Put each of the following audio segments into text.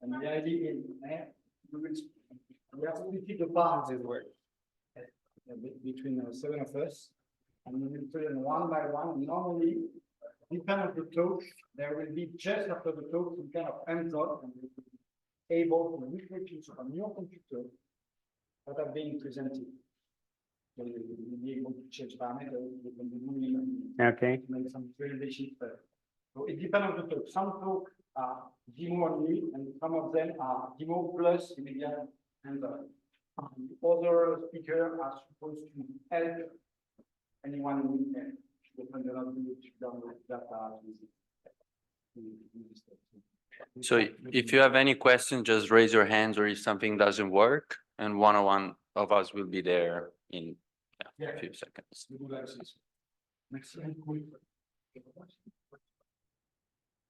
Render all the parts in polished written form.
And the idea is we have to repeat the parts as well between 7 of us, and we will put them one by one. Normally, depending on the talk, there will be just after the talk some kind of hands-on, and we'll be able to reproduce on your computer what are being presented. So you will be able to change parameters, you can be moving, Okay. make some visualizations. So it depends on the talk. Some talk are demo only, and some of them are demo plus immediate hands-on. The other speakers are supposed to help anyone who can. So if you have any questions, just raise your hands, or if something doesn't work, and one of us will be there in a few seconds.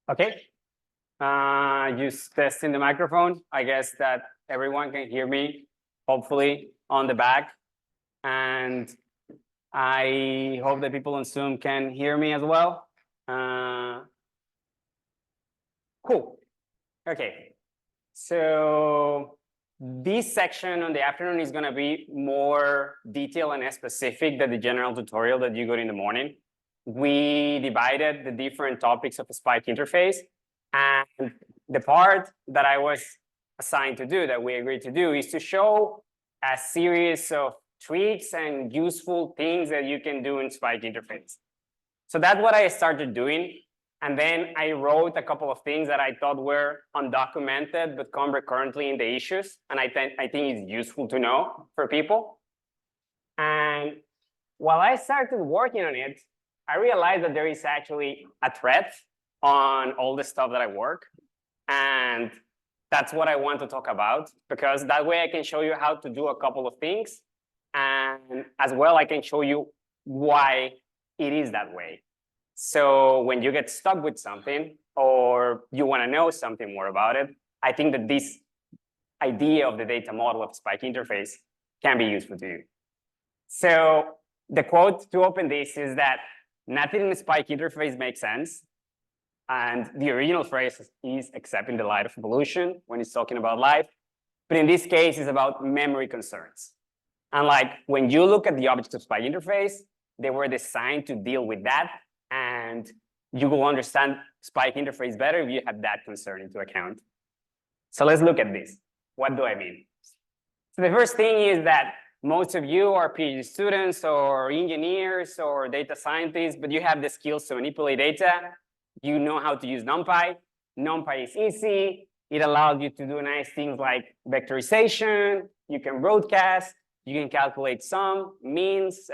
Okay. Just testing the microphone. I guess that everyone can hear me, hopefully, on the back. And I hope that people on Zoom can hear me as well. Cool. Okay. So this section on the afternoon is going to be more detailed and specific than the general tutorial that you got in the morning. We divided the different topics of a SpikeInterface, and the part that I was assigned to do, that we agreed to do, is to show a series of tweaks and useful things that you can do in SpikeInterface. So that's what I started doing. And then I wrote a couple of things that I thought were undocumented, but come recurrently in the issues. And I think it's useful to know for people. And while I started working on it, I realized that there is actually a thread on all the stuff that I work. And that's what I want to talk about, because that way I can show you how to do a couple of things. And as well, I can show you why it is that way. So when you get stuck with something, or you want to know something more about it, I think that this idea of the data model of SpikeInterface can be useful to you. So the quote to open this is that nothing in the SpikeInterface makes sense. And the original phrase is except in the light of evolution when it's talking about life. But in this case, it's about memory concerns. And like when you look at the objects of SpikeInterface, they were designed to deal with that. And you will understand SpikeInterface better if you have that concern into account. So let's look at this. What do I mean? So the first thing is that most of you are PhD students or engineers or data scientists, but you have the skills to manipulate data. You know how to use NumPy. NumPy is easy. It allows you to do nice things like vectorization. You can broadcast. You can calculate sum, means,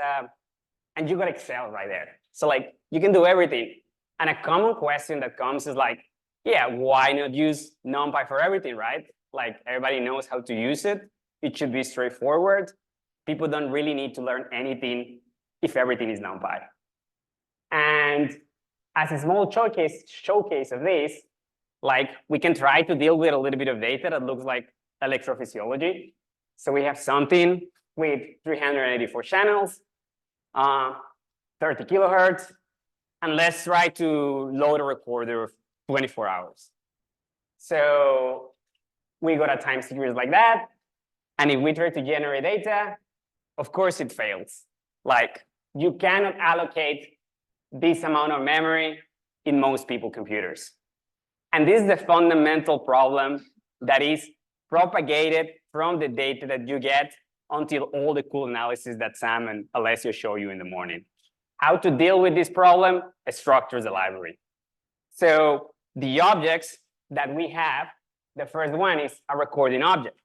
and you got Excel right there. So like you can do everything. And a common question that comes is like, yeah, why not use NumPy for everything, right? Like everybody knows how to use it. It should be straightforward. People don't really need to learn anything if everything is NumPy. And as a small showcase of this, like we can try to deal with a little bit of data that looks like electrophysiology. So we have something with 384 channels, 30 kilohertz, and let's try to load a recorder of 24 hours. So we got a time series like that. And if we try to generate data, of course it fails. Like you cannot allocate this amount of memory in most people's computers. And this is the fundamental problem that is propagated from the data that you get until all the cool analysis that Sam and Alessio show you in the morning. How to deal with this problem structures the library. So the objects that we have, the first one is a recording object.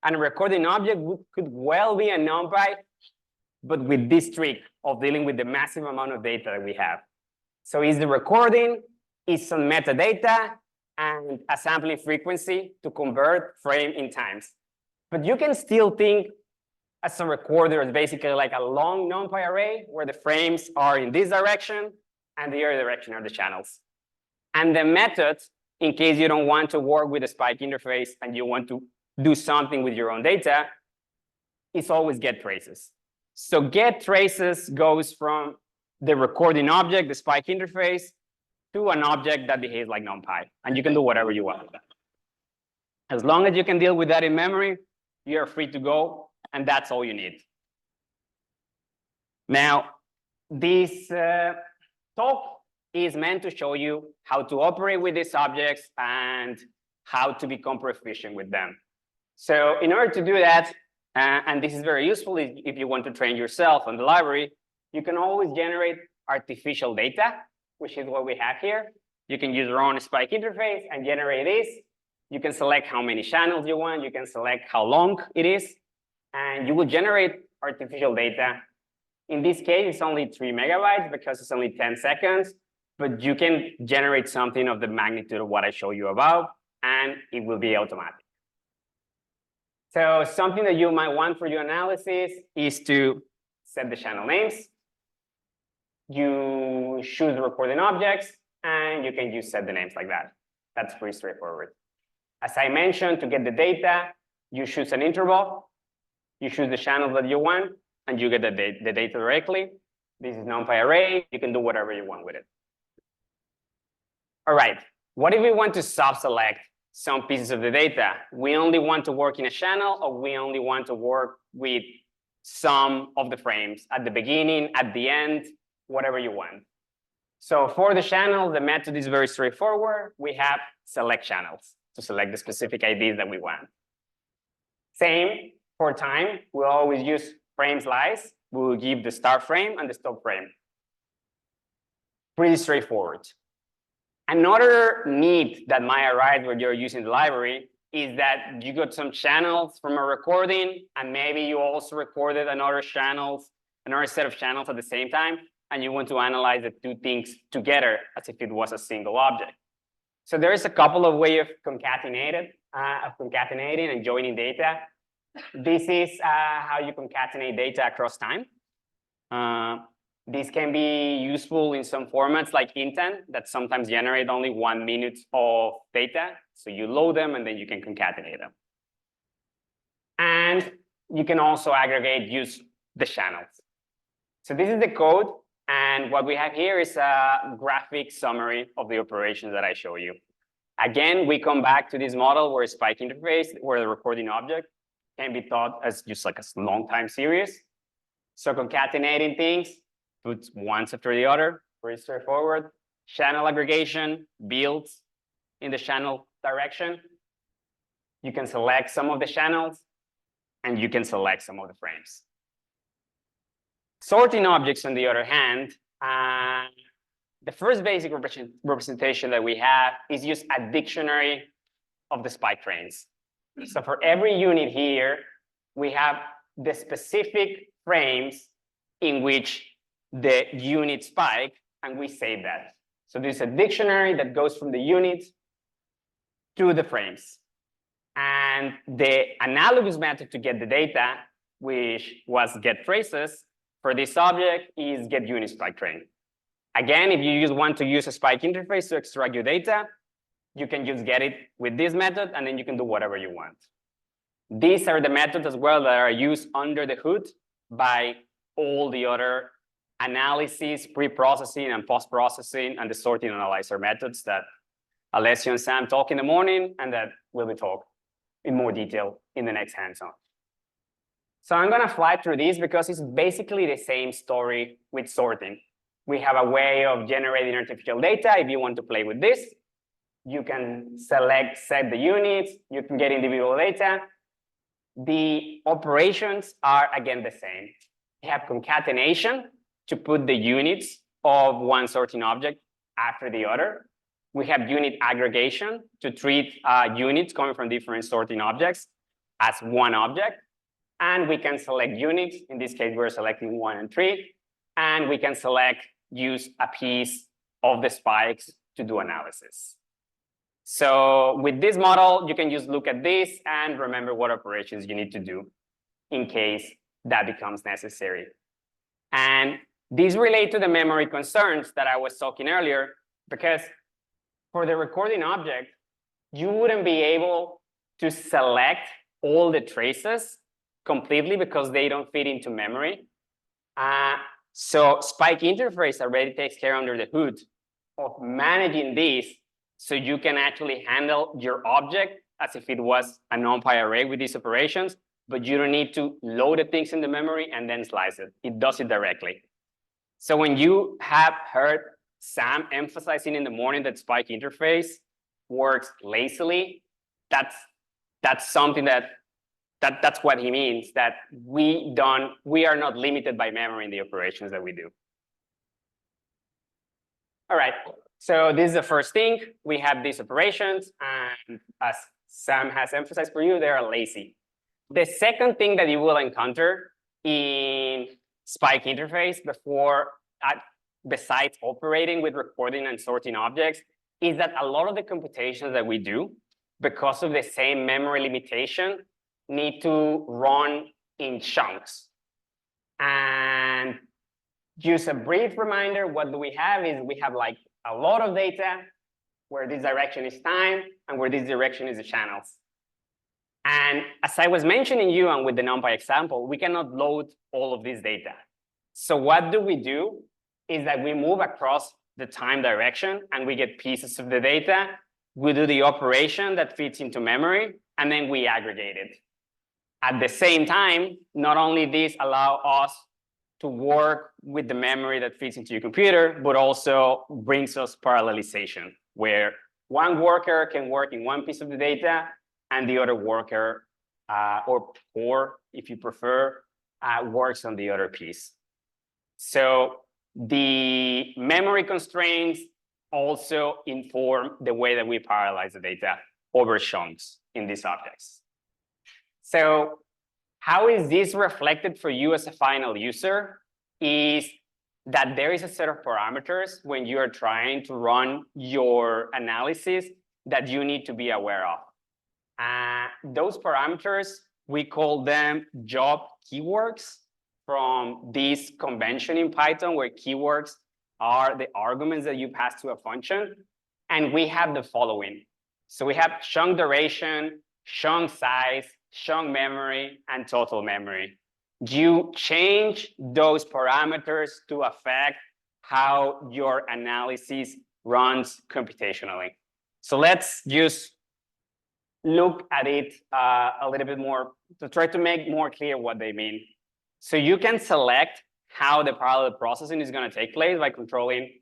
And a recording object could well be a NumPy, but with this trick of dealing with the massive amount of data that we have. So is the recording, is some metadata, and a sampling frequency to convert frame in times. But you can still think as a recorder is basically like a long NumPy array where the frames are in this direction and the other direction are the channels. And the method, in case you don't want to work with a SpikeInterface and you want to do something with your own data, is always get traces. So get traces goes from the recording object, the SpikeInterface, to an object that behaves like NumPy, and you can do whatever you want with that. As long as you can deal with that in memory, you're free to go, and that's all you need. Now, this talk is meant to show you how to operate with these objects and how to become proficient with them. So in order to do that, and this is very useful if you want to train yourself on the library, you can always generate artificial data, which is what we have here. You can use your own SpikeInterface and generate this. You can select how many channels you want. You can select how long it is, and you will generate artificial data. In this case, it's only 3 megabytes because it's only 10 seconds, but you can generate something of the magnitude of what I showed you above, and it will be automatic. So something that you might want for your analysis is to set the channel names. You choose the recording objects, and you can just set the names like that. That's pretty straightforward. As I mentioned, to get the data, you choose an interval, you choose the channel that you want, and you get the data directly. This is NumPy array. You can do whatever you want with it. All right, what if we want to self-select some pieces of the data? We only want to work in a channel, or we only want to work with some of the frames at the beginning, at the end, whatever you want. So for the channel, the method is very straightforward. We have select channels to select the specific IDs that we want. Same for time. We'll always use frame slice. We'll give the start frame and the stop frame. Pretty straightforward. Another need that might arise when you're using the library is that you got some channels from a recording, and maybe you also recorded another set of channels at the same time, and you want to analyze the two things together as if it was a single object. So there is a couple of ways of concatenating and joining data. This is how you concatenate data across time. This can be useful in some formats like intent that sometimes generate only 1 minute of data. So you load them and then you can concatenate them. And you can also use the channels. So this is the code. And what we have here is a graphic summary of the operations that I show you. Again, we come back to this model where SpikeInterface, where the recording object can be thought as just like a long time series. So concatenating things, puts ones after the other, pretty straightforward. Channel aggregation builds in the channel direction. You can select some of the channels, and you can select some of the frames. Sorting objects, on the other hand, the first basic representation that we have is just a dictionary of the spike frames. So for every unit here, we have the specific frames in which the unit spike, and we save that. So there's a dictionary that goes from the unit to the frames. And the analogous method to get the data, which was get traces, for this object is get unit spike frame. Again, if you just want to use a SpikeInterface to extract your data, you can just get it with this method, and then you can do whatever you want. These are the methods as well that are used under the hood by all the other analysis, pre-processing, and post-processing, and the sorting analyzer methods that Alessio and Sam talk in the morning, and that will be talked in more detail in the next hands-on. So I'm going to fly through these because it's basically the same story with sorting. We have a way of generating artificial data. If you want to play with this, you can set the units, you can get individual data. The operations are, again, the same. We have concatenation to put the units of one sorting object after the other. We have unit aggregation to treat units coming from different sorting objects as one object. And we can select units. In this case, we're selecting 1 and 3. And we can use a piece of the spikes to do analysis. So with this model, you can just look at this and remember what operations you need to do in case that becomes necessary. And these relate to the memory concerns that I was talking earlier, because for the recording object, you wouldn't be able to select all the traces completely because they don't fit into memory. So SpikeInterface already takes care under the hood of managing this so you can actually handle your object as if it was a NumPy array with these operations, but you don't need to load the things in the memory and then slice it. It does it directly. So when you have heard Sam emphasizing in the morning that SpikeInterface works lazily, that's something that's what he means, that we are not limited by memory in the operations that we do. All right, so this is the first thing. We have these operations, and as Sam has emphasized for you, they are lazy. The second thing that you will encounter in SpikeInterface besides operating with recording and sorting objects is that a lot of the computations that we do, because of the same memory limitation, need to run in chunks. And just a brief reminder, what do we have is we have like a lot of data where this direction is time and where this direction is the channels. And as I was mentioning you and with the NumPy example, we cannot load all of this data. So what do? Is that we move across the time direction and we get pieces of the data. We do the operation that fits into memory, and then we aggregate it. At the same time, not only this allow us to work with the memory that fits into your computer, but also brings us parallelization, where one worker can work in one piece of the data and the other worker, or if you prefer, works on the other piece. So the memory constraints also inform the way that we parallelize the data over chunks in these objects. So how is this reflected for you as a final user? Is that there is a set of parameters when you are trying to run your analysis that you need to be aware of. Those parameters, we call them job keywords from this convention in Python, where keywords are the arguments that you pass to a function. And we have the following. So we have chunk duration, chunk size, chunk memory, and total memory. You change those parameters to affect how your analysis runs computationally. So let's just look at it a little bit more to try to make more clear what they mean. So you can select how the parallel processing is going to take place by controlling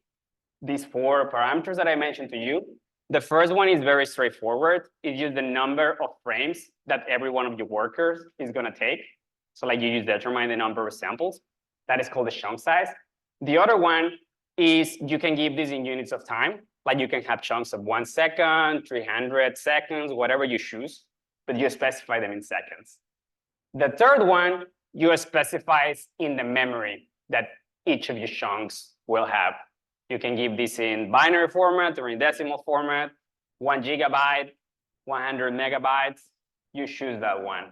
these four parameters that I mentioned to you. The first one is very straightforward. It's just the number of frames that every one of your workers is going to take. So like you determine the number of samples. That is called the chunk size. The other one is you can give this in units of time. Like you can have chunks of 1 second, 300 seconds, whatever you choose, but you specify them in seconds. The third one, you specify in the memory that each of your chunks will have. You can give this in binary format or in decimal format, 1 gigabyte, 100 megabytes, you choose that one.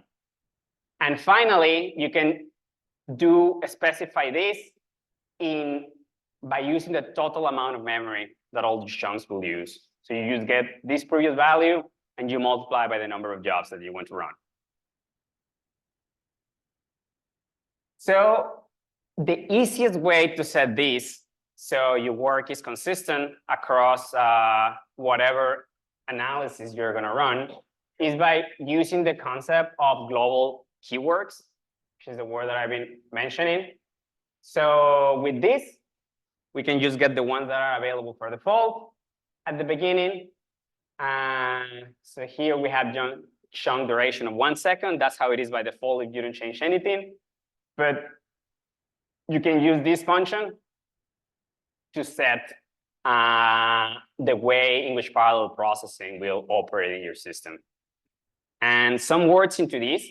And finally, you can specify this by using the total amount of memory that all the chunks will use. So you just get this previous value and you multiply by the number of jobs that you want to run. So the easiest way to set this so your work is consistent across whatever analysis you're going to run is by using the concept of global keywords, which is the word that I've been mentioning. So with this, we can just get the ones that are available for default at the beginning. So here we have chunk duration of 1 second. That's how it is by default if you don't change anything. But you can use this function to set the way in which parallel processing will operate in your system. And some words into this.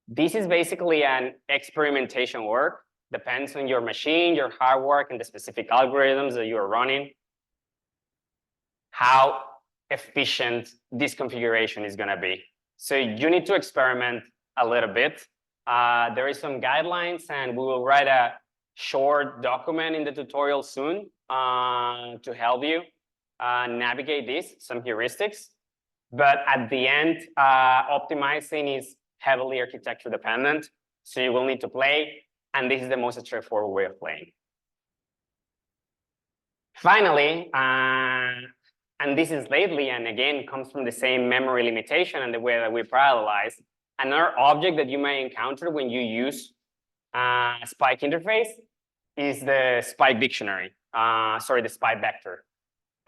This is basically an experimentation work. Depends on your machine, your hardware, and the specific algorithms that you are running, how efficient this configuration is going to be. So you need to experiment a little bit. There is some guidelines, and we will write a short document in the tutorial soon to help you navigate this, some heuristics. But at the end, optimizing is heavily architecture dependent. So you will need to play, and this is the most straightforward way of playing. Finally, and this is lately, and again, comes from the same memory limitation and the way that we parallelize, another object that you may encounter when you use SpikeInterface is the Spike dictionary, sorry, the Spike vector.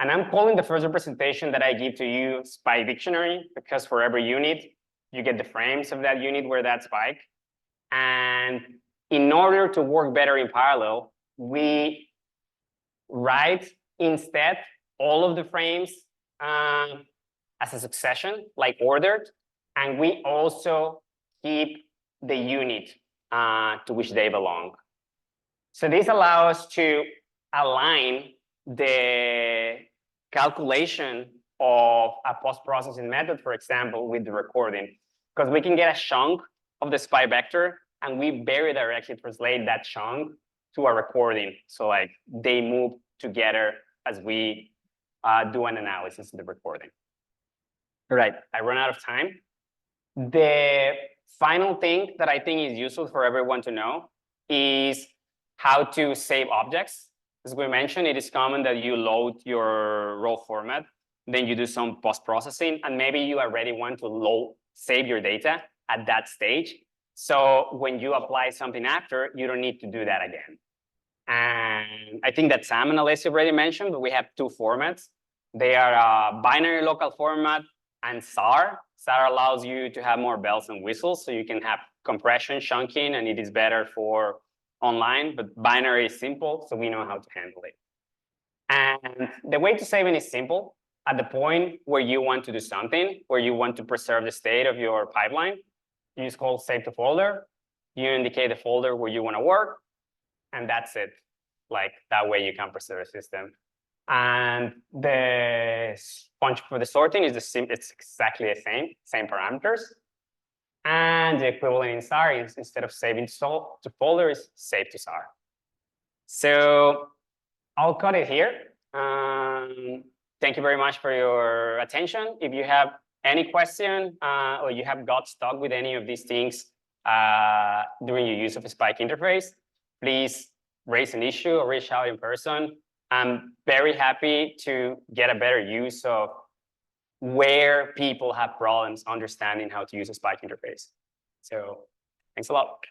And I'm calling the first representation that I give to you Spike dictionary because for every unit, you get the frames of that unit where that spike. And in order to work better in parallel, we write instead all of the frames as a succession, like ordered. And we also keep the unit to which they belong. So this allows us to align the calculation of a post-processing method, for example, with the recording, because we can get a chunk of the spike vector and we very directly translate that chunk to a recording. So like they move together as we do an analysis of the recording. All right, I run out of time. The final thing that I think is useful for everyone to know is how to save objects. As we mentioned, it is common that you load your raw format, then you do some post-processing, and maybe you already want to save your data at that stage. So when you apply something after, you don't need to do that again. And I think that Sam and Alessio already mentioned, but we have two formats. They are binary local format and SAR. SAR allows you to have more bells and whistles, so you can have compression, chunking, and it is better for online, but binary is simple, so we know how to handle it. And the way to save it is simple. At the point where you want to do something, where you want to preserve the state of your pipeline, you just call save to folder. You indicate the folder where you want to work, and that's it. Like that way you can preserve the system. And the function for the sorting is it's exactly the same parameters. And the equivalent in SAR is instead of saving to folder is save to SAR. So I'll cut it here. Thank you very much for your attention. If you have any question or you have got stuck with any of these things during your use of a SpikeInterface, please raise an issue or reach out in person. I'm very happy to get a better use of where people have problems understanding how to use a SpikeInterface. So thanks a lot.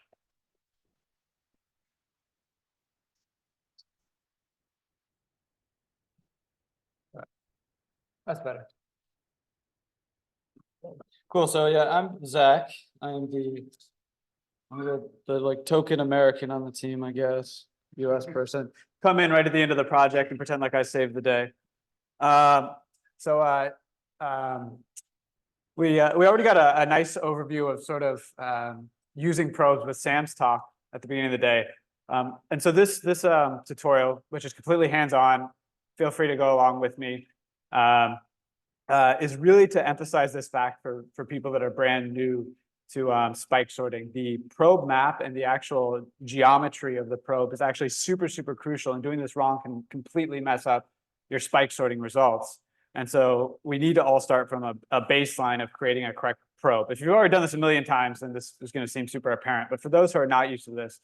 That's better. Cool. So yeah, I'm Zach. I'm the like token American on the team, I guess. US person. Come in right at the end of the project and pretend like I saved the day. We already got a nice overview of sort of using probes with Sam's talk at the beginning of the day. And so this tutorial, which is completely hands-on, feel free to go along with me, is really to emphasize this fact for people that are brand new to spike sorting. The probe map and the actual geometry of the probe is actually super, super crucial, and doing this wrong can completely mess up your spike sorting results. And so we need to all start from a baseline of creating a correct probe. If you've already done this a million times, then this is going to seem super apparent. But for those who are not used to this,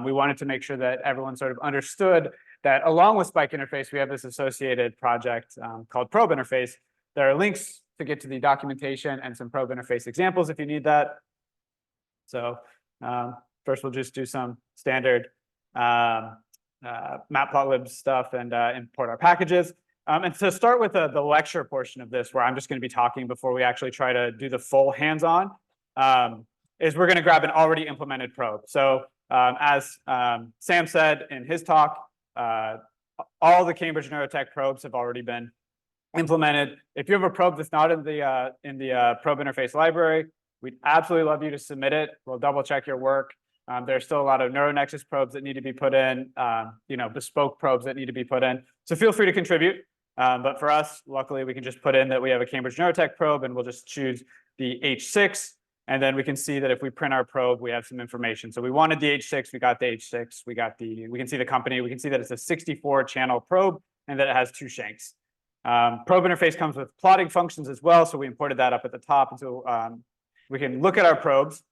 we wanted to make sure that everyone sort of understood that along with SpikeInterface, we have this associated project called Probe Interface. There are links to get to the documentation and some probe interface examples if you need that. So first, we'll just do some standard matplotlib stuff and import our packages. And to start with the lecture portion of this, where I'm just going to be talking before we actually try to do the full hands-on, is we're going to grab an already implemented probe. So as Sam said in his talk, all the Cambridge Neurotech probes have already been implemented. If you have a probe that's not in the probe interface library, we'd absolutely love you to submit it. We'll double check your work. There's still a lot of NeuroNexus probes that need to be put in, bespoke probes that need to be put in. So feel free to contribute. But for us, luckily, we can just put in that we have a Cambridge Neurotech probe, and we'll just choose the H6. And then we can see that if we print our probe, we have some information. So we wanted the H6, we got the H6, we can see the company, we can see that it's a 64-channel probe and that it has 2 shanks. Probe interface comes with plotting functions as well, so we imported that up at the top, and so we can look at our probes.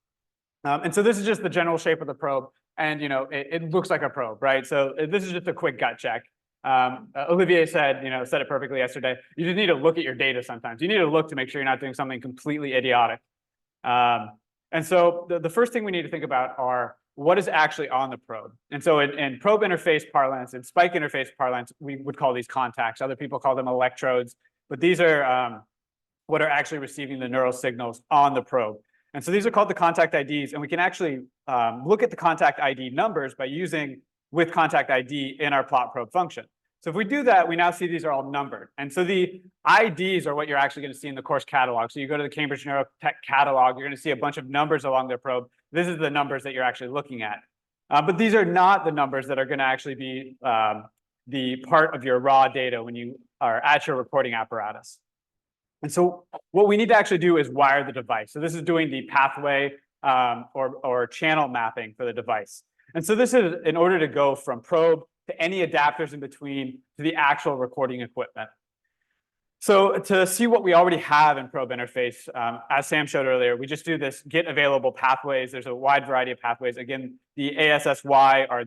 And so this is just the general shape of the probe, and it looks like a probe, right? So this is just a quick gut check. Olivier said, said it perfectly yesterday. You just need to look at your data sometimes. You need to look to make sure you're not doing something completely idiotic. And so the first thing we need to think about are what is actually on the probe. And so in probe interface parlance, in spike interface parlance, we would call these contacts. Other people call them electrodes, but these are what are actually receiving the neural signals on the probe. And so these are called the contact IDs, and we can actually look at the contact ID numbers by using with contact ID in our plot probe function. So if we do that, we now see these are all numbered. And so the IDs are what you're actually going to see in the course catalog. So you go to the Cambridge Neurotech catalog, you're going to see a bunch of numbers along their probe. This is the numbers that you're actually looking at. But these are not the numbers that are going to actually be the part of your raw data when you are at your recording apparatus. And so what we need to actually do is wire the device. So this is doing the pathway or channel mapping for the device. And so this is in order to go from probe to any adapters in between to the actual recording equipment. So to see what we already have in probe interface, as Sam showed earlier, we just do this get available pathways. There's a wide variety of pathways. Again, the ASSY are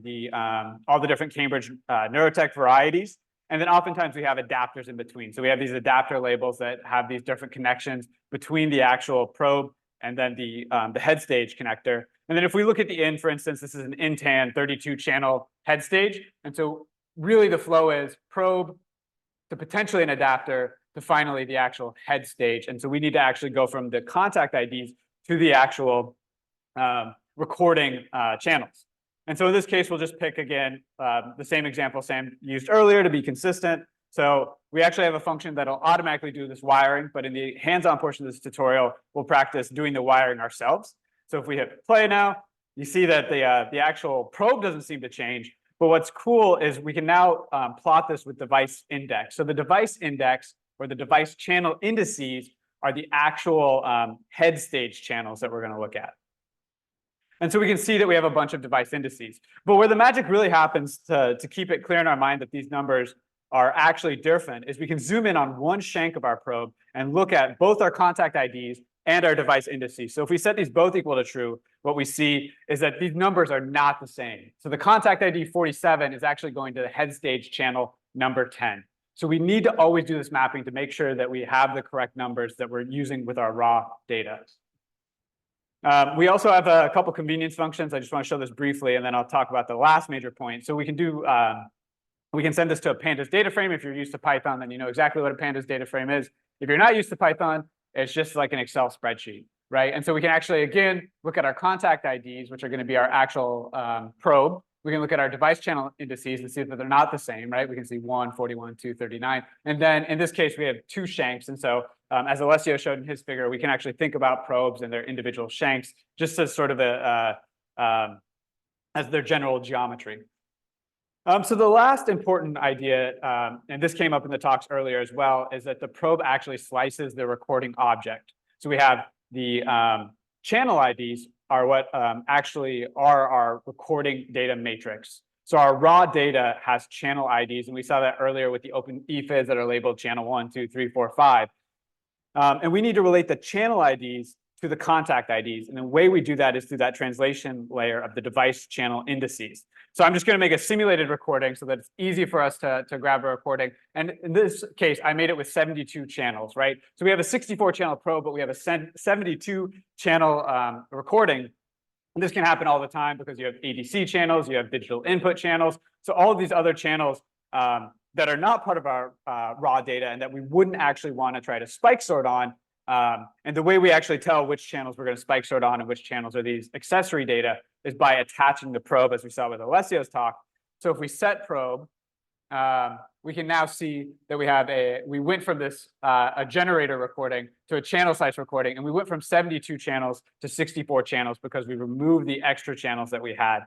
all the different Cambridge Neurotech varieties. And then oftentimes we have adapters in between. So we have these adapter labels that have these different connections between the actual probe and then the head stage connector. And then if we look at the in, for instance, this is an INTAN 32 channel head stage. And so really the flow is probe to potentially an adapter to finally the actual head stage. And so we need to actually go from the contact IDs to the actual recording channels. And so in this case, we'll just pick again the same example Sam used earlier to be consistent. So we actually have a function that'll automatically do this wiring, but in the hands-on portion of this tutorial, we'll practice doing the wiring ourselves. So if we hit play now, you see that the actual probe doesn't seem to change. But what's cool is we can now plot this with device index. So the device index or the device channel indices are the actual head stage channels that we're going to look at. And so we can see that we have a bunch of device indices. But where the magic really happens to keep it clear in our mind that these numbers are actually different is we can zoom in on one shank of our probe and look at both our contact IDs and our device indices. So if we set these both equal to true, what we see is that these numbers are not the same. So the contact ID 47 is actually going to the head stage channel number 10. So we need to always do this mapping to make sure that we have the correct numbers that we're using with our raw data. We also have a couple convenience functions. I just want to show this briefly, and then I'll talk about the last major point. So we can do, we can send this to a pandas data frame. If you're used to Python, then you know exactly what a pandas data frame is. If you're not used to Python, it's just like an Excel spreadsheet, right? And so we can actually, again, look at our contact IDs, which are going to be our actual probe. We can look at our device channel indices and see that they're not the same, right? We can see 1, 41, 2, 39. And then in this case, we have 2 shanks. And so as Alessio showed in his figure, we can actually think about probes and their individual shanks just as sort of as their general geometry. So the last important idea, and this came up in the talks earlier as well, is that the probe actually slices the recording object. So we have the channel IDs are what actually are our recording data matrix. So our raw data has channel IDs, and we saw that earlier with the open EFIS that are labeled channel 1, 2, 3, 4, 5. And we need to relate the channel IDs to the contact IDs. And the way we do that is through that translation layer of the device channel indices. So I'm just going to make a simulated recording so that it's easy for us to grab a recording. And in this case, I made it with 72 channels, right? So we have a 64 channel probe, but we have a 72 channel recording. And this can happen all the time because you have ADC channels, you have digital input channels. So all of these other channels that are not part of our raw data and that we wouldn't actually want to try to spike sort on. And the way we actually tell which channels we're going to spike sort on and which channels are these accessory data is by attaching the probe, as we saw with Alessio's talk. So if we set probe, we can now see that we went from this a generator recording to a channel slice recording, and we went from 72 channels to 64 channels because we removed the extra channels that we had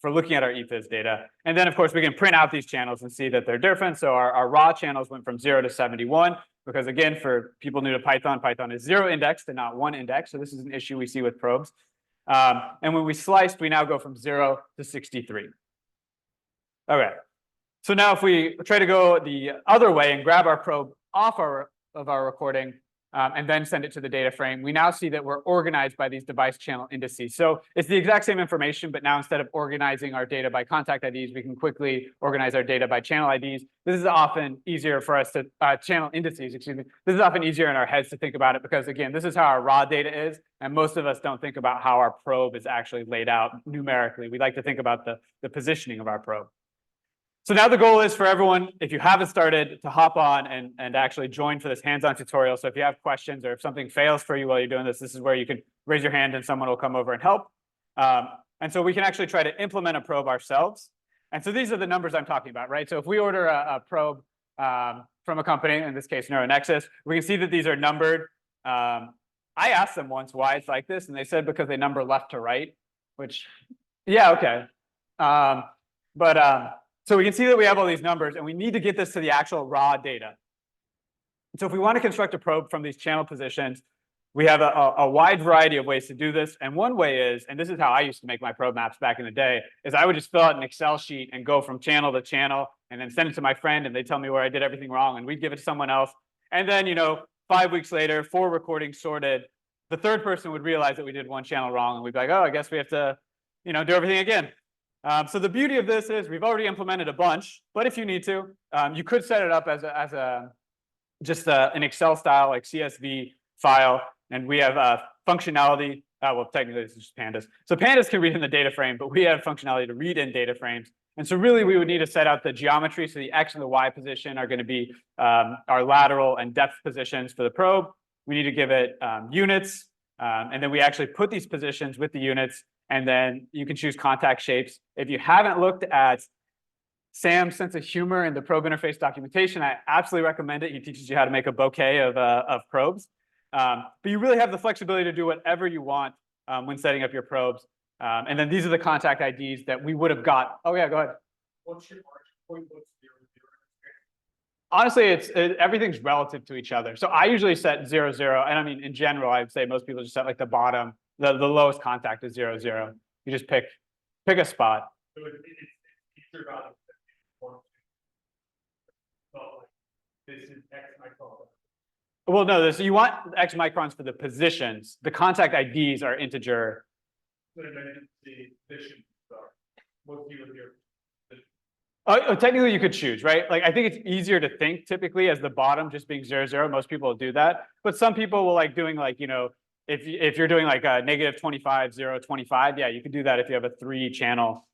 for looking at our EFIS data. And then, of course, we can print out these channels and see that they're different. So our raw channels went from 0 to 71. Because again, for people new to Python, Python is 0 indexed and not 1 index. So this is an issue we see with probes. And when we sliced, we now go from 0 to 63. Okay. So now if we try to go the other way and grab our probe off of our recording, and then send it to the data frame, we now see that we're organized by these device channel indices. So it's the exact same information, but now instead of organizing our data by contact IDs, we can quickly organize our data by channel IDs. This is often easier for us to, channel indices, excuse me. This is often easier in our heads to think about it because, again, this is how our raw data is, and most of us don't think about how our probe is actually laid out numerically. We like to think about the positioning of our probe. So now the goal is for everyone, if you haven't started, to hop on and actually join for this hands-on tutorial. So if you have questions or if something fails for you while you're doing this, this is where you can raise your hand and someone will come over and help. And so we can actually try to implement a probe ourselves. And so these are the numbers I'm talking about, right? So if we order a probe from a company, in this case, NeuroNexus, we can see that these are numbered. I asked them once why it's like this, and they said because they number left to right, which, yeah, okay. So we can see that we have all these numbers, and we need to get this to the actual raw data. So if we want to construct a probe from these channel positions, we have a wide variety of ways to do this. And one way is, and this is how I used to make my probe maps back in the day, is I would just fill out an Excel sheet and go from channel to channel and then send it to my friend, and they tell me where I did everything wrong, and we'd give it to someone else. And then, 5 weeks later, 4 recordings sorted, the third person would realize that we did one channel wrong, and we'd be like, oh, I guess we have to, do everything again. So the beauty of this is we've already implemented a bunch, but if you need to, you could set it up as just an Excel style like CSV file, and we have functionality. Well, technically this is just pandas. So pandas can read in the data frame, but we have functionality to read in data frames. And so really we would need to set out the geometry. So the X and the Y position are going to be our lateral and depth positions for the probe. We need to give it units, and then we actually put these positions with the units. And then you can choose contact shapes. If you haven't looked at Sam's sense of humor in the probe interface documentation, I absolutely recommend it. He teaches you how to make a bouquet of probes. But you really have the flexibility to do whatever you want when setting up your probes. And then these are the contact IDs that we would have got. Oh yeah, go ahead. What's your point? Honestly, everything's relative to each other. So I usually set 0, 0. And I mean, in general, I'd say most people just set like the bottom. The lowest contact is 0, 0. You just pick a spot. So it's easier about this is X micron. Well, no, you want X microns for the positions. The contact IDs are integer. So then the position what do you do here? Technically, you could choose, right? Like, I think it's easier to think typically as the bottom just being 0, 0. Most people will do that, but some people will like doing like, if you're doing like a -25, 0, 25, yeah, you can do that if you have a 3-channel.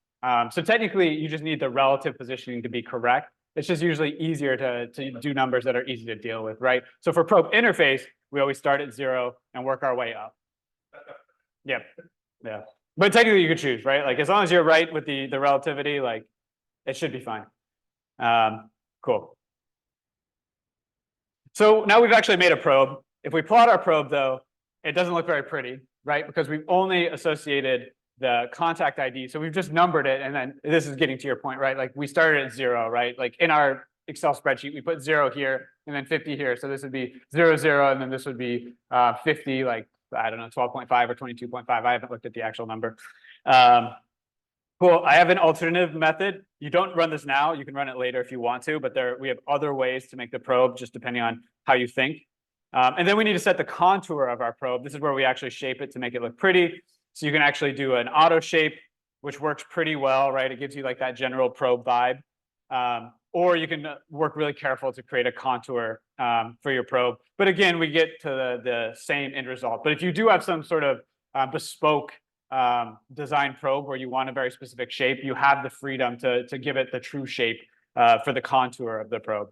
So technically, you just need the relative positioning to be correct. It's just usually easier to do numbers that are easy to deal with, right? So for probe interface, we always start at 0 and work our way up. Yep. Yeah. But technically, you could choose, right? Like as long as you're right with the relativity, like it should be fine. Cool. So now we've actually made a probe. If we plot our probe, though, it doesn't look very pretty, right? Because we've only associated the contact ID. So we've just numbered it. And then this is getting to your point, right? Like we started at 0, right? Like in our Excel spreadsheet, we put 0 here and then 50 here. So this would be 0, 0. And then this would be 50, like, I don't know, 12.5 or 22.5. I haven't looked at the actual number. Cool. I have an alternative method. You don't run this now. You can run it later if you want to, but we have other ways to make the probe just depending on how you think. And then we need to set the contour of our probe. This is where we actually shape it to make it look pretty. So you can actually do an auto shape, which works pretty well, right? It gives you like that general probe vibe. Or you can work really careful to create a contour for your probe. But again, we get to the same end result. But if you do have some sort of bespoke design probe where you want a very specific shape, you have the freedom to give it the true shape for the contour of the probe.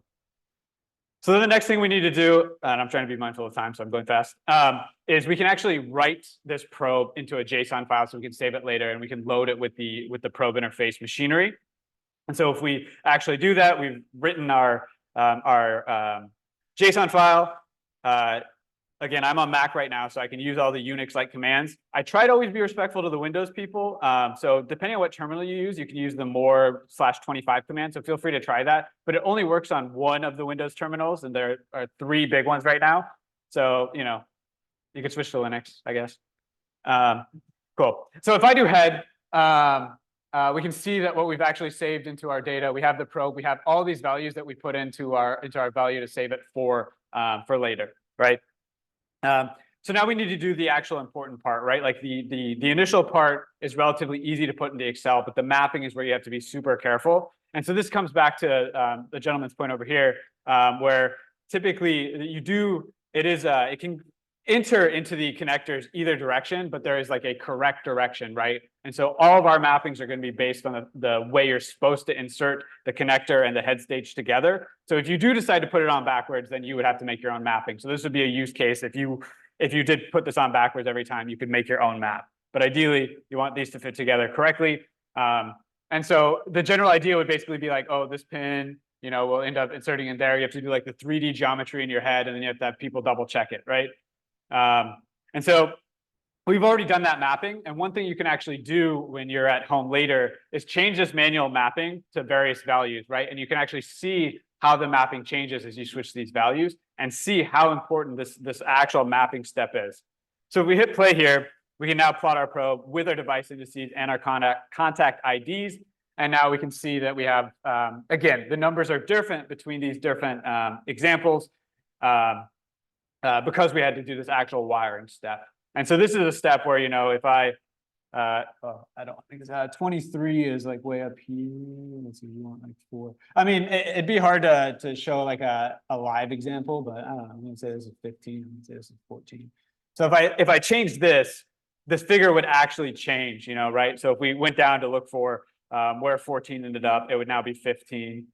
So then the next thing we need to do, and I'm trying to be mindful of time, so I'm going fast, is we can actually write this probe into a JSON file so we can save it later and we can load it with the probe interface machinery. And so if we actually do that, we've written our JSON file. Again, I'm on Mac right now, so I can use all the Unix-like commands. I try to always be respectful to the Windows people. So depending on what terminal you can use the more/25 command. So feel free to try that. But it only works on one of the Windows terminals, and there are 3 big ones right now. So, you can switch to Linux, I guess. Cool. So if I do head, we can see that what we've actually saved into our data. We have the probe. We have all these values that we put into our value to save it for later, right? So now we need to do the actual important part, right? Like the initial part is relatively easy to put into Excel, but the mapping is where you have to be super careful. And so this comes back to the gentleman's point over here, where typically you do, it can enter into the connectors either direction, but there is like a correct direction, right? And so all of our mappings are going to be based on the way you're supposed to insert the connector and the head stage together. So if you do decide to put it on backwards, then you would have to make your own mapping. So this would be a use case. If you did put this on backwards every time, you could make your own map. But ideally, you want these to fit together correctly. And so the general idea would basically be like, oh, this pin, we'll end up inserting in there. You have to do like the 3D geometry in your head, and then you have to have people double check it, right? And so we've already done that mapping. And one thing you can actually do when you're at home later is change this manual mapping to various values, right? And you can actually see how the mapping changes as you switch these values and see how important this actual mapping step is. So if we hit play here, we can now plot our probe with our device indices and our contact IDs. And now we can see that we have, again, the numbers are different between these different examples because we had to do this actual wiring step. And so this is a step where, if I don't think it's 23 is like way up here. Let's see, we want like 4. I mean, it'd be hard to show like a live example, but I don't know. I'm gonna say this is 15. I'm gonna say this is 14. So if I change this figure would actually change, right? So if we went down to look for where 14 ended up, it would now be 15.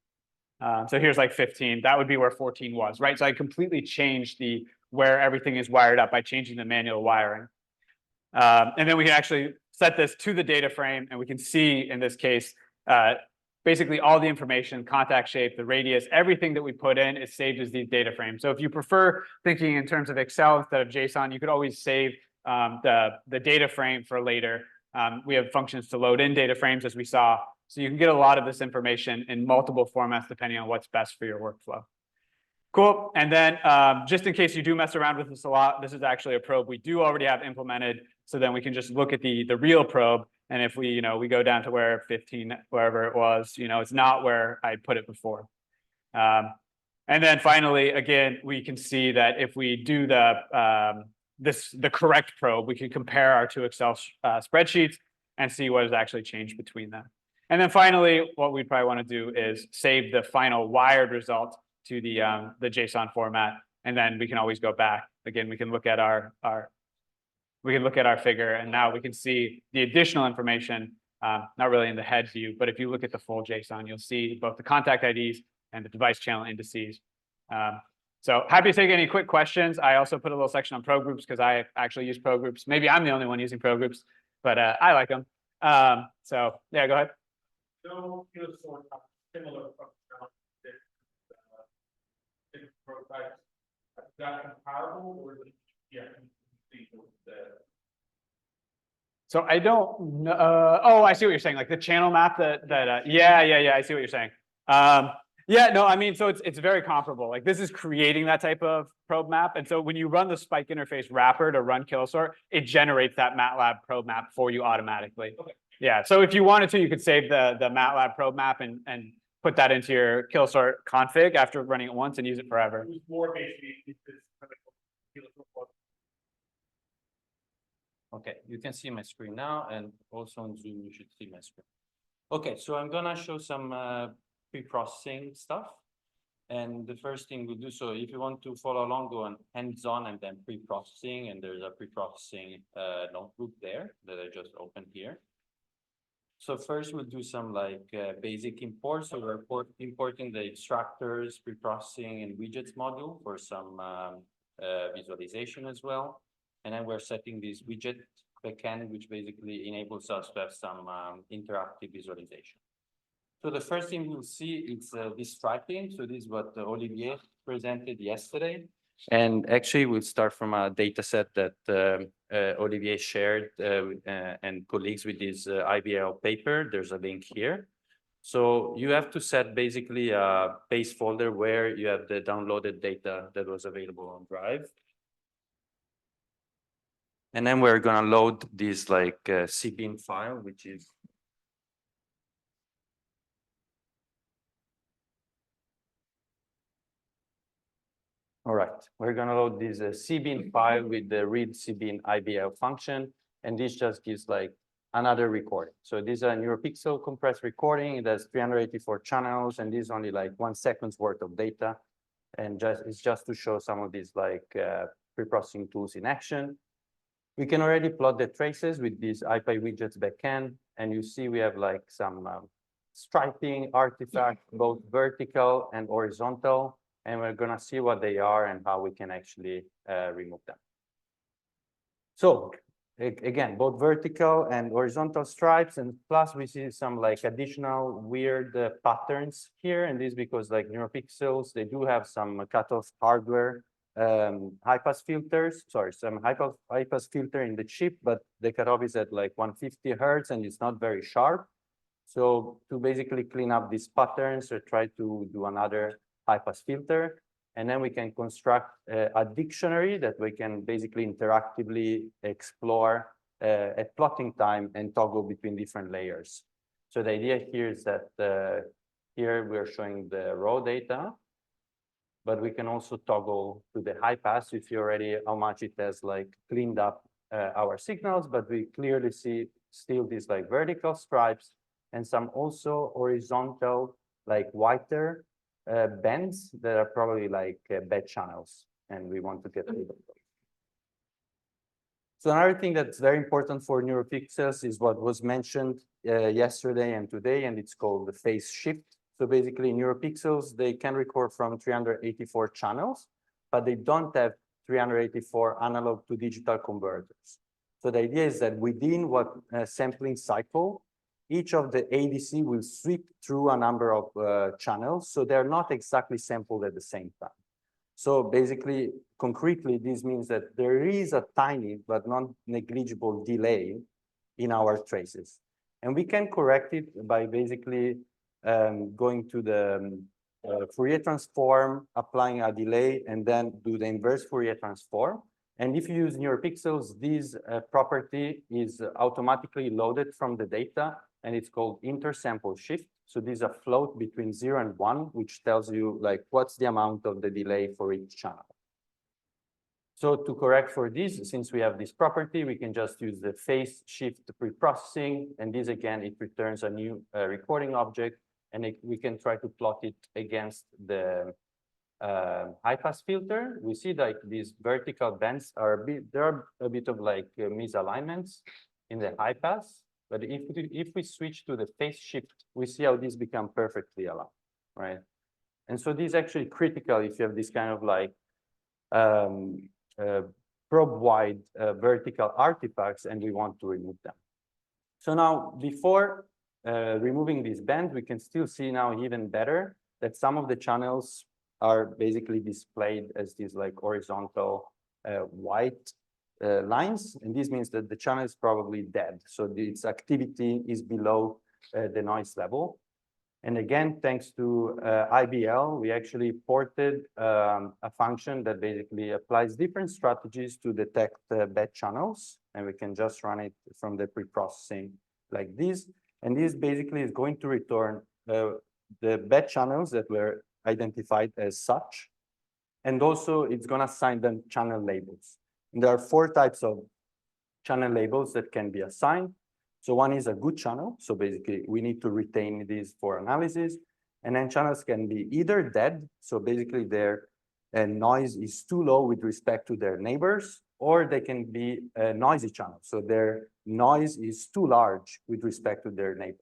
So here's like 15. That would be where 14 was, right? So I completely changed where everything is wired up by changing the manual wiring. And then we can actually set this to the data frame, and we can see in this case, basically all the information, contact shape, the radius, everything that we put in is saved as these data frames. So if you prefer thinking in terms of Excel instead of JSON, you could always save the data frame for later. We have functions to load in data frames, as we saw. So you can get a lot of this information in multiple formats depending on what's best for your workflow. Cool. And then just in case you do mess around with this a lot, this is actually a probe we do already have implemented. So then we can just look at the real probe. And if we go down to where 15, wherever it was, it's not where I put it before. And then finally, again, we can see that if we do the correct probe, we can compare our two Excel spreadsheets and see what has actually changed between them. And then finally, what we'd probably want to do is save the final wired result to the JSON format, and then we can always go back. Again, we can look at our figure, and now we can see the additional information, not really in the head view, but if you look at the full JSON, you'll see both the contact IDs and the device channel indices. So happy to take any quick questions. I also put a little section on pro groups because I actually use pro groups. Maybe I'm the only one using pro groups, but I like them. So yeah, go ahead. No, sort of similar prototypes. Is that comparable, or So I don't know. Oh, I see what you're saying. Like the channel map yeah, I see what you're saying. Yeah, no, I mean, so it's very comparable. Like this is creating that type of probe map. And so when you run the SpikeInterface wrapper to run KillSort, it generates that MATLAB probe map for you automatically. Okay. Yeah, so if you wanted to, you could save the MATLAB probe map and put that into your KillSort config after running it once and use it forever. It was more basically Okay, you can see my screen now, and also on Zoom, you should see my screen. Okay, so I'm gonna show some pre-processing stuff. And the first thing we'll do, so if you want to follow along, go on hands-on and then pre-processing, and there's a pre-processing notebook there that I just opened here. So first we'll do some like basic imports. So we're importing the extractors, pre-processing, and widgets module for some visualization as well. And then we're setting this widget backend, which basically enables us to have some interactive visualization. So the first thing we'll see is this striping. So this is what Olivier presented yesterday. And actually, we'll start from a data set that Olivier shared and colleagues with this IBL paper. There's a link here. So you have to set basically a base folder where you have the downloaded data that was available on Drive. And then we're going to load this like CBIN file, which is All right, we're gonna load this cbin file with the read cbin IBL function, and this just gives like another recording. So this is a NeuroPixel compressed recording. It has 384 channels, and this is only like 1 second's worth of data. And it's just to show some of these like pre-processing tools in action. We can already plot the traces with these IPy widgets backend, and you see we have like some striping artifacts, both vertical and horizontal, and we're gonna see what they are and how we can actually remove them. So again, both vertical and horizontal stripes, and plus we see some like additional weird patterns here, and this is because like NeuroPixels, they do have some cutoff hardware high-pass filters, sorry, some high-pass filter in the chip, but the cutoff is at like 150 Hertz and it's not very sharp. So to basically clean up these patterns or try to do another high-pass filter, and then we can construct a dictionary that we can basically interactively explore at plotting time and toggle between different layers. So the idea here is that here we're showing the raw data, but we can also toggle to the high pass. You see already how much it has like cleaned up our signals, but we clearly see still these like vertical stripes and some also horizontal like whiter bands that are probably like bad channels, and we want to get rid of them. So another thing that's very important for NeuroPixels is what was mentioned yesterday and today, and it's called the phase shift. So basically NeuroPixels, they can record from 384 channels, but they don't have 384 analog to digital converters. So the idea is that within what sampling cycle, each of the ADC will sweep through a number of channels, so they're not exactly sampled at the same time. So basically, concretely, this means that there is a tiny but non-negligible delay in our traces. And we can correct it by basically going to the Fourier transform, applying a delay, and then do the inverse Fourier transform. And if you use NeuroPixels, this property is automatically loaded from the data, and it's called intersample shift. So this is a float between 0 and 1, which tells you like what's the amount of the delay for each channel. So to correct for this, since we have this property, we can just use the phase shift preprocessing, and this again, it returns a new recording object, and we can try to plot it against the high-pass filter. We see like these vertical bands are there are a bit of like misalignments in the high-pass. But if we switch to the phase shift, we see how these become perfectly aligned, right? And so this is actually critical if you have this kind of like probe-wide vertical artifacts and we want to remove them. So now before removing these bands, we can still see now even better that some of the channels are basically displayed as these like horizontal white lines, and this means that the channel is probably dead. So its activity is below the noise level. And again, thanks to IBL, we actually ported a function that basically applies different strategies to detect bad channels. And we can just run it from the preprocessing like this. And this basically is going to return the bad channels that were identified as such. And also it's gonna assign them channel labels. And there are 4 types of channel labels that can be assigned. So one is a good channel. So basically we need to retain these for analysis. And then channels can be either dead. So basically their noise is too low with respect to their neighbors, or they can be a noisy channel. So their noise is too large with respect to their neighbors.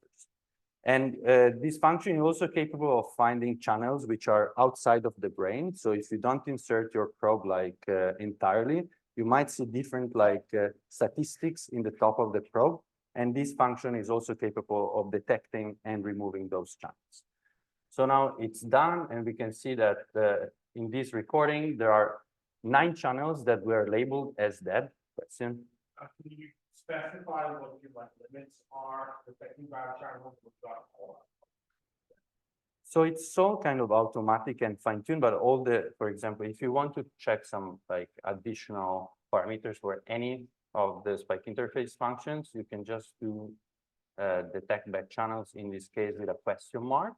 And this function is also capable of finding channels which are outside of the brain. So if you don't insert your probe like entirely, you might see different like statistics in the top of the probe. And this function is also capable of detecting and removing those channels. So now it's done, and we can see that in this recording, there are 9 channels that were labeled as dead. Question? Can you specify what your like limits are detecting bad channels without all? So it's all kind of automatic and fine-tuned, but all the, for example, if you want to check some like additional parameters for any of the SpikeInterface functions, you can just do detect bad channels, in this case with a question mark.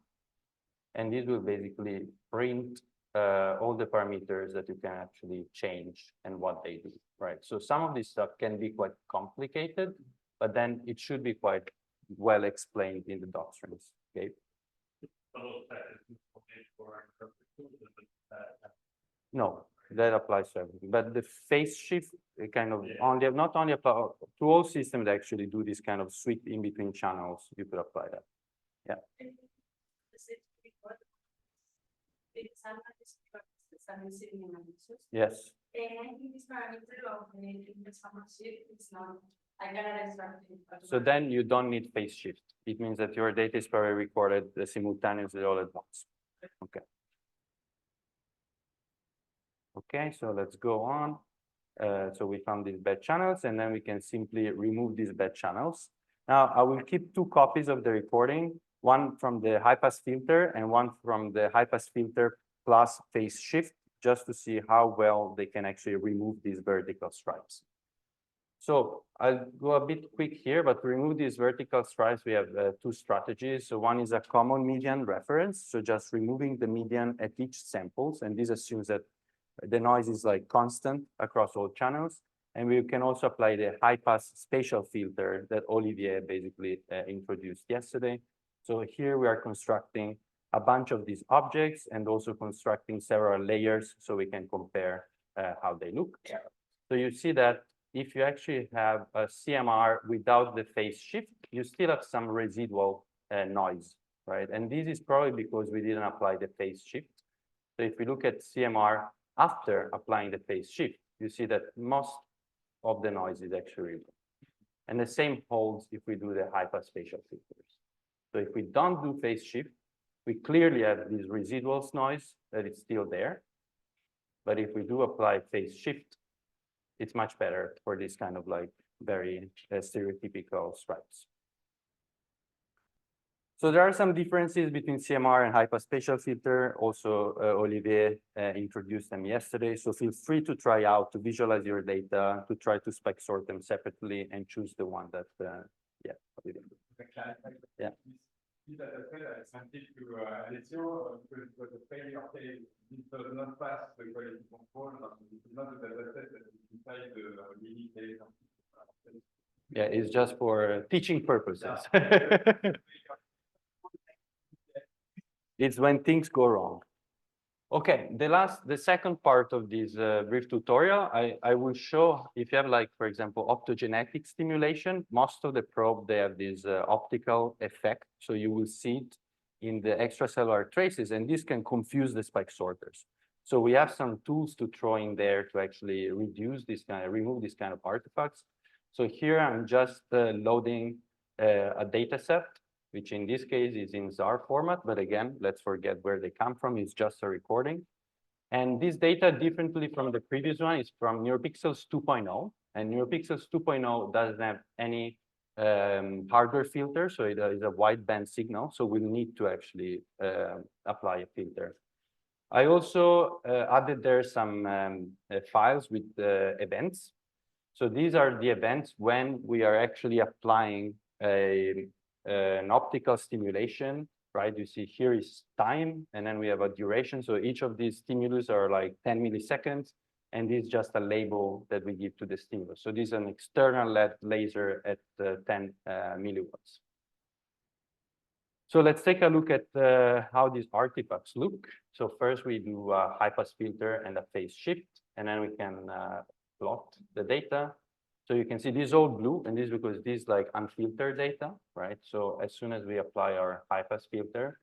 And this will basically print all the parameters that you can actually change and what they do, right? So some of this stuff can be quite complicated, but then it should be quite well explained in the doctrines, okay? No, that applies to everything, but the phase shift kind of only, not only apply to all systems that actually do this kind of switch in between channels, you could apply that. Yeah. Yes. So then you don't need phase shift. It means that your data is probably recorded simultaneously all at once. Okay. Okay, so let's go on. So we found these bad channels, and then we can simply remove these bad channels. Now I will keep 2 copies of the recording, one from the high pass filter and one from the high pass filter plus phase shift, just to see how well they can actually remove these vertical stripes. So I'll go a bit quick here, but to remove these vertical stripes, we have 2 strategies. So one is a common median reference. So just removing the median at each samples. And this assumes that the noise is like constant across all channels. And we can also apply the high pass spatial filter that Olivier basically introduced yesterday. So here we are constructing a bunch of these objects and also constructing several layers so we can compare how they look. So you see that if you actually have a CMR without the phase shift, you still have some residual noise, right? And this is probably because we didn't apply the phase shift. So if we look at CMR after applying the phase shift, you see that most of the noise is actually removed. And the same holds if we do the high pass spatial filters. So if we don't do phase shift, we clearly have this residual noise that is still there. But if we do apply phase shift, it's much better for this kind of like very stereotypical stripes. So there are some differences between CMR and high pass spatial filter. Also, Olivier introduced them yesterday. So feel free to try out to visualize your data, to try to spec sort them separately and choose the one that, yeah. Yeah. This data set scientific to Alessio, because the failure case does not pass the quality control, it is not the data set that is inside the unique data. Yeah, it's just for teaching purposes. It's when things go wrong. Okay, the second part of this brief tutorial, I will show if you have like, for example, optogenetic stimulation, most of the probe, they have this optical effect. So you will see it in the extracellular traces, and this can confuse the spike sorters. So we have some tools to throw in there to actually reduce this kind of, remove this kind of artifacts. So here I'm just loading a data set, which in this case is in ZAR format. But again, let's forget where they come from. It's just a recording. And this data, differently from the previous one, is from NeuroPixels 2.0. And NeuroPixels 2.0 doesn't have any hardware filter. So it is a wideband signal. So we'll need to actually apply a filter. I also added there some files with events. So these are the events when we are actually applying an optical stimulation, right? You see here is time, and then we have a duration. So each of these stimulus are like 10 milliseconds, and this is just a label that we give to the stimulus. So this is an external LED laser at 10 milliwatts. So let's take a look at how these artifacts look. So first we do a high pass filter and a phase shift, and then we can plot the data. So you can see this is all blue, and this is because this is like unfiltered data, right? So as soon as we apply our high pass filter,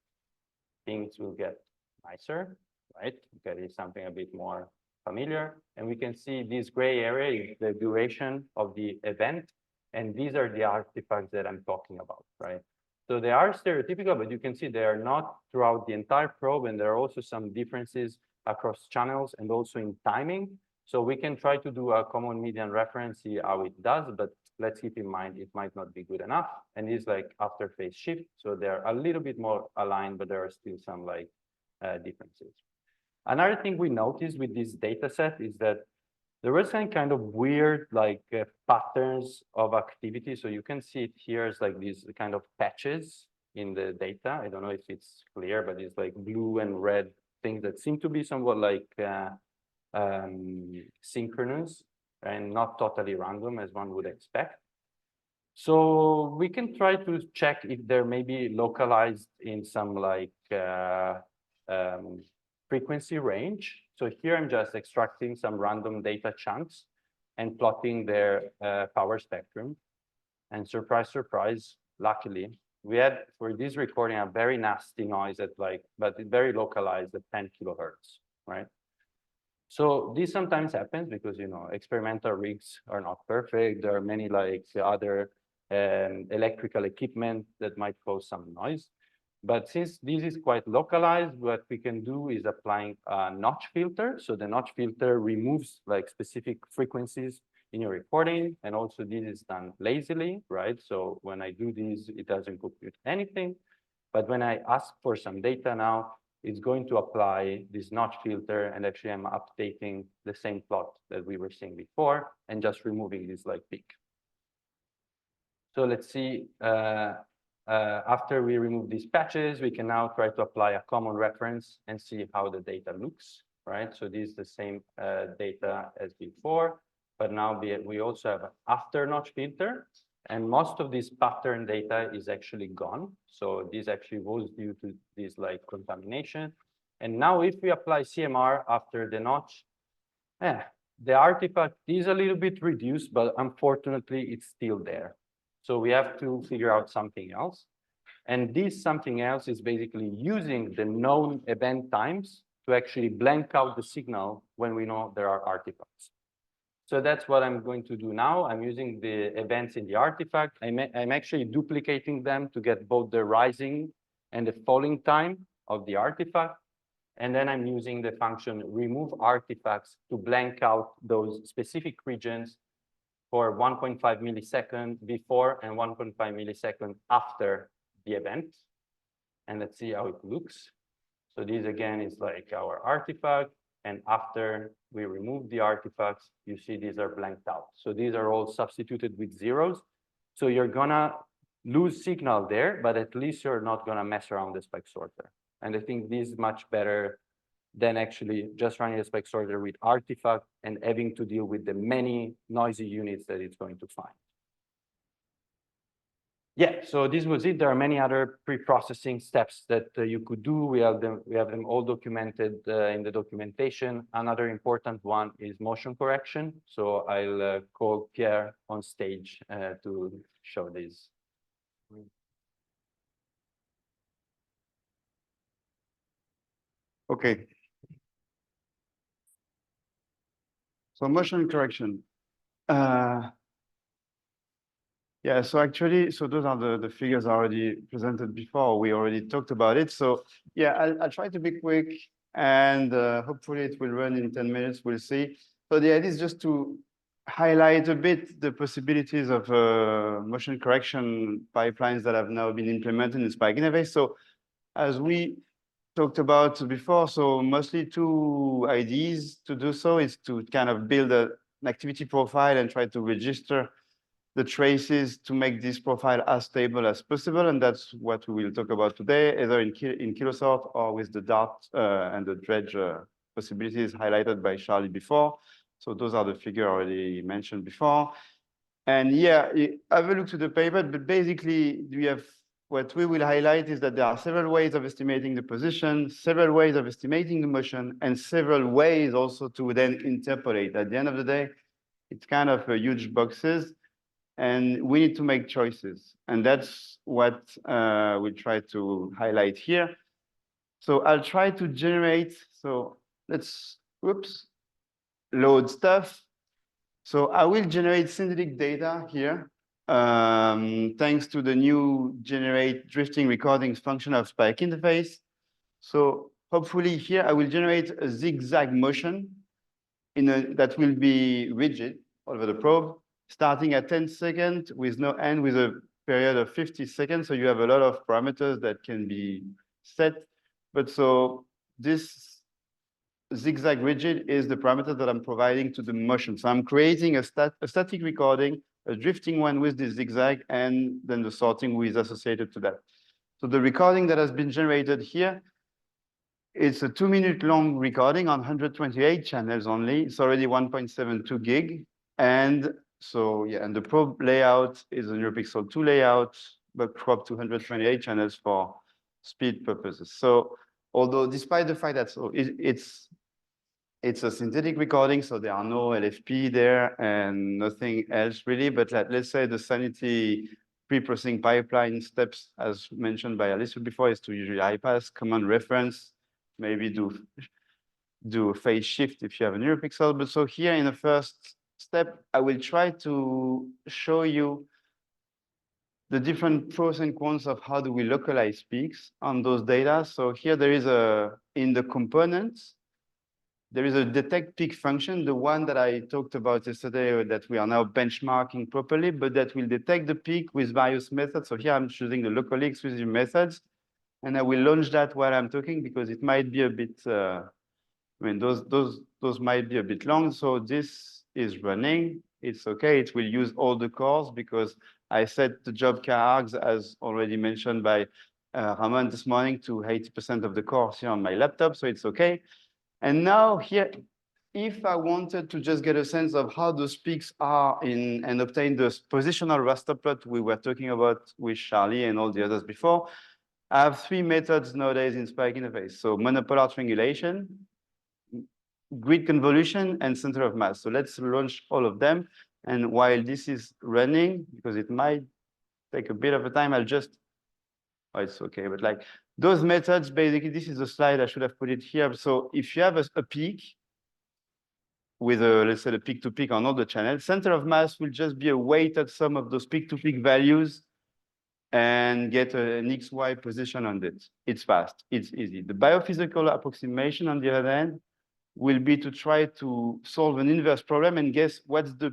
things will get nicer, right? Okay, it's something a bit more familiar. And we can see this gray area is the duration of the event. And these are the artifacts that I'm talking about, right? So they are stereotypical, but you can see they are not throughout the entire probe. And there are also some differences across channels and also in timing. So we can try to do a common median reference, see how it does, but let's keep in mind it might not be good enough. And it's like after phase shift. So they're a little bit more aligned, but there are still some like differences. Another thing we noticed with this data set is that there were some kind of weird like patterns of activity. So you can see it here as like these kind of patches in the data. I don't know if it's clear, but it's like blue and red things that seem to be somewhat like synchronous and not totally random as one would expect. So we can try to check if they're maybe localized in some like frequency range. So here I'm just extracting some random data chunks and plotting their power spectrum. And surprise, surprise, luckily, we had for this recording a very nasty noise at like, but very localized at 10 kilohertz, right? So this sometimes happens because, you know, experimental rigs are not perfect. There are many like other electrical equipment that might cause some noise. But since this is quite localized, what we can do is applying a notch filter. So the notch filter removes like specific frequencies in your recording. And also this is done lazily, right? So when I do this, it doesn't compute anything. But when I ask for some data now, it's going to apply this notch filter, and actually I'm updating the same plot that we were seeing before and just removing this like peak. So let's see, after we remove these patches, we can now try to apply a common reference and see how the data looks, right? So this is the same data as before, but now we also have an after notch filter, and most of this pattern data is actually gone. So this actually was due to this like contamination. And now if we apply CMR after the notch, the artifact is a little bit reduced, but unfortunately it's still there. So we have to figure out something else. And this something else is basically using the known event times to actually blank out the signal when we know there are artifacts. So that's what I'm going to do now. I'm using the events in the artifact. I'm actually duplicating them to get both the rising and the falling time of the artifact. And then I'm using the function remove artifacts to blank out those specific regions for 1.5 millisecond before and 1.5 millisecond after the event. And let's see how it looks. So this again is like our artifact. And after we remove the artifacts, you see these are blanked out. So these are all substituted with zeros. So you're gonna lose signal there, but at least you're not gonna mess around the spike sorter. And I think this is much better than actually just running a spike sorter with artifact and having to deal with the many noisy units that it's going to find. Yeah, so this was it. There are many other pre-processing steps that you could do. We have them all documented in the documentation. Another important one is motion correction. So I'll call Pierre on stage to show this. Okay. So motion correction. Yeah, so actually, so those are the figures already presented before. We already talked about it. So yeah, I'll try to be quick, and hopefully it will run in 10 minutes. We'll see. So the idea is just to highlight a bit the possibilities of motion correction pipelines that have now been implemented in SpikeInterface. So as we talked about before, so mostly two ideas to do so is to kind of build an activity profile and try to register the traces to make this profile as stable as possible. And that's what we will talk about today, either in kilosort or with the Dart and the dredge possibilities highlighted by Charlie before. So those are the figures already mentioned before. And yeah, have a look to the paper, but basically we have what we will highlight is that there are several ways of estimating the position, several ways of estimating the motion, and several ways also to then interpolate. At the end of the day, it's kind of a huge boxes, and we need to make choices. And that's what we try to highlight here. So I'll try to generate, so let's, whoops, load stuff. So I will generate synthetic data here, thanks to the new generate drifting recordings function of SpikeInterface. So hopefully here I will generate a zigzag motion that will be rigid over the probe, starting at 10 seconds with no end, with a period of 50 seconds. So you have a lot of parameters that can be set. But so this zigzag rigid is the parameter that I'm providing to the motion. So I'm creating a static recording, a drifting one with the zigzag, and then the sorting is associated to that. So the recording that has been generated here It's a 2-minute long recording on 128 channels only. It's already 1.72 gig. And so, yeah, and the probe layout is a NeuroPixel 2 layout, but cropped to 128 channels for speed purposes. So, although despite the fact that it's a synthetic recording, so there are no LFP there and nothing else really, but let's say the sanity pre-processing pipeline steps, as mentioned by Alessio before, is to usually high-pass, command reference, maybe do a phase shift if you have a NeuroPixel. But so here in the first step, I will try to show you the different pros and cons of how do we localize peaks on those data. So here there is in the components, there is a detect peak function, the one that I talked about yesterday that we are now benchmarking properly, but that will detect the peak with various methods. So here I'm choosing the locally exclusive methods, and I will launch that while I'm talking because it might be a bit, I mean, those might be a bit long. So this is running. It's okay. It will use all the cores because I set the job car args, as already mentioned by Ramon this morning, to 80% of the cores here on my laptop. So it's okay. And now here, if I wanted to just get a sense of how those peaks are and obtain the positional raster plot we were talking about with Charlie and all the others before, I have 3 methods nowadays in SpikeInterface. So monopolar triangulation, grid convolution, and center of mass. So let's launch all of them. And while this is running, because it might take a bit of a time, I'll just, oh, it's okay, but like those methods, basically, this is a slide, I should have put it here. So if you have a peak with a, let's say the peak to peak on all the channels, center of mass will just be a weighted sum of those peak to peak values and get an XY position on it. It's fast, it's easy. The biophysical approximation on the other hand will be to try to solve an inverse problem and guess what's the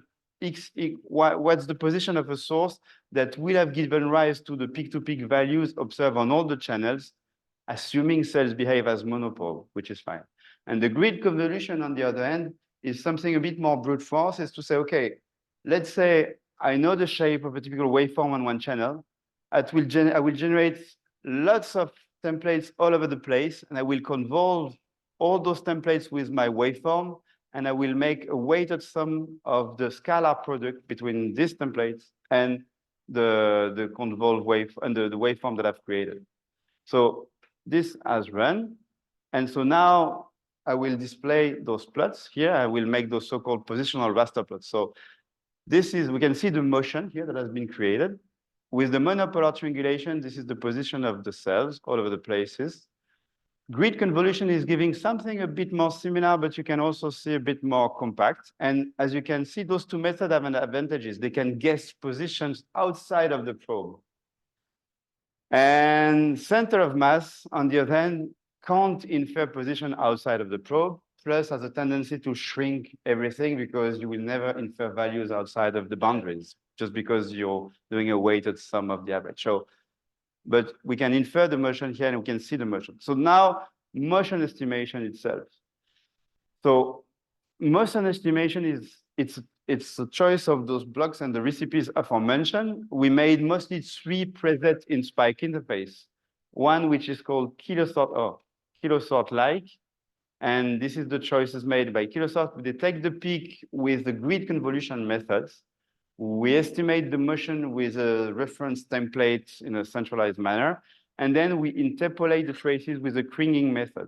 what's the position of a source that will have given rise to the peak-to-peak values observed on all the channels, assuming cells behave as monopole, which is fine. And the grid convolution, on the other hand, is something a bit more brute force, is to say, okay, let's say I know the shape of a typical waveform on one channel. I will generate lots of templates all over the place, and I will convolve all those templates with my waveform, and I will make a weighted sum of the scalar product between these templates and the convolved wave and the waveform that I've created. So this has run. And so now I will display those plots here. I will make those so-called positional raster plots. So this is, we can see the motion here that has been created. With the monopolar triangulation, this is the position of the cells all over the places. Grid convolution is giving something a bit more similar, but you can also see a bit more compact. And as you can see, those two methods have an advantages. They can guess positions outside of the probe. And center of mass, on the other hand, can't infer position outside of the probe, plus has a tendency to shrink everything because you will never infer values outside of the boundaries, just because you're doing a weighted sum of the average. So, but we can infer the motion here and we can see the motion. So now motion estimation itself. So motion estimation is, it's a choice of those blocks and the recipes aforementioned. We made mostly 3 presets in SpikeInterface. One which is called kilosort-like, and this is the choices made by Kilosort. We detect the peak with the grid convolution methods. We estimate the motion with a reference template in a centralized manner, and then we interpolate the traces with a kringing method.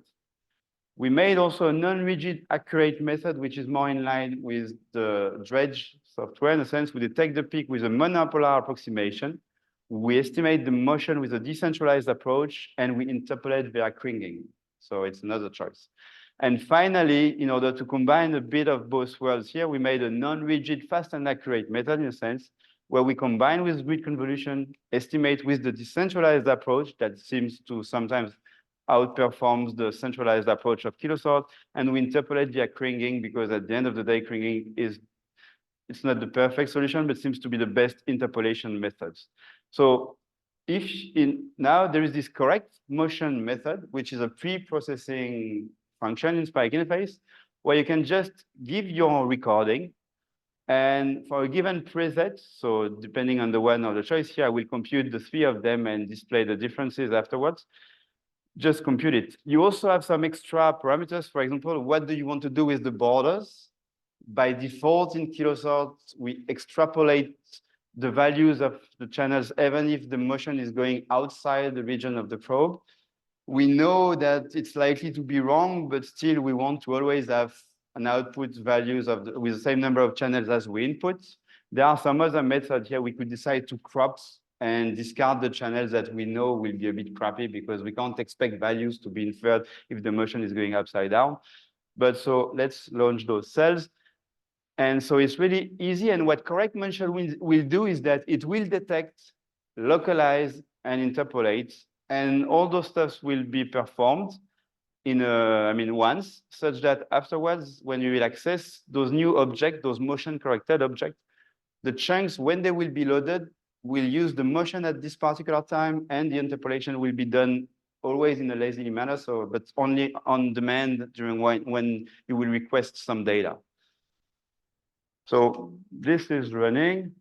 We made also a non-rigid accurate method, which is more in line with the Dredge software. In a sense, we detect the peak with a monopolar approximation. We estimate the motion with a decentralized approach, and we interpolate via kringing. So it's another choice. And finally, in order to combine a bit of both worlds here, we made a non-rigid fast and accurate method in a sense, where we combine with grid convolution, estimate with the decentralized approach that seems to sometimes outperforms the centralized approach of Kilosort, and we interpolate via kringing because at the end of the day, kringing is, it's not the perfect solution, but seems to be the best interpolation methods. So if now there is this correct motion method, which is a pre-processing function in SpikeInterface, where you can just give your recording, and for a given preset, so depending on the one or the choice here, I will compute the 3 of them and display the differences afterwards. just compute it. You also have some extra parameters. For example, what do you want to do with the borders? By default in Kilosort, we extrapolate the values of the channels, even if the motion is going outside the region of the probe. We know that it's likely to be wrong, but still we want to always have an output values of with the same number of channels as we input. There are some other methods here. We could decide to crop and discard the channels that we know will be a bit crappy because we can't expect values to be inferred if the motion is going upside down. But so let's launch those cells. And so it's really easy. And what correct motion will do is that it will detect, localize, and interpolate. And all those stuffs will be performed in once, such that afterwards, when you will access those new objects, those motion corrected objects, the chunks, when they will be loaded, will use the motion at this particular time, and the interpolation will be done always in a lazy manner, but only on demand during when you will request some data. So this is running.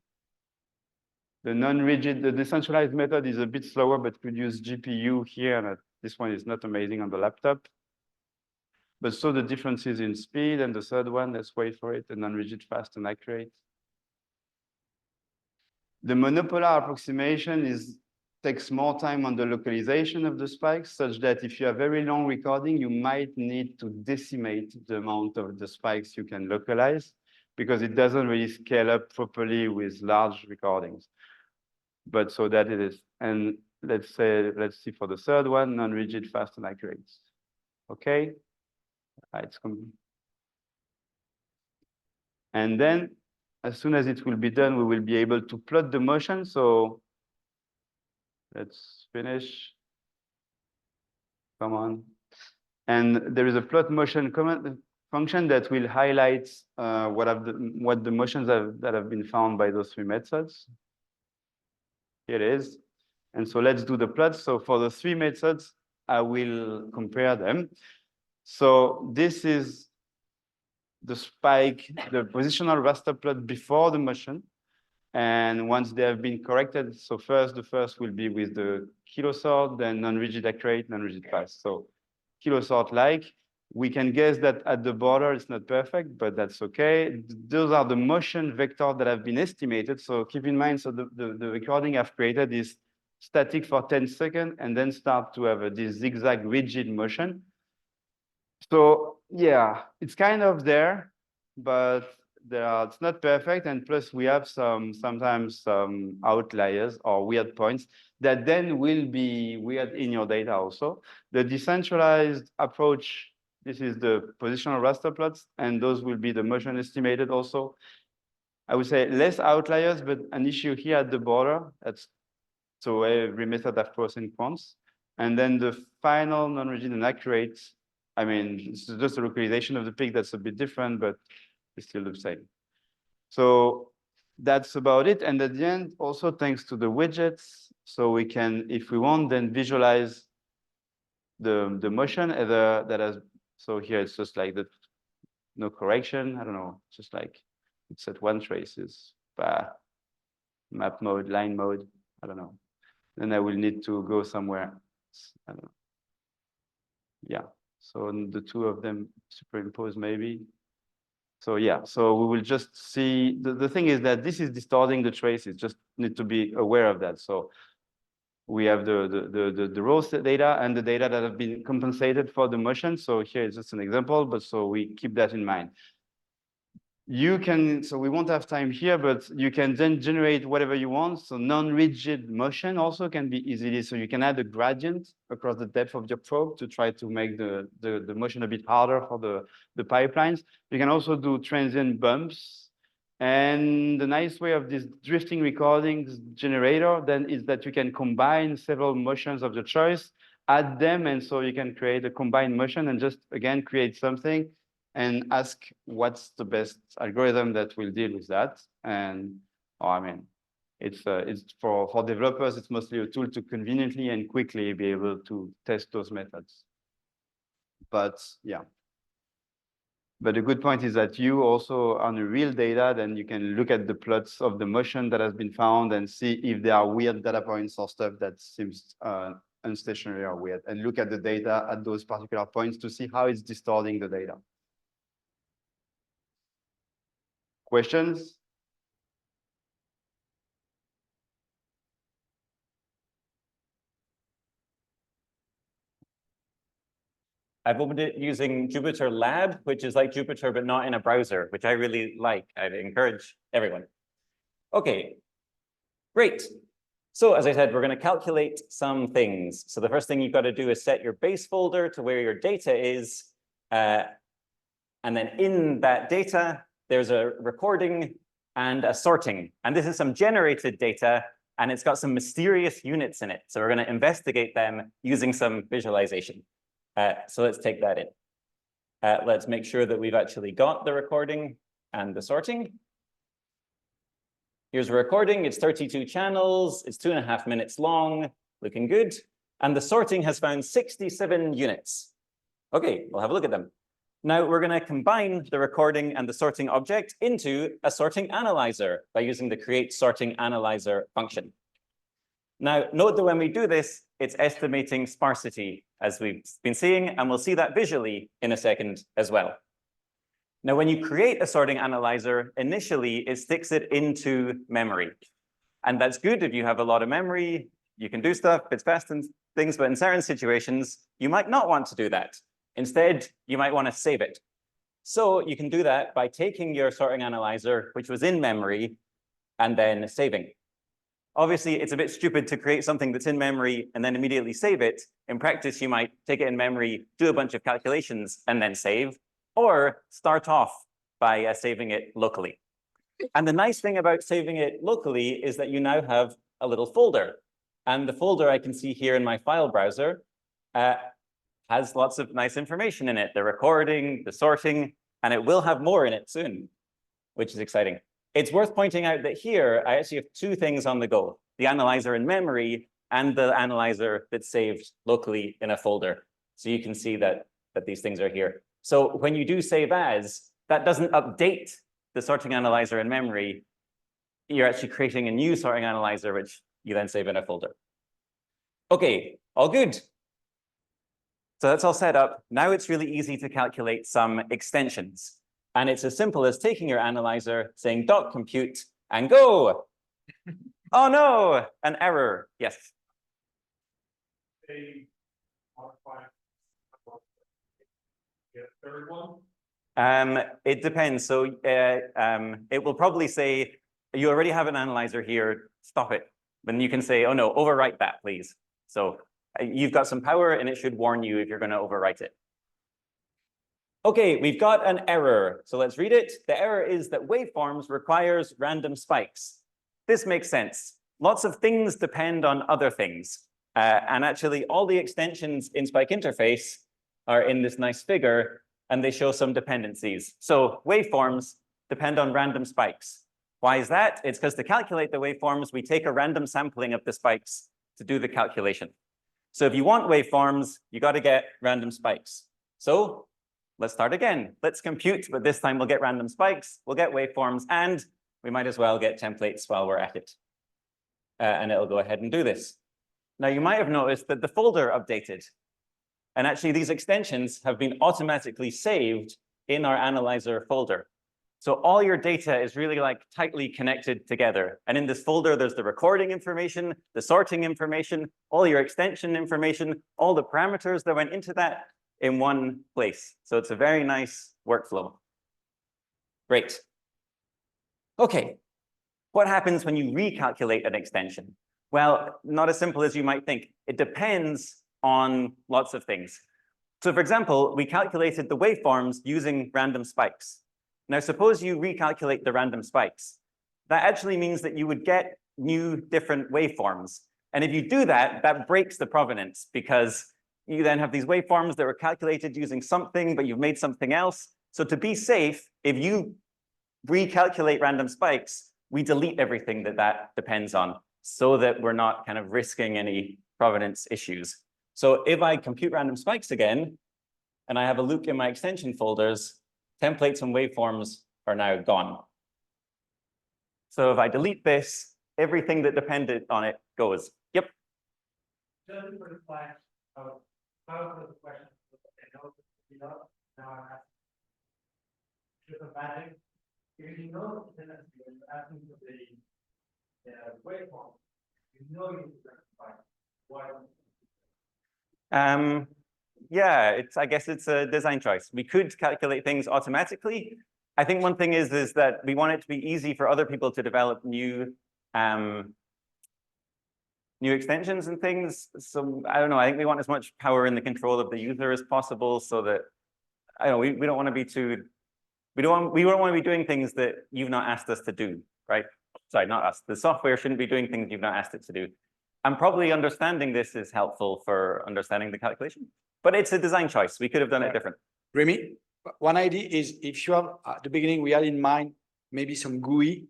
The non-rigid, the decentralized method is a bit slower, but could use GPU here. And this one is not amazing on the laptop. But so the differences in speed, and the third one, let's wait for it, the non-rigid, fast, and accurate. The monopolar approximation takes more time on the localization of the spikes, such that if you have very long recording, you might need to decimate the amount of the spikes you can localize, because it doesn't really scale up properly with large recordings. But so that it is. And let's see for the third one, non-rigid, fast, and accurate. Okay. And then as soon as it will be done, we will be able to plot the motion. So let's finish. Come on. And there is a plot motion command function that will highlight what the motions that have been found by those three methods. Here it is. And so let's do the plots. So for the three methods, I will compare them. So this is the spike, the positional raster plot before the motion. And once they have been corrected, so the first will be with the Kilosort, then non-rigid accurate, non-rigid fast. So Kilosort-like, we can guess that at the border it's not perfect, but that's okay. Those are the motion vectors that have been estimated. So keep in mind, so the recording I've created is static for 10 seconds and then start to have this zigzag rigid motion. So yeah, it's kind of there, but it's not perfect. And plus we have sometimes some outliers or weird points that then will be weird in your data also. The decentralized approach, this is the positional raster plots, and those will be the motion estimated also. I would say less outliers, but an issue here at the border. So every method has pros and cons. And then the final non-rigid and accurate, I mean, it's just a localization of the peak that's a bit different, but it's still the same. So that's about it. And at the end, also thanks to the widgets, so we can, if we want, then visualize the motion that has. So here it's just like no correction. I don't know, just like it's at one traces, map mode, line mode. I don't know. Then I will need to go somewhere. I don't know. Yeah. So the two of them superimpose maybe. So yeah, so we will just see, the thing is that this is distorting the traces, just need to be aware of that. So we have the raw data and the data that have been compensated for the motion. So here is just an example, but so we keep that in mind. You can, so we won't have time here, but you can then generate whatever you want. So non-rigid motion also can be easily, so you can add a gradient across the depth of your probe to try to make the motion a bit harder for the pipelines. You can also do transient bumps. And the nice way of this drifting recordings generator then is that you can combine several motions of your choice, add them, and so you can create a combined motion and just, again, create something and ask what's the best algorithm that will deal with that. And I mean, it's for developers, it's mostly a tool to conveniently and quickly be able to test those methods. But yeah. But the good point is that you also, on the real data, then you can look at the plots of the motion that has been found and see if there are weird data points or stuff that seems unstationary or weird, and look at the data at those particular points to see how it's distorting the data. Questions? I've opened it using Jupyter Lab, which is like Jupyter, but not in a browser, which I really like. I'd encourage everyone. Okay, great. So as I said, we're going to calculate some things. So the first thing you've got to do is set your base folder to where your data is. And then in that data, there's a recording and a sorting. And this is some generated data, and it's got some mysterious units in it. So we're going to investigate them using some visualization. So let's take that in. Let's make sure that we've actually got the recording and the sorting. Here's a recording. It's 32 channels. It's 2.5 minutes long, looking good. And the sorting has found 67 units. Okay, we'll have a look at them. Now we're going to combine the recording and the sorting object into a sorting analyzer by using the create sorting analyzer function. Now, note that when we do this, it's estimating sparsity, as we've been seeing, and we'll see that visually in a second as well. Now, when you create a sorting analyzer, initially it sticks it into memory. And that's good if you have a lot of memory, you can do stuff, it's fast and things, but in certain situations, you might not want to do that. Instead, you might want to save it. So you can do that by taking your sorting analyzer, which was in memory, and then saving. Obviously, it's a bit stupid to create something that's in memory and then immediately save it. In practice, you might take it in memory, do a bunch of calculations, and then save, or start off by saving it locally. And the nice thing about saving it locally is that you now have a little folder. And the folder I can see here in my file browser has lots of nice information in it, the recording, the sorting, and it will have more in it soon, which is exciting. It's worth pointing out that here, I actually have two things on the go, the analyzer in memory and the analyzer that's saved locally in a folder. So you can see that these things are here. So when you do save as, that doesn't update the sorting analyzer in memory. You're actually creating a new sorting analyzer, which you then save in a folder. Okay, all good. So that's all set up. Now it's really easy to calculate some extensions. And it's as simple as taking your analyzer, saying .compute, and go. Oh no, an error. Yes. Third one? It depends. So it will probably say, you already have an analyzer here, stop it. Then you can say, oh no, overwrite that, please. So you've got some power and it should warn you if you're going to overwrite it. Okay, we've got an error. So let's read it. The error is that waveforms requires random spikes. This makes sense. Lots of things depend on other things. And actually, all the extensions in SpikeInterface are in this nice figure, and they show some dependencies. So waveforms depend on random spikes. Why is that? It's because to calculate the waveforms, we take a random sampling of the spikes to do the calculation. So if you want waveforms, you got to get random spikes. So let's start again. Let's compute, but this time we'll get random spikes, we'll get waveforms, and we might as well get templates while we're at it. And it'll go ahead and do this. Now, you might have noticed that the folder updated. And actually, these extensions have been automatically saved in our analyzer folder. So all your data is really like tightly connected together. And in this folder, there's the recording information, the sorting information, all your extension information, all the parameters that went into that in one place. So it's a very nice workflow. Great. Okay, what happens when you recalculate an extension? Well, not as simple as you might think. It depends on lots of things. So for example, we calculated the waveforms using random spikes. Now, suppose you recalculate the random spikes. That actually means that you would get new different waveforms. And if you do that, that breaks the provenance because you then have these waveforms that were calculated using something, but you've made something else. So to be safe, if you recalculate random spikes, we delete everything that depends on so that we're not kind of risking any provenance issues. So if I compute random spikes again, and I have a look in my extension folders, templates and waveforms are now gone. So if I delete this, everything that depended on it goes. Yep. Just for the flash of how the question, I know, you know, now I'm asking. Just a magic, if you know the tendency when you're asking for the waveform, you know you specify why. Yeah, I guess it's a design choice. We could calculate things automatically. I think one thing is that we want it to be easy for other people to develop new extensions and things. So I don't know, I think we want as much power in the control of the user as possible so that, I don't know, we don't want to be too, we don't want to be doing things that you've not asked us to do, right? Sorry, not us. The software shouldn't be doing things you've not asked it to do. And probably understanding this is helpful for understanding the calculation, but it's a design choice. We could have done it different. Remy, one idea is if you have at the beginning, we had in mind maybe some GUI,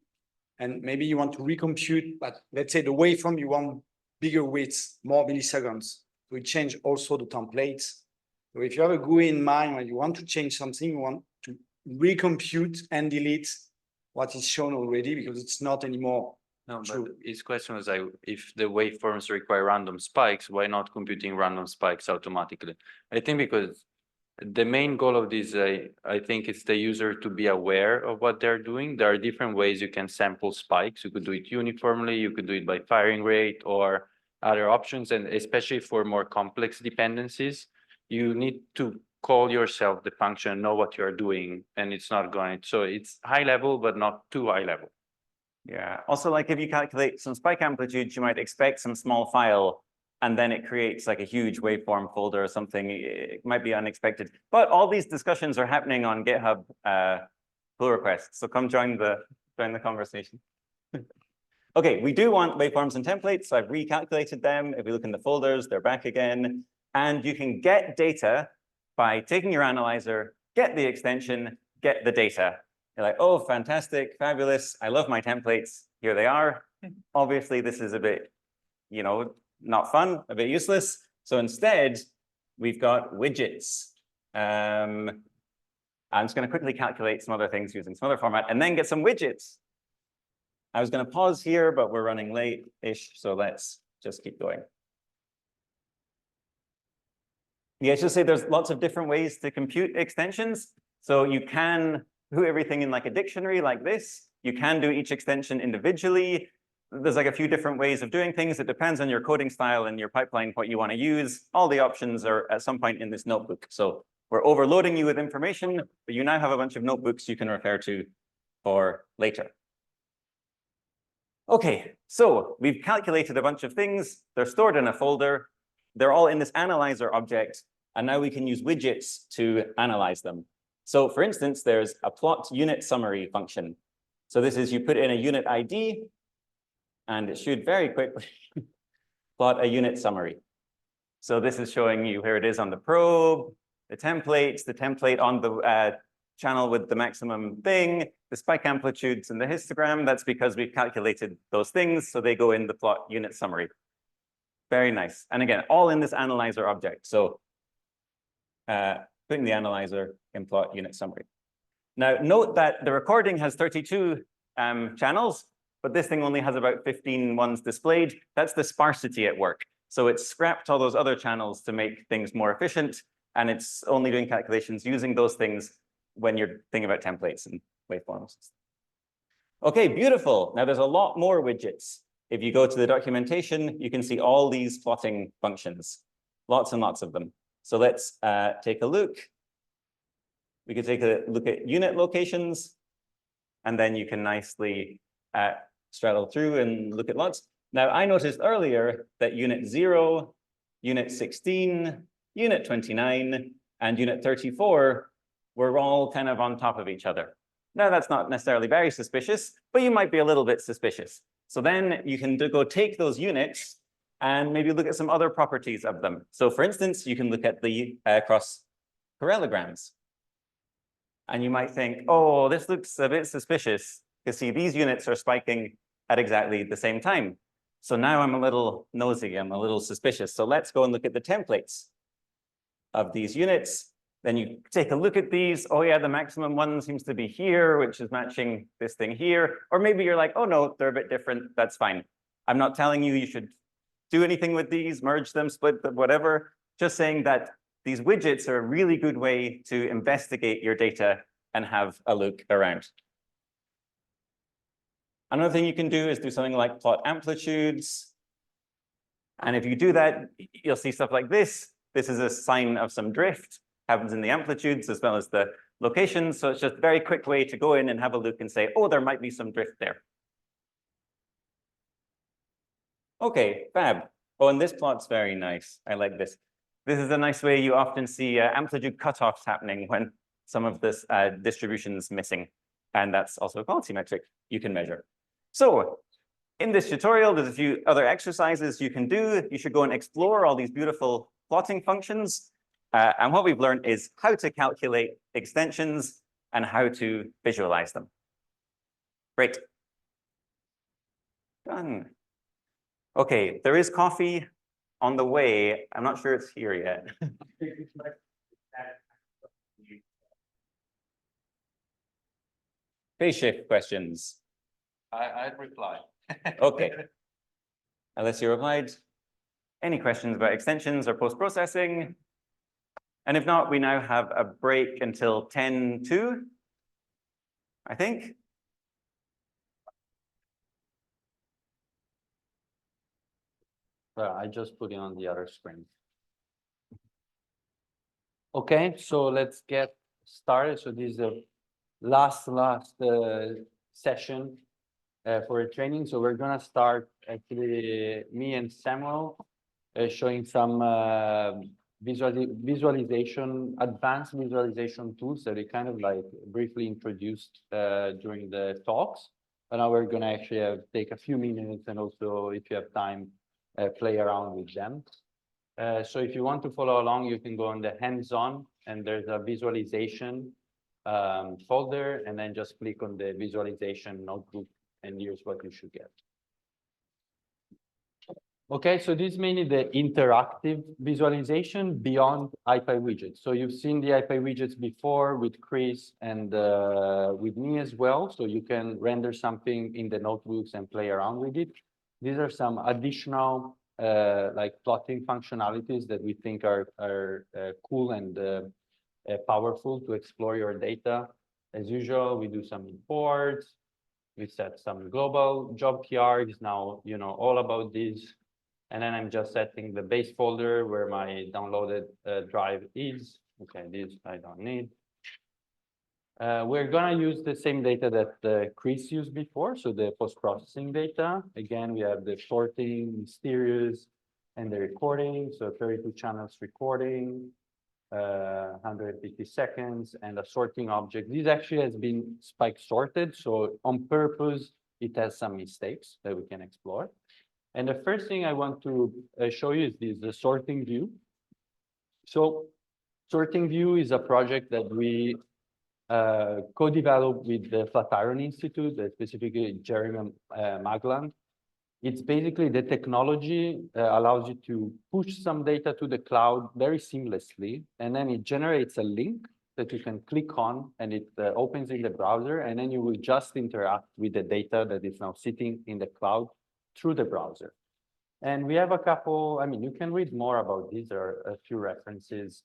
and maybe you want to recompute, but let's say the waveform, you want bigger widths, more milliseconds. We change also the templates. So if you have a GUI in mind when you want to change something, you want to recompute and delete what is shown already because it's not anymore. No, but true. his question was if the waveforms require random spikes, why not computing random spikes automatically? I think because the main goal of this, I think it's the user to be aware of what they're doing. There are different ways you can sample spikes. You could do it uniformly, you could do it by firing rate or other options. And especially for more complex dependencies, you need to call yourself the function, know what you're doing, and it's not going. So it's high level, but not too high level. Yeah. Also, like if you calculate some spike amplitudes, you might expect some small file, and then it creates like a huge waveform folder or something. It might be unexpected. But all these discussions are happening on GitHub pull requests. So come join the conversation. Okay, we do want waveforms and templates. So I've recalculated them. If we look in the folders, they're back again. And you can get data by taking your analyzer, get the extension, get the data. You're like, oh, fantastic, fabulous. I love my templates. Here they are. Obviously, this is a bit, you know, not fun, a bit useless. So instead, we've got widgets. I'm just going to quickly calculate some other things using some other format and then get some widgets. I was going to pause here, but we're running late-ish, so let's just keep going. Yeah, I should say there's lots of different ways to compute extensions. So you can do everything in like a dictionary like this. You can do each extension individually. There's like a few different ways of doing things. It depends on your coding style and your pipeline, what you want to use. All the options are at some point in this notebook. So we're overloading you with information, but you now have a bunch of notebooks you can refer to for later. Okay, so we've calculated a bunch of things. They're stored in a folder. They're all in this analyzer object, and now we can use widgets to analyze them. So for instance, there's a plot unit summary function. So this is you put in a unit ID, and it should very quickly plot a unit summary. So this is showing you where it is on the probe, the template on the channel with the maximum thing, the spike amplitudes and the histogram. That's because we've calculated those things, so they go in the plot unit summary. Very nice. And again, all in this analyzer object. So putting the analyzer in plot unit summary. Now, note that the recording has 32 channels, but this thing only has about 15 ones displayed. That's the sparsity at work. So it's scrapped all those other channels to make things more efficient, and it's only doing calculations using those things when you're thinking about templates and waveforms. Okay, beautiful. Now there's a lot more widgets. If you go to the documentation, you can see all these plotting functions, lots and lots of them. So let's take a look. We could take a look at unit locations, and then you can nicely straddle through and look at lots. Now, I noticed earlier that unit 0, unit 16, unit 29, and unit 34 were all kind of on top of each other. Now, that's not necessarily very suspicious, but you might be a little bit suspicious. So then you can go take those units and maybe look at some other properties of them. So for instance, you can look at the cross parallelograms. And you might think, oh, this looks a bit suspicious. You see, these units are spiking at exactly the same time. So now I'm a little nosy, I'm a little suspicious. So let's go and look at the templates of these units. Then you take a look at these. Oh yeah, the maximum one seems to be here, which is matching this thing here. Or maybe you're like, oh no, they're a bit different. That's fine. I'm not telling you you should do anything with these, merge them, split them, whatever. Just saying that these widgets are a really good way to investigate your data and have a look around. Another thing you can do is do something like plot amplitudes. And if you do that, you'll see stuff like this. This is a sign of some drift, happens in the amplitudes as well as the locations. So it's just a very quick way to go in and have a look and say, oh, there might be some drift there. Okay, fab. Oh, and this plot's very nice. I like this. This is a nice way you often see amplitude cutoffs happening when some of this distribution is missing. And that's also a quality metric you can measure. So in this tutorial, there's a few other exercises you can do. You should go and explore all these beautiful plotting functions. And what we've learned is how to calculate extensions and how to visualize them. Great. Done. Okay, there is coffee on the way. I'm not sure it's here yet. Phase shift questions. I'd reply. Okay. Alessio replied. Any questions about extensions or post-processing? And if not, we now have a break until 10:02, I think. I just put it on the other screen. Okay, so let's get started. So this is the last session for a training. So we're gonna start actually me and Samuel showing some visualization, advanced visualization tools that we kind of like briefly introduced during the talks. But now we're gonna actually take a few minutes and also, if you have time, play around with them. So if you want to follow along, you can go on the hands-on and there's a visualization folder, and then just click on the visualization notebook and here's what you should get. Okay, so this is mainly the interactive visualization beyond IPy widgets. So you've seen the IPy widgets before with Chris and with me as well. So you can render something in the notebooks and play around with it. These are some additional like plotting functionalities that we think are cool and powerful to explore your data. As usual, we do some imports. We set some global job keyargs. Now you know all about these. And then I'm just setting the base folder where my downloaded drive is. Okay, this I don't need. We're gonna use the same data that Chris used before, so the post-processing data. Again, we have the sorting, mysterious, and the recording. So 32 channels recording, 150 seconds, and a sorting object. This actually has been Spike sorted, so on purpose, it has some mistakes that we can explore. And the first thing I want to show you is the sorting view. So sorting view is a project that we co-developed with the Flatiron Institute, specifically Jeremy Magland. It's basically the technology allows you to push some data to the cloud very seamlessly, and then it generates a link that you can click on, and it opens in the browser, and then you will just interact with the data that is now sitting in the cloud through the browser. And we have a couple, I mean, you can read more about these. There are a few references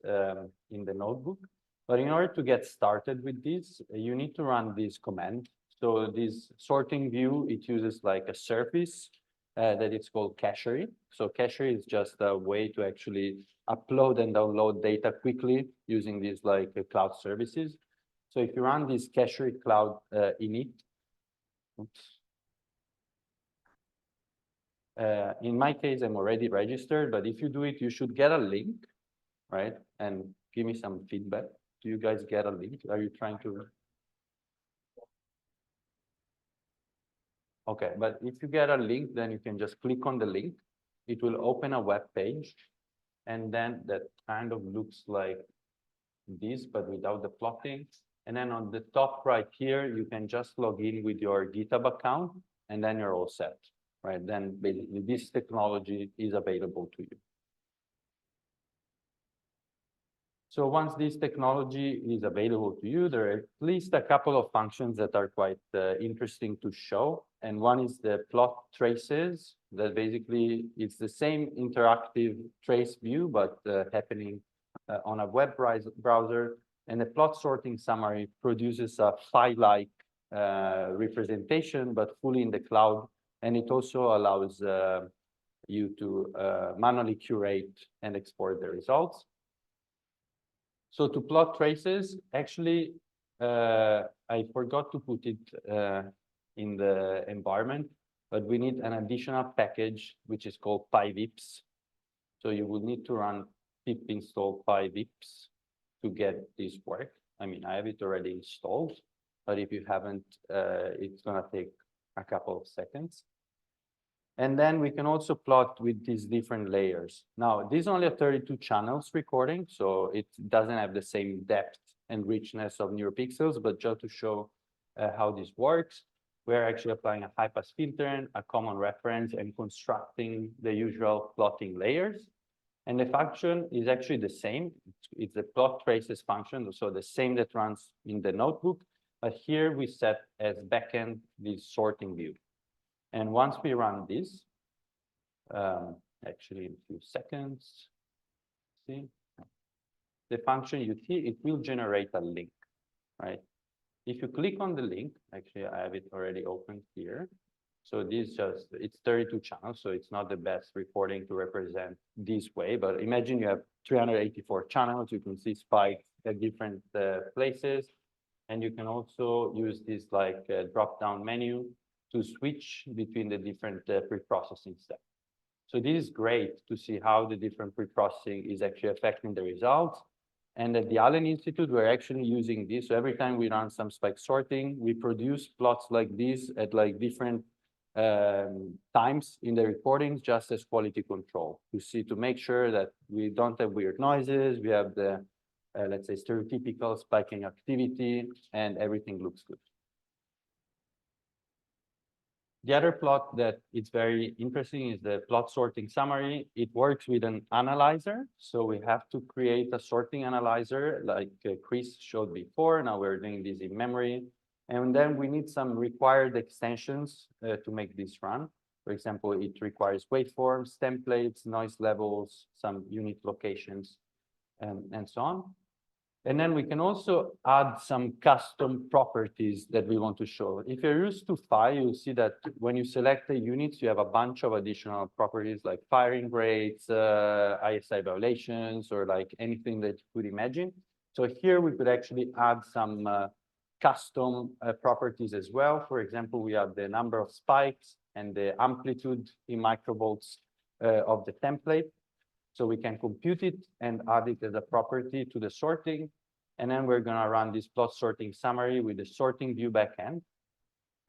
in the notebook. But in order to get started with this, you need to run this command. So this sorting view, it uses like a service that it's called cachery. So cachery is just a way to actually upload and download data quickly using these like cloud services. So if you run this cachery cloud init, oops. In my case, I'm already registered, but if you do it, you should get a link, right? And give me some feedback. Do you guys get a link? Are you trying to? Okay, but if you get a link, then you can just click on the link. It will open a web page, and then that kind of looks like this, but without the plotting. And then on the top right here, you can just log in with your GitHub account, and then you're all set, right? Then basically this technology is available to you. So once this technology is available to you, there are at least a couple of functions that are quite interesting to show. And one is the plot traces, that basically it's the same interactive trace view, but happening on a web browser. And the plot sorting summary produces a file-like representation, but fully in the cloud. And it also allows you to manually curate and export the results. So to plot traces, actually, I forgot to put it in the environment, but we need an additional package, which is called pyvips. So you will need to run pip install pyvips to get this work. I mean, I have it already installed, but if you haven't, it's gonna take a couple of seconds. And then we can also plot with these different layers. Now, this is only a 32 channels recording, so it doesn't have the same depth and richness of NeuroPixels, but just to show how this works, we're actually applying a high-pass filter, a common reference, and constructing the usual plotting layers. And the function is actually the same. It's the plot traces function, so the same that runs in the notebook, but here we set as backend this sorting view. And once we run this, actually in a few seconds, see, the function you see, it will generate a link, right? If you click on the link, actually I have it already open here. So this just, it's 32 channels, so it's not the best recording to represent this way, but imagine you have 384 channels, you can see spikes at different places, and you can also use this like drop-down menu to switch between the different pre-processing steps. So this is great to see how the different pre-processing is actually affecting the results. And at the Allen Institute, we're actually using this. So every time we run some spike sorting, we produce plots like this at like different times in the recordings, just as quality control to make sure that we don't have weird noises. We have the, let's say, stereotypical spiking activity, and everything looks good. The other plot that is very interesting is the plot sorting summary. It works with an analyzer. So we have to create a sorting analyzer like Chris showed before. Now we're doing this in memory. And then we need some required extensions to make this run. For example, it requires waveforms, templates, noise levels, some unit locations, and so on. And then we can also add some custom properties that we want to show. If you're used to Phi, you'll see that when you select the units, you have a bunch of additional properties like firing rates, ISI violations, or like anything that you could imagine. So here we could actually add some custom properties as well. For example, we have the number of spikes and the amplitude in microvolts of the template. So we can compute it and add it as a property to the sorting. And then we're gonna run this plot sorting summary with the sorting view backend.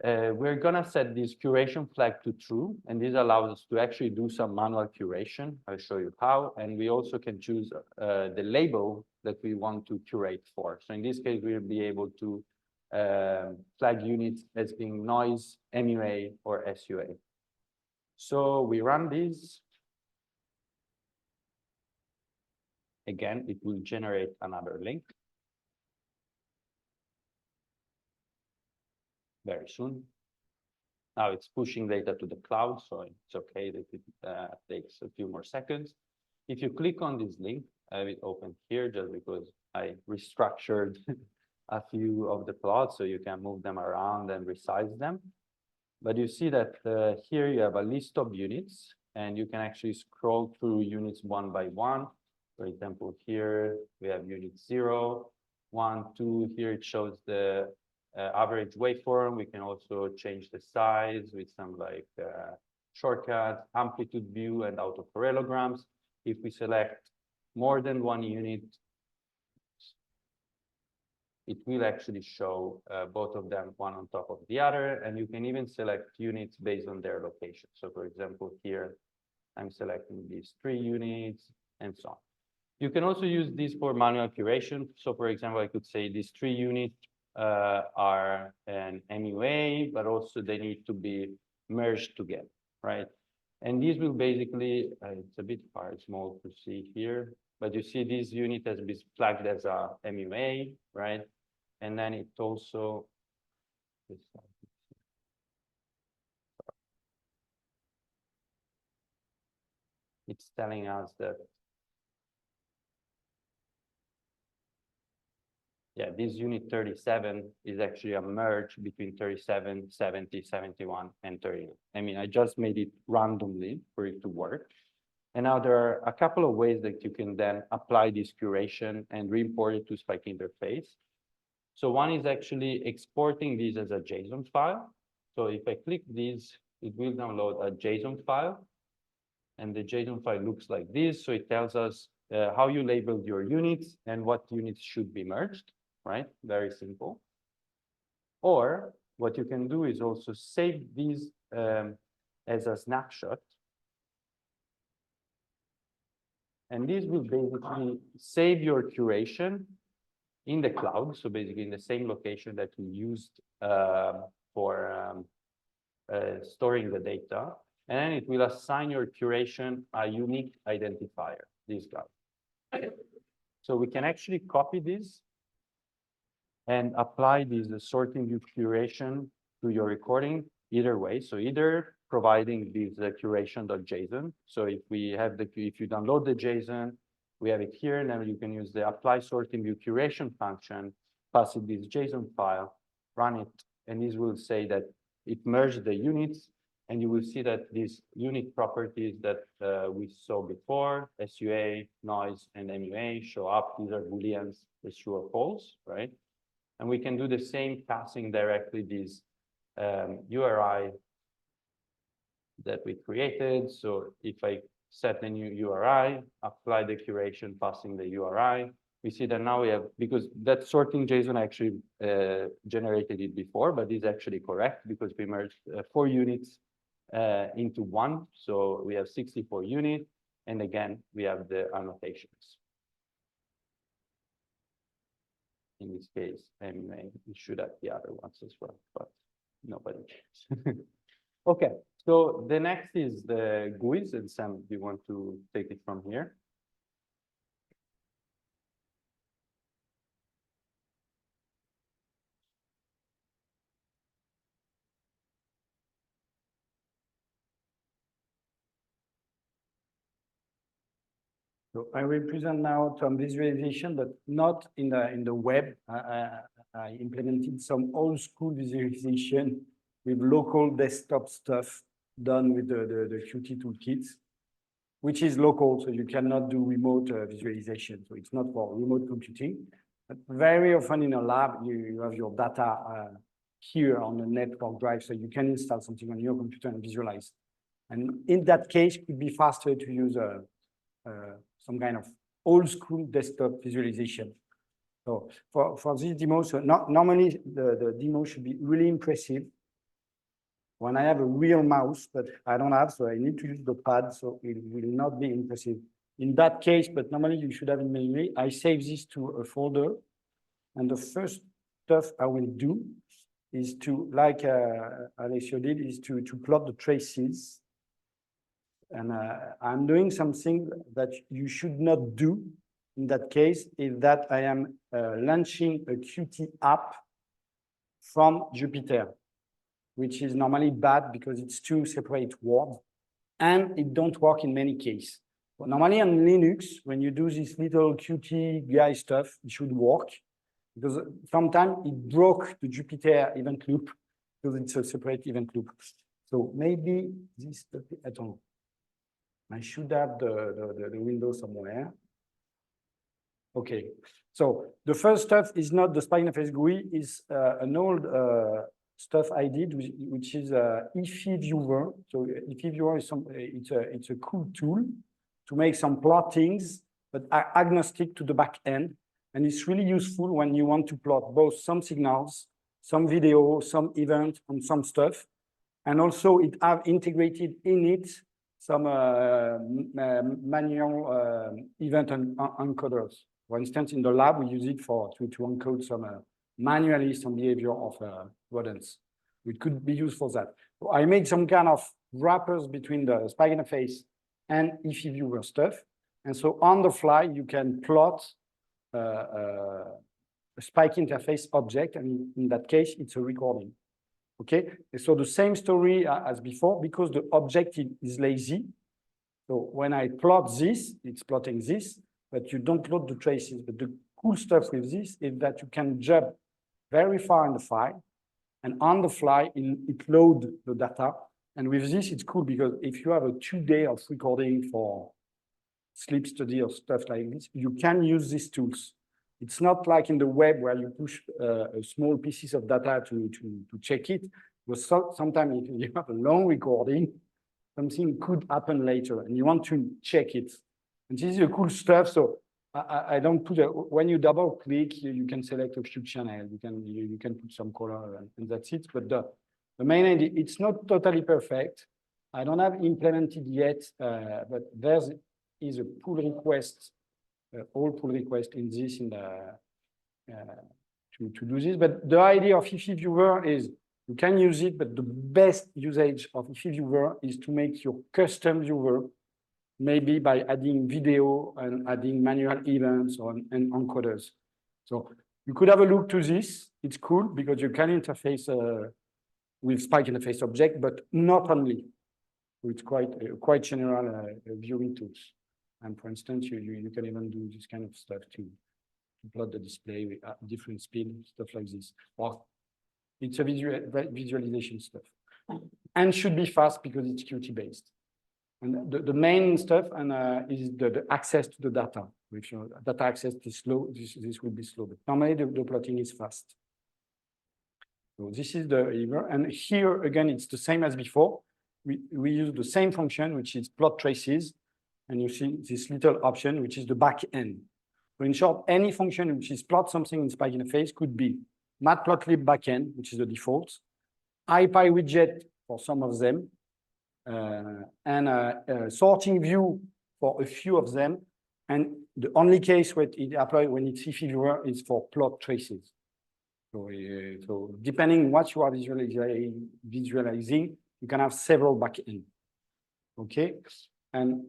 We're gonna set this curation flag to true, and this allows us to actually do some manual curation. I'll show you how. And we also can choose the label that we want to curate for. So in this case, we'll be able to flag units as being noise, MUA, or SUA. So we run this. Again, it will generate another link very soon. Now it's pushing data to the cloud, so it's okay that it takes a few more seconds. If you click on this link, I have it open here just because I restructured a few of the plots so you can move them around and resize them. But you see that here you have a list of units, and you can actually scroll through units one by one. For example, here we have unit 0, 1, 2. Here it shows the average waveform. We can also change the size with some like shortcuts, amplitude view, and autoparallelograms. If we select more than one unit, it will actually show both of them one on top of the other. And you can even select units based on their location. So for example, here I'm selecting these 3 units and so on. You can also use this for manual curation. So for example, I could say these 3 units are an MUA, but also they need to be merged together, right? And these will basically, it's a bit hard, small to see here. but you see this unit has been flagged as a MUA, right? And then it also, it's telling us that, yeah, this unit 37 is actually a merge between 37, 70, 71, and 30. I mean, I just made it randomly for it to work. And now there are a couple of ways that you can then apply this curation and re-import it to SpikeInterface. So one is actually exporting this as a JSON file. So if I click this, it will download a JSON file. And the JSON file looks like this. So it tells us how you labeled your units and what units should be merged, right? Very simple. Or what you can do is also save these as a snapshot. And this will basically save your curation in the cloud. So basically in the same location that we used for storing the data. And then it will assign your curation a unique identifier, this guy. So we can actually copy this and apply this sorting view curation to your recording either way. So either providing this curation.json. So if we have if you download the JSON, we have it here, and then you can use the apply sorting view curation function, pass it this JSON file, run it, and this will say that it merged the units, and you will see that these unit properties that we saw before, SUA, noise, and MUA show up. These are Booleans, as true or false, right? And we can do the same passing directly this URI that we created. So if I set the new URI, apply the curation passing the URI, we see that now we have, because that sorting JSON actually generated it before, but is actually correct because we merged 4 units into one. So we have 64 units. And again, we have the annotations. In this case, anyway, we should have the other ones as well, but nobody cares. Okay, so the next is the GUIs, and Sam, do you want to take it from here? So I will present now some visualization, but not in the web. I implemented some old school visualization with local desktop stuff done with the Qt toolkits, which is local, so you cannot do remote visualization. So it's not for remote computing. But very often in a lab, you have your data here on the network drive, so you can install something on your computer and visualize. And in that case, it would be faster to use some kind of old school desktop visualization. So for this demo, so normally the demo should be really impressive when I have a real mouse, but I don't have, so I need to use the pad, so it will not be impressive. In that case, but normally you should have in memory, I save this to a folder. And the first stuff I will do is to, like Alessio did, is to plot the traces. And I'm doing something that you should not do in that case, is that I am launching a Qt app from Jupyter, which is normally bad because it's two separate words and it don't work in many cases. But normally on Linux, when you do this little Qt guy stuff, it should work because sometimes it broke the Jupyter event loop because it's a separate event loop. So maybe this, I don't know. I should have the window somewhere. Okay, so the first stuff is not the SpikeInterface GUI, is an old stuff I did, which is IFI Viewer. So IFI Viewer is it's a cool tool to make some plottings, but agnostic to the back end. And it's really useful when you want to plot both some signals, some video, some event, and some stuff. And also it have integrated in it some manual event encoders. For instance, in the lab, we use it to encode some manually some behavior of rodents. It could be used for that. So I made some kind of wrappers between the SpikeInterface and IFI Viewer stuff. And so on the fly, you can plot a SpikeInterface object, and in that case, it's a recording. Okay, so the same story as before, because the object is lazy. So when I plot this, it's plotting this, but you don't plot the traces. But the cool stuff with this is that you can jump very far in the file, and on the fly, it loads the data. And with this, it's cool because if you have a 2 day of recording for sleep study or stuff like this, you can use these tools. It's not like in the web where you push small pieces of data to check it. But sometimes if you have a long recording, something could happen later and you want to check it. And this is the cool stuff. So I don't put when you double click, you can select a few channels. You can put some color and that's it. But the main idea, it's not totally perfect. I don't have implemented yet, but there is a pull request, all pull request in this to do this. But the idea of IFI Viewer is you can use it, but the best usage of IFI Viewer is to make your custom viewer, maybe by adding video and adding manual events and encoders. So you could have a look to this. It's cool because you can interface with SpikeInterface object, but not only. It's quite general viewing tools. And for instance, you can even do this kind of stuff to plot the display with different speed, stuff like this. Or it's a visualization stuff. And should be fast because it's Qt based. And the main stuff is the access to the data. If your data access is slow, this will be slow. But normally the plotting is fast. So this is the Heber. And here again, it's the same as before. We use the same function, which is plot traces. And you see this little option, which is the back end. So in short, any function which is plot something in SpikeInterface could be matplotlib backend, which is the default, IPyWidget for some of them, and a sorting view for a few of them. And the only case where it applies when it's IFI Viewer is for plot traces. So depending what you are visualizing, you can have several backend. Okay, and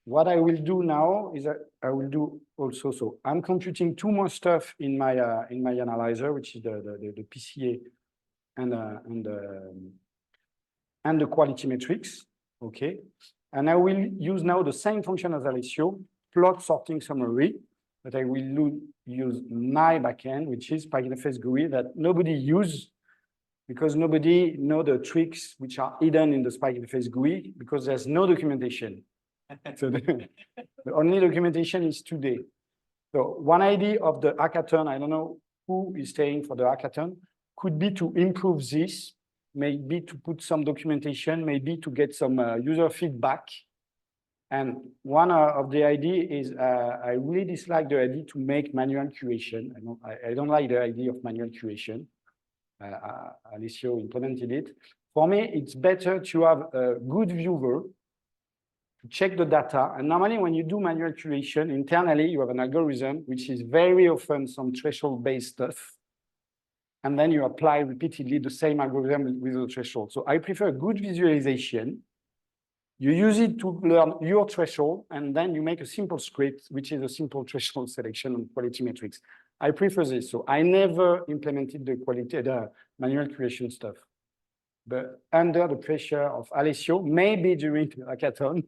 what I will do now is I will do also, so I'm computing 2 more stuff in my analyzer, which is the PCA and the quality metrics, okay? And I will use now the same function as Alessio, plot sorting summary, but I will use my backend, which is SpikeInterface GUI that nobody uses because nobody know the tricks which are hidden in the SpikeInterface GUI because there's no documentation. So the only documentation is today. So one idea of the hackathon, I don't know who is staying for the hackathon, could be to improve this, maybe to put some documentation, maybe to get some user feedback. And one of the idea is I really dislike the idea to make manual curation. I don't like the idea of manual curation. Alessio implemented it. For me, it's better to have a good viewer check the data. And normally when you do manual curation, internally, you have an algorithm, which is very often some threshold-based stuff. And then you apply repeatedly the same algorithm with the threshold. So I prefer good visualization. You use it to learn your threshold, and then you make a simple script, which is a simple threshold selection on quality metrics. I prefer this. So I never implemented the manual curation stuff. But under the pressure of Alessio, maybe during the hackathon,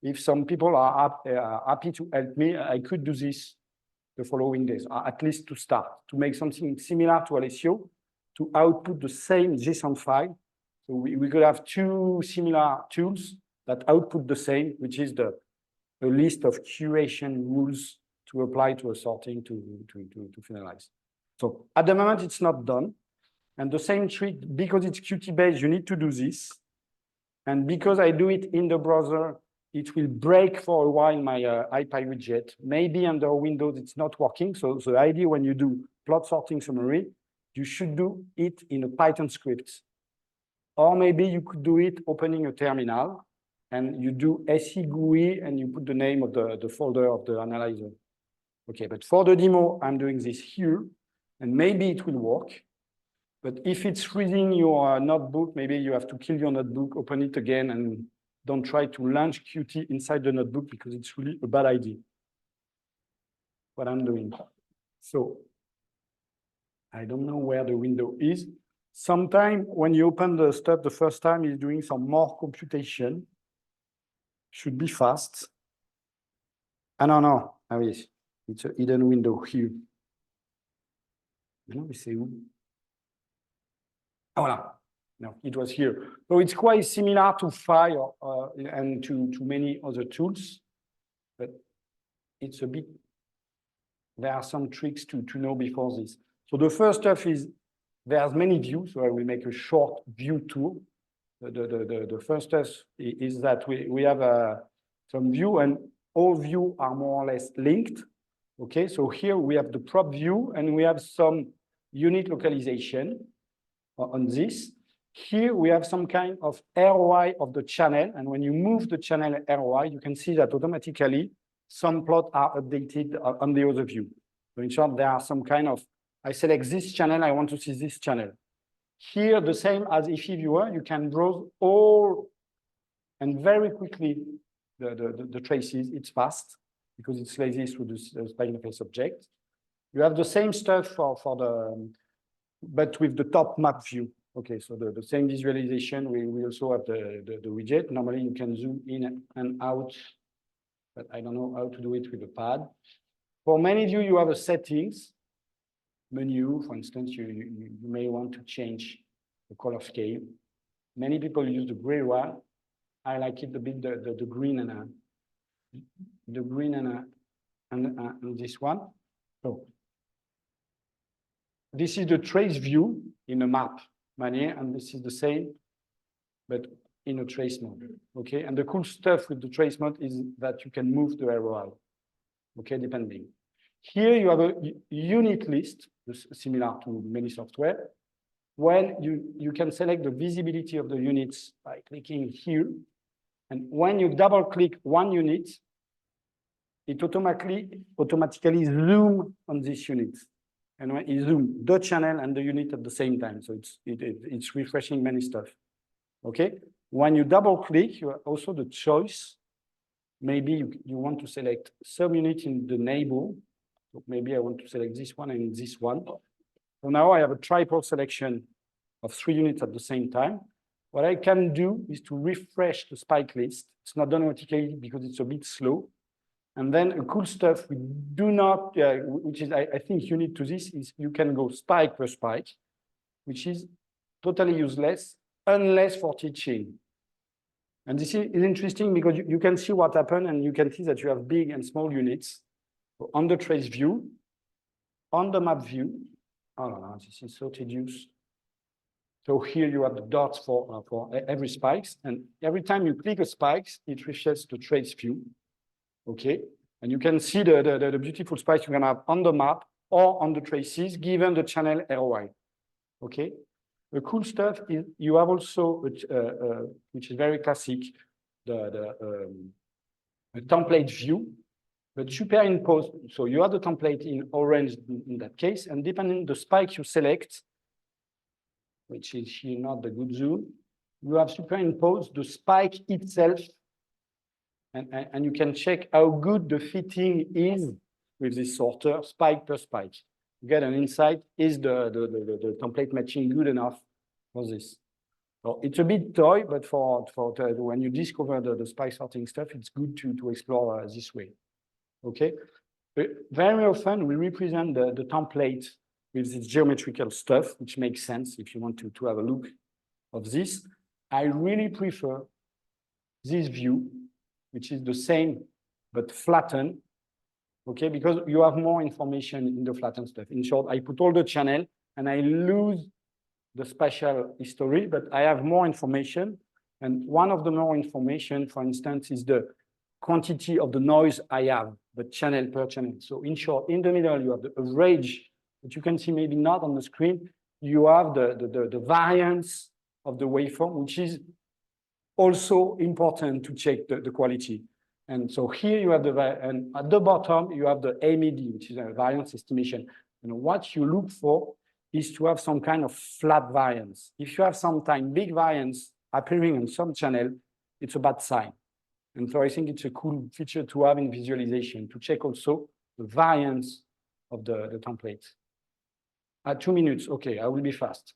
if some people are happy to help me, I could do this the following days, at least to start, to make something similar to Alessio, to output the same JSON file. So we could have 2 similar tools that output the same, which is the list of curation rules to apply to a sorting to finalize. So at the moment, it's not done. And the same trick, because it's Qt-based, you need to do this. And because I do it in the browser, it will break for a while my IPyWidget. Maybe under Windows, it's not working. So the idea when you do plot sorting summary, you should do it in a Python script. Or maybe you could do it opening a terminal and you do SE-GUI and you put the name of the folder of the analyzer. Okay, but for the demo, I'm doing this here and maybe it will work. But if it's reading your notebook, maybe you have to kill your notebook, open it again and don't try to launch Qt inside the notebook because it's really a bad idea. What I'm doing. So I don't know where the window is. Sometimes when you open the stuff the first time, it's doing some more computation. Should be fast. No. Ah oui, it's a hidden window here. No, c'est où? Oh, voilà. No, it was here. So it's quite similar to Fire and to many other tools, but it's a bit, there are some tricks to know before this. So the first stuff is, there's many views, so I will make a short view tour. The first stuff is that we have some view, and all views are more or less linked. Okay, so here we have the prop view, and we have some unit localization on this. Here we have some kind of ROI of the channel, and when you move the channel ROI, you can see that automatically some plots are updated on the other view. So in short, there are some kind of, I select this channel, I want to see this channel. Here, the same as IFI viewer, you can browse all and very quickly the traces. It's fast because it's lazy through the SpikeInterface object. You have the same stuff for the, but with the top map view. Okay, so the same visualization, we also have the widget. Normally you can zoom in and out, but I don't know how to do it with the pad. For many of you have a settings menu. For instance, you may want to change the color scale. Many people use the gray one. I like it a bit the green and this one. So this is the trace view in a map manner, and this is the same, but in a trace mode. Okay, and the cool stuff with the trace mode is that you can move the ROI. Okay, depending. Here you have a unit list, similar to many software. When you can select the visibility of the units by clicking here. And when you double click one unit, it automatically zoom on this unit. And when you zoom the channel and the unit at the same time. So it's refreshing many stuff. Okay. When you double click, you have also the choice. Maybe you want to select subunit in the neighbor. So maybe I want to select this one and this one. So now I have a triple selection of 3 units at the same time. What I can do is to refresh the spike list. It's not done automatically because it's a bit slow. And then a cool stuff we do not, which is I think unique to this, is you can go spike per spike, which is totally useless unless for teaching. And this is interesting because you can see what happened, and you can see that you have big and small units. So on the trace view, on the map view, oh no, this is so tedious. So here you have the dots for every spikes, and every time you click a spikes, it refreshes the trace view. Okay, and you can see the beautiful spikes you're gonna have on the map or on the traces given the channel ROI. Okay, the cool stuff is you have also, which is very classic, the template view, but superimpose. So you have the template in orange in that case, and depending on the spike you select, which is here not the good zoom, you have superimposed the spike itself. And you can check how good the fitting is with this sorter, spike per spike. You get an insight, is the template matching good enough for this? So it's a bit toy, but for when you discover the spike sorting stuff, it's good to explore this way. Okay. But very often we represent the template with this geometrical stuff, which makes sense if you want to have a look of this. I really prefer this view, which is the same, but flattened, okay? Because you have more information in the flattened stuff. In short, I put all the channel and I lose the spatial history, but I have more information. And one of the more information, for instance, is the quantity of the noise I have, the channel per channel. So in short, in the middle, you have the average, that you can see maybe not on the screen. You have the variance of the waveform, which is also important to check the quality. And so here you have and at the bottom, you have the MED, which is a variance estimation. And what you look for is to have some kind of flat variance. If you have sometimes big variance appearing on some channel, it's a bad sign. And so I think it's a cool feature to have in visualization to check also the variance of the templates. 2 minutes, okay, I will be fast.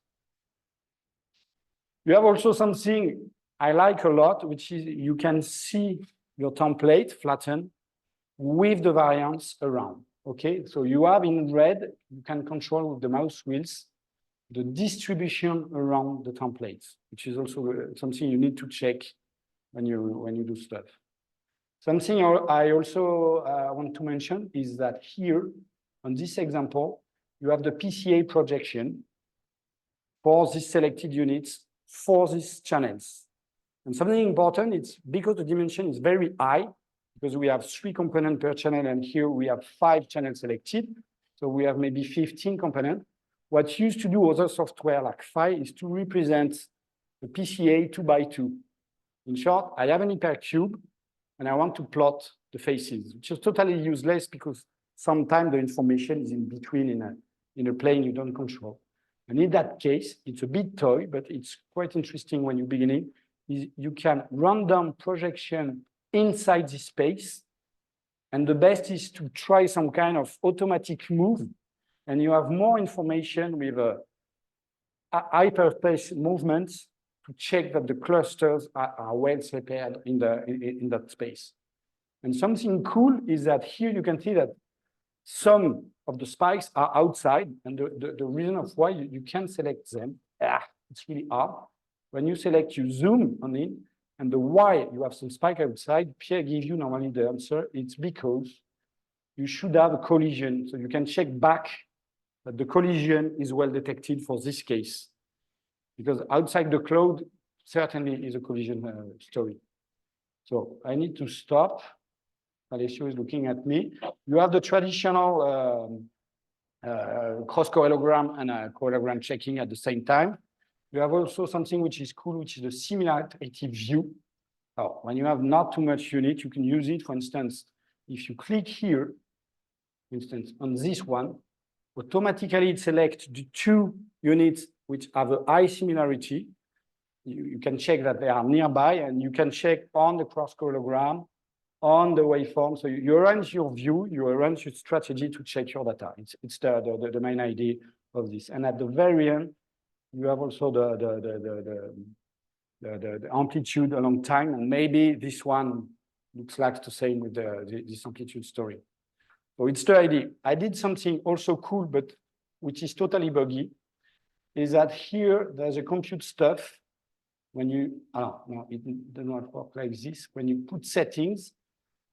You have also something I like a lot, which is you can see your template flattened with the variance around, okay? So you have in red, you can control with the mouse wheels the distribution around the templates, which is also something you need to check when you do stuff. Something I also want to mention is that here, on this example, you have the PCA projection for these selected units for these channels. And something important, it's because the dimension is very high, because we have 3 components per channel, and here we have 5 channels selected. So we have maybe 15 components. What used to do other software like Phi is to represent the PCA 2 by 2. In short, I have an hypercube, and I want to plot the faces, which is totally useless because sometimes the information is in between in a plane you don't control. And in that case, it's a bit toy, but it's quite interesting when you're beginning. You can random projection inside the space. And the best is to try some kind of automatic move. And you have more information with hyperspace movements to check that the clusters are well separated in that space. And something cool is that here you can see that some of the spikes are outside, and the reason of why you can select them, it's really hard. When you select, you zoom on it, and the why you have some spike outside, Pierre gives you normally the answer. It's because you should have a collision, so you can check back that the collision is well detected for this case. Because outside the cloud, certainly is a collision story. So I need to stop. Alessio is looking at me. You have the traditional cross-correlogram and correlogram checking at the same time. You have also something which is cool, which is the similarity view. Oh, when you have not too much unit, you can use it. For instance, if you click here, for instance, on this one, automatically it selects the 2 units which have a high similarity. You can check that they are nearby, and you can check on the cross-correlogram, on the waveform. So you arrange your view, you arrange your strategy to check your data. It's the main idea of this. And at the very end, you have also the amplitude along time, and maybe this one looks like the same with this amplitude story. So it's the idea. I did something also cool, but which is totally buggy, is that here there's a compute stuff. When you, no, it does not work like this. When you put settings,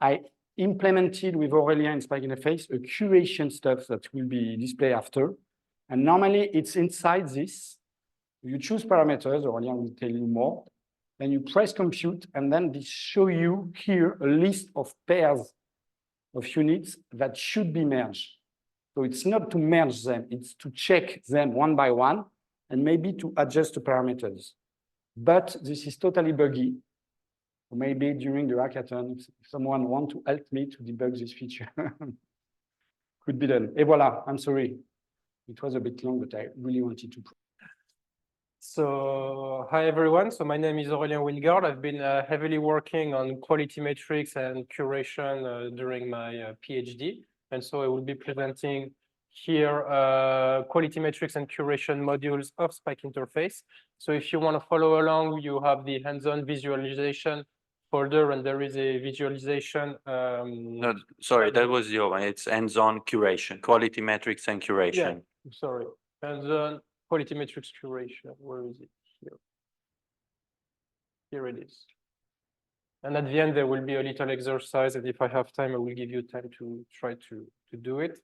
I implemented with Aurelien in SpikeInterface a curation stuff that will be displayed after. And normally it's inside this. You choose parameters, Aurelien will tell you more. Then you press compute, and then this show you here a list of pairs of units that should be merged. So it's not to merge them, it's to check them one by one and maybe to adjust the parameters. But this is totally buggy. Maybe during the hackathon, if someone wants to help me to debug this feature, could be done. Et voilà, I'm sorry. It was a bit long, but I really wanted to. So, hi everyone. So my name is Aurelien Wyngaard. I've been heavily working on quality metrics and curation during my PhD. And so I will be presenting here quality metrics and curation modules of SpikeInterface. So if you want to follow along, you have the hands-on visualization folder, and there is a visualization. No, sorry, that was your one. It's hands-on curation, quality metrics and curation. Yeah, sorry, hands-on quality metrics curation. Where is it? Here. Here it is. And at the end, there will be a little exercise, and if I have time, I will give you time to try to do it.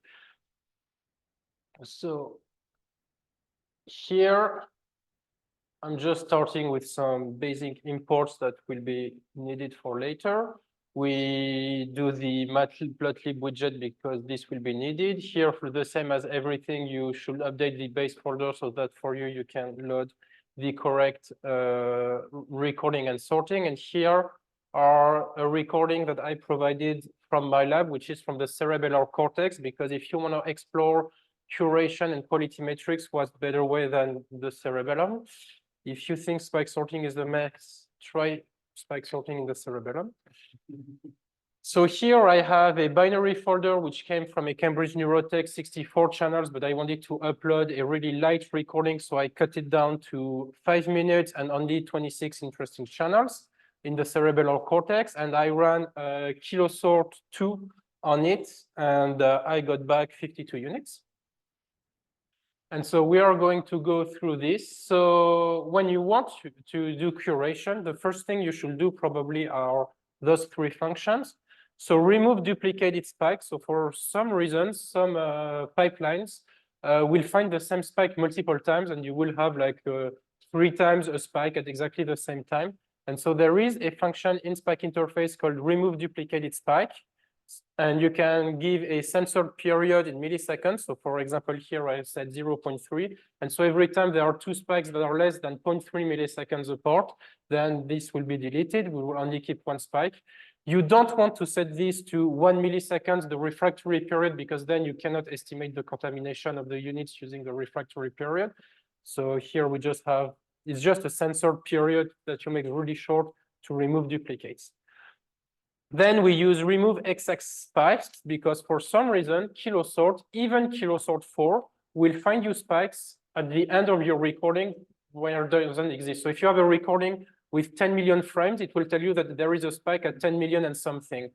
So here, I'm just starting with some basic imports that will be needed for later. We do the Matplotlib widget because this will be needed. Here, for the same as everything, you should update the base folder so that for you, you can load the correct recording and sorting. And here are a recording that I provided from my lab, which is from the cerebellar cortex, because if you want to explore curation and quality metrics, what's better way than the cerebellum? If you think spike sorting is the mess, try spike sorting in the cerebellum. So here I have a binary folder which came from a Cambridge Neurotech 64 channels, but I wanted to upload a really light recording, so I cut it down to 5 minutes and only 26 interesting channels in the cerebral cortex, and I ran kilosort 2 on it, and I got back 52 units. And so we are going to go through this. So when you want to do curation, the first thing you should do probably are those 3 functions. So remove duplicated spikes. So for some reasons, some pipelines will find the same spike multiple times, and you will have like 3 times a spike at exactly the same time. And so there is a function in SpikeInterface called remove duplicated spike. And you can give a censored period in milliseconds. So for example, here I said 0.3. And so every time there are 2 spikes that are less than 0.3 milliseconds apart, then this will be deleted. We will only keep 1 spike. You don't want to set this to 1 milliseconds, the refractory period, because then you cannot estimate the contamination of the units using the refractory period. So here we just have, it's just a censored period that you make really short to remove duplicates. Then we use remove XX spikes because for some reason, kilosort, even kilosort 4, will find you spikes at the end of your recording where it doesn't exist. So if you have a recording with 10 million frames, it will tell you that there is a spike at 10 million and something.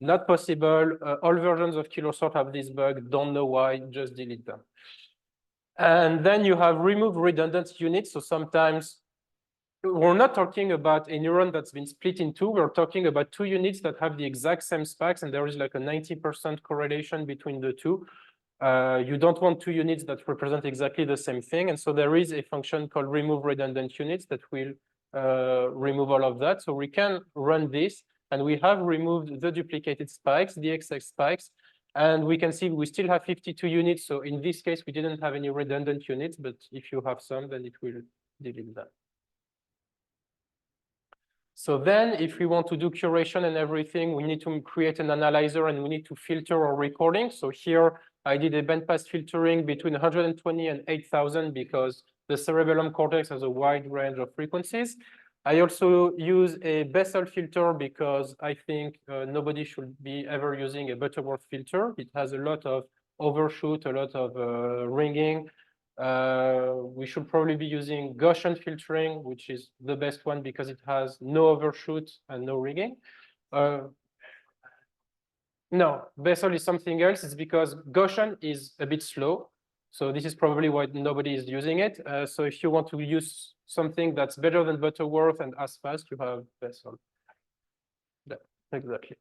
Not possible. All versions of kilosort have this bug. Don't know why, just delete them. And then you have remove redundant units. So sometimes we're not talking about a neuron that's been split in 2. We're talking about 2 units that have the exact same spikes, and there is like a 90% correlation between the 2. You don't want 2 units that represent exactly the same thing. And so there is a function called remove redundant units that will remove all of that. So we can run this, and we have removed the duplicated spikes, the XX spikes, and we can see we still have 52 units. So in this case, we didn't have any redundant units, but if you have some, then it will delete them. So then if we want to do curation and everything, we need to create an analyzer and we need to filter our recording. So here I did a bandpass filtering between 120 and 8,000 because the cerebellum cortex has a wide range of frequencies. I also use a Bessel filter because I think nobody should be ever using a Butterworth filter. It has a lot of overshoot, a lot of ringing. We should probably be using Gaussian filtering, which is the best one because it has no overshoot and no rigging. No, Bessel is something else. It's because Gaussian is a bit slow. So this is probably why nobody is using it. So if you want to use something that's better than Butterworth and as fast, you have Bessel. Yeah, exactly.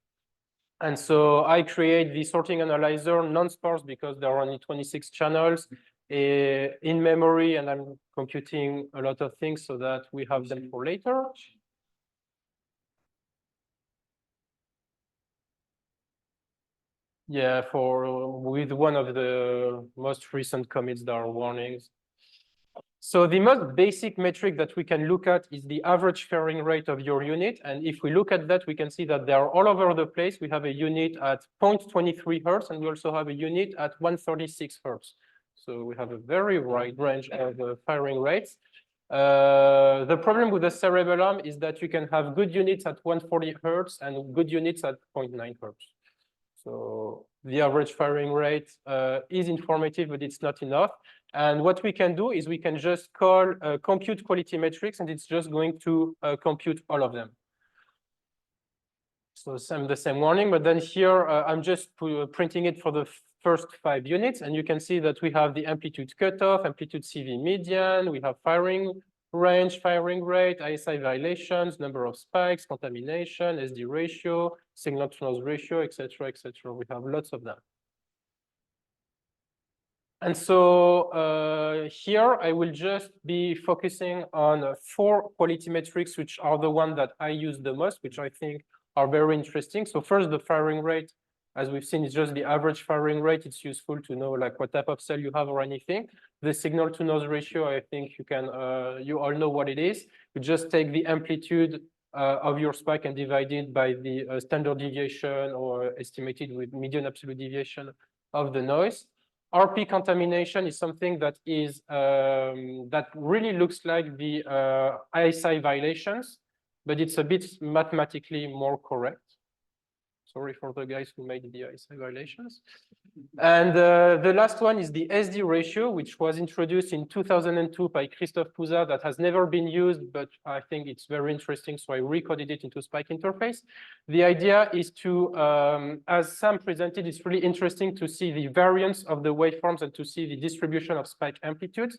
And so I create the sorting analyzer non-sparse because there are only 26 channels in memory, and I'm computing a lot of things so that we have them for later. Yeah, with one of the most recent commits, there are warnings. So the most basic metric that we can look at is the average firing rate of your unit. And if we look at that, we can see that they are all over the place. We have a unit at 0.23 hertz, and we also have a unit at 136 hertz. So we have a very wide range of firing rates. The problem with the cerebellum is that you can have good units at 140 hertz and good units at 0.9 hertz. So the average firing rate is informative, but it's not enough. And what we can do is we can just call compute quality metrics, and it's just going to compute all of them. So the same warning, but then here I'm just printing it for the first 5 units, and you can see that we have the amplitude cutoff, amplitude CV median, we have firing range, firing rate, ISI violations, number of spikes, contamination, SD ratio, signal to noise ratio, etc., etc. We have lots of them. And so here I will just be focusing on 4 quality metrics, which are the ones that I use the most, which I think are very interesting. So first, the firing rate, as we've seen, is just the average firing rate. It's useful to know like what type of cell you have or anything. The signal to noise ratio, I think you can, you all know what it is. You just take the amplitude of your spike and divide it by the standard deviation or estimated with median absolute deviation of the noise. RP contamination is something that is that really looks like the ISI violations, but it's a bit mathematically more correct. Sorry for the guys who made the ISA violations. And the last one is the SD ratio, which was introduced in 2002 by Christophe Pouza, that has never been used, but I think it's very interesting, so I recoded it into SpikeInterface. The idea is to, as Sam presented, it's really interesting to see the variance of the waveforms and to see the distribution of spike amplitudes.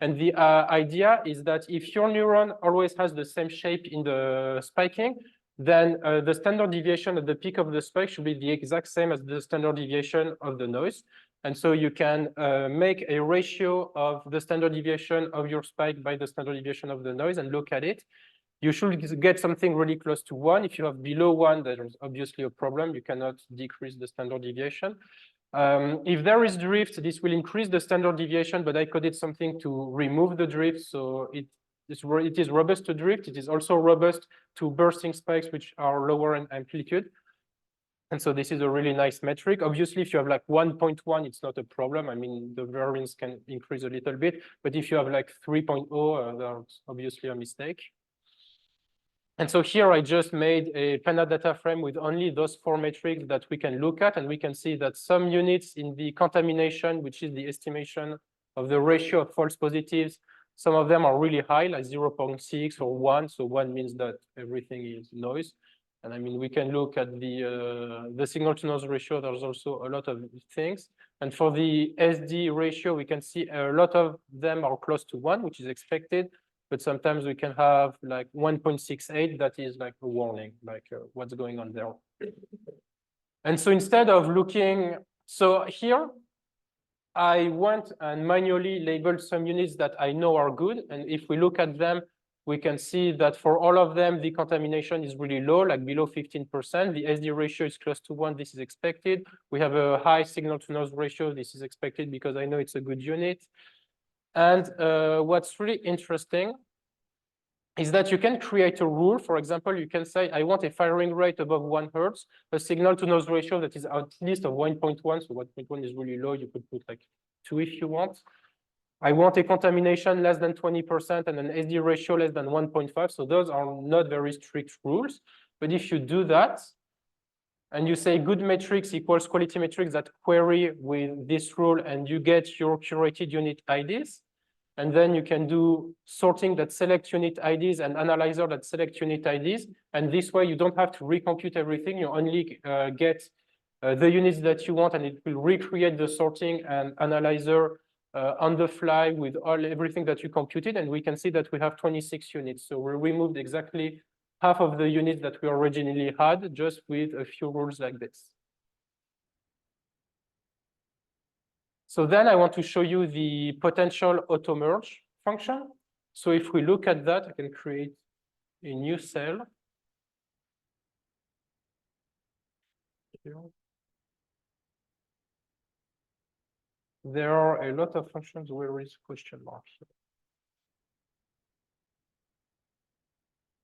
And the idea is that if your neuron always has the same shape in the spiking, then the standard deviation at the peak of the spike should be the exact same as the standard deviation of the noise. And so you can make a ratio of the standard deviation of your spike by the standard deviation of the noise and look at it. You should get something really close to 1. If you have below 1, there's obviously a problem. You cannot decrease the standard deviation. If there is drift, this will increase the standard deviation, but I coded something to remove the drift, so it is robust to drift. It is also robust to bursting spikes, which are lower in amplitude. And so this is a really nice metric. Obviously, if you have like 1.1, it's not a problem. I mean, the variance can increase a little bit. But if you have like 3.0, that's obviously a mistake. And so here I just made a Panna data frame with only those 4 metrics that we can look at. And we can see that some units in the contamination, which is the estimation of the ratio of false positives, some of them are really high, like 0.6 or 1. So 1 means that everything is noise. And I mean, we can look at the signal to noise ratio. There's also a lot of things. And for the SD ratio, we can see a lot of them are close to 1, which is expected. But sometimes we can have like 1.68. That is like a warning, like what's going on there. And so instead of looking, so here, I went and manually labeled some units that I know are good. And if we look at them, we can see that for all of them, the contamination is really low, like below 15%. The SD ratio is close to 1. This is expected. We have a high signal to noise ratio. This is expected because I know it's a good unit. And what's really interesting is that you can create a rule. For example, you can say, I want a firing rate above 1 Hertz, a signal to noise ratio that is at least of 1.1. So 1.1 is really low. You could put like 2 if you want. I want a contamination less than 20% and an SD ratio less than 1.5. So those are not very strict rules. But if you do that, and you say good metrics equals quality metrics that query with this rule, and you get your curated unit IDs, and then you can do sorting that select unit IDs and analyzer that select unit IDs. And this way, you don't have to recompute everything. You only get the units that you want, and it will recreate the sorting and analyzer on the fly with everything that you computed. And we can see that we have 26 units. So we removed exactly half of the units that we originally had just with a few rules like this. So then I want to show you the potential auto merge function. So if we look at that, I can create a new cell. There are a lot of functions. Where is question mark here?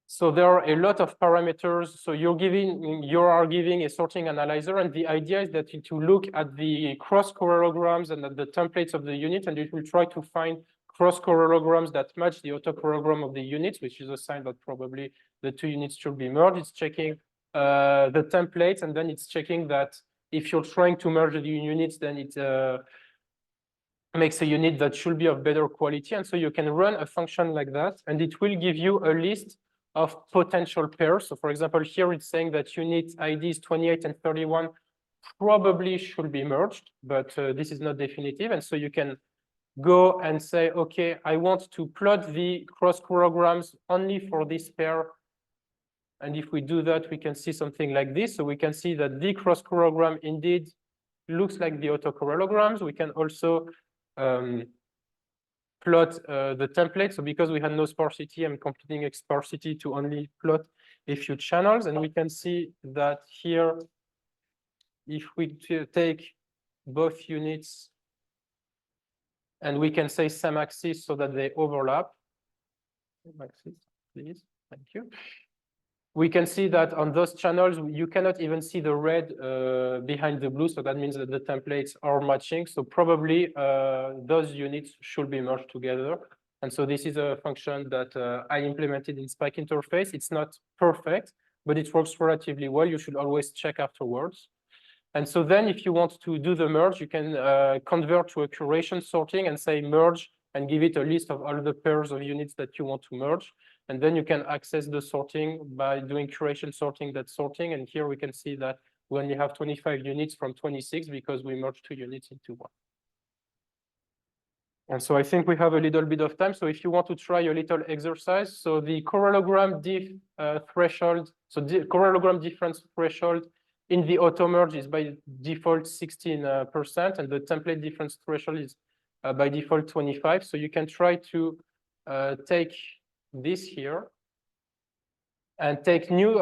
So there are a lot of parameters. So you are giving a sorting analyzer, and the idea is that to look at the cross-correlograms and at the templates of the unit, and it will try to find cross-correlograms that match the autocorrelogram of the units, which is a sign that probably the 2 units should be merged. It's checking the templates, and then it's checking that if you're trying to merge the units, then it makes a unit that should be of better quality. And so you can run a function like that, and it will give you a list of potential pairs. So for example, here it's saying that unit IDs 28 and 31 probably should be merged, but this is not definitive. And so you can go and say, okay, I want to plot the cross-corelograms only for this pair. And if we do that, we can see something like this. So we can see that the cross-correlogram indeed looks like the autocorrelograms. We can also plot the template. So because we had no sparsity, I'm computing sparsity to only plot a few channels. And we can see that here, if we take both units and we can say same axis so that they overlap. Same axis, please, thank you. We can see that on those channels, you cannot even see the red behind the blue. So that means that the templates are matching. So probably those units should be merged together. And so this is a function that I implemented in SpikeInterface. It's not perfect, but it works relatively well. You should always check afterwards. And so then if you want to do the merge, you can convert to a curation sorting and say merge and give it a list of all the pairs of units that you want to merge. And then you can access the sorting by doing curation sorting, that sorting. And here we can see that we only have 25 units from 26 because we merged 2 units into 1. And so I think we have a little bit of time. So if you want to try a little exercise, so the correlogram threshold, so the correlogram difference threshold in the auto merge is by default 16%, and the template difference threshold is by default 25. So you can try to take this here and take new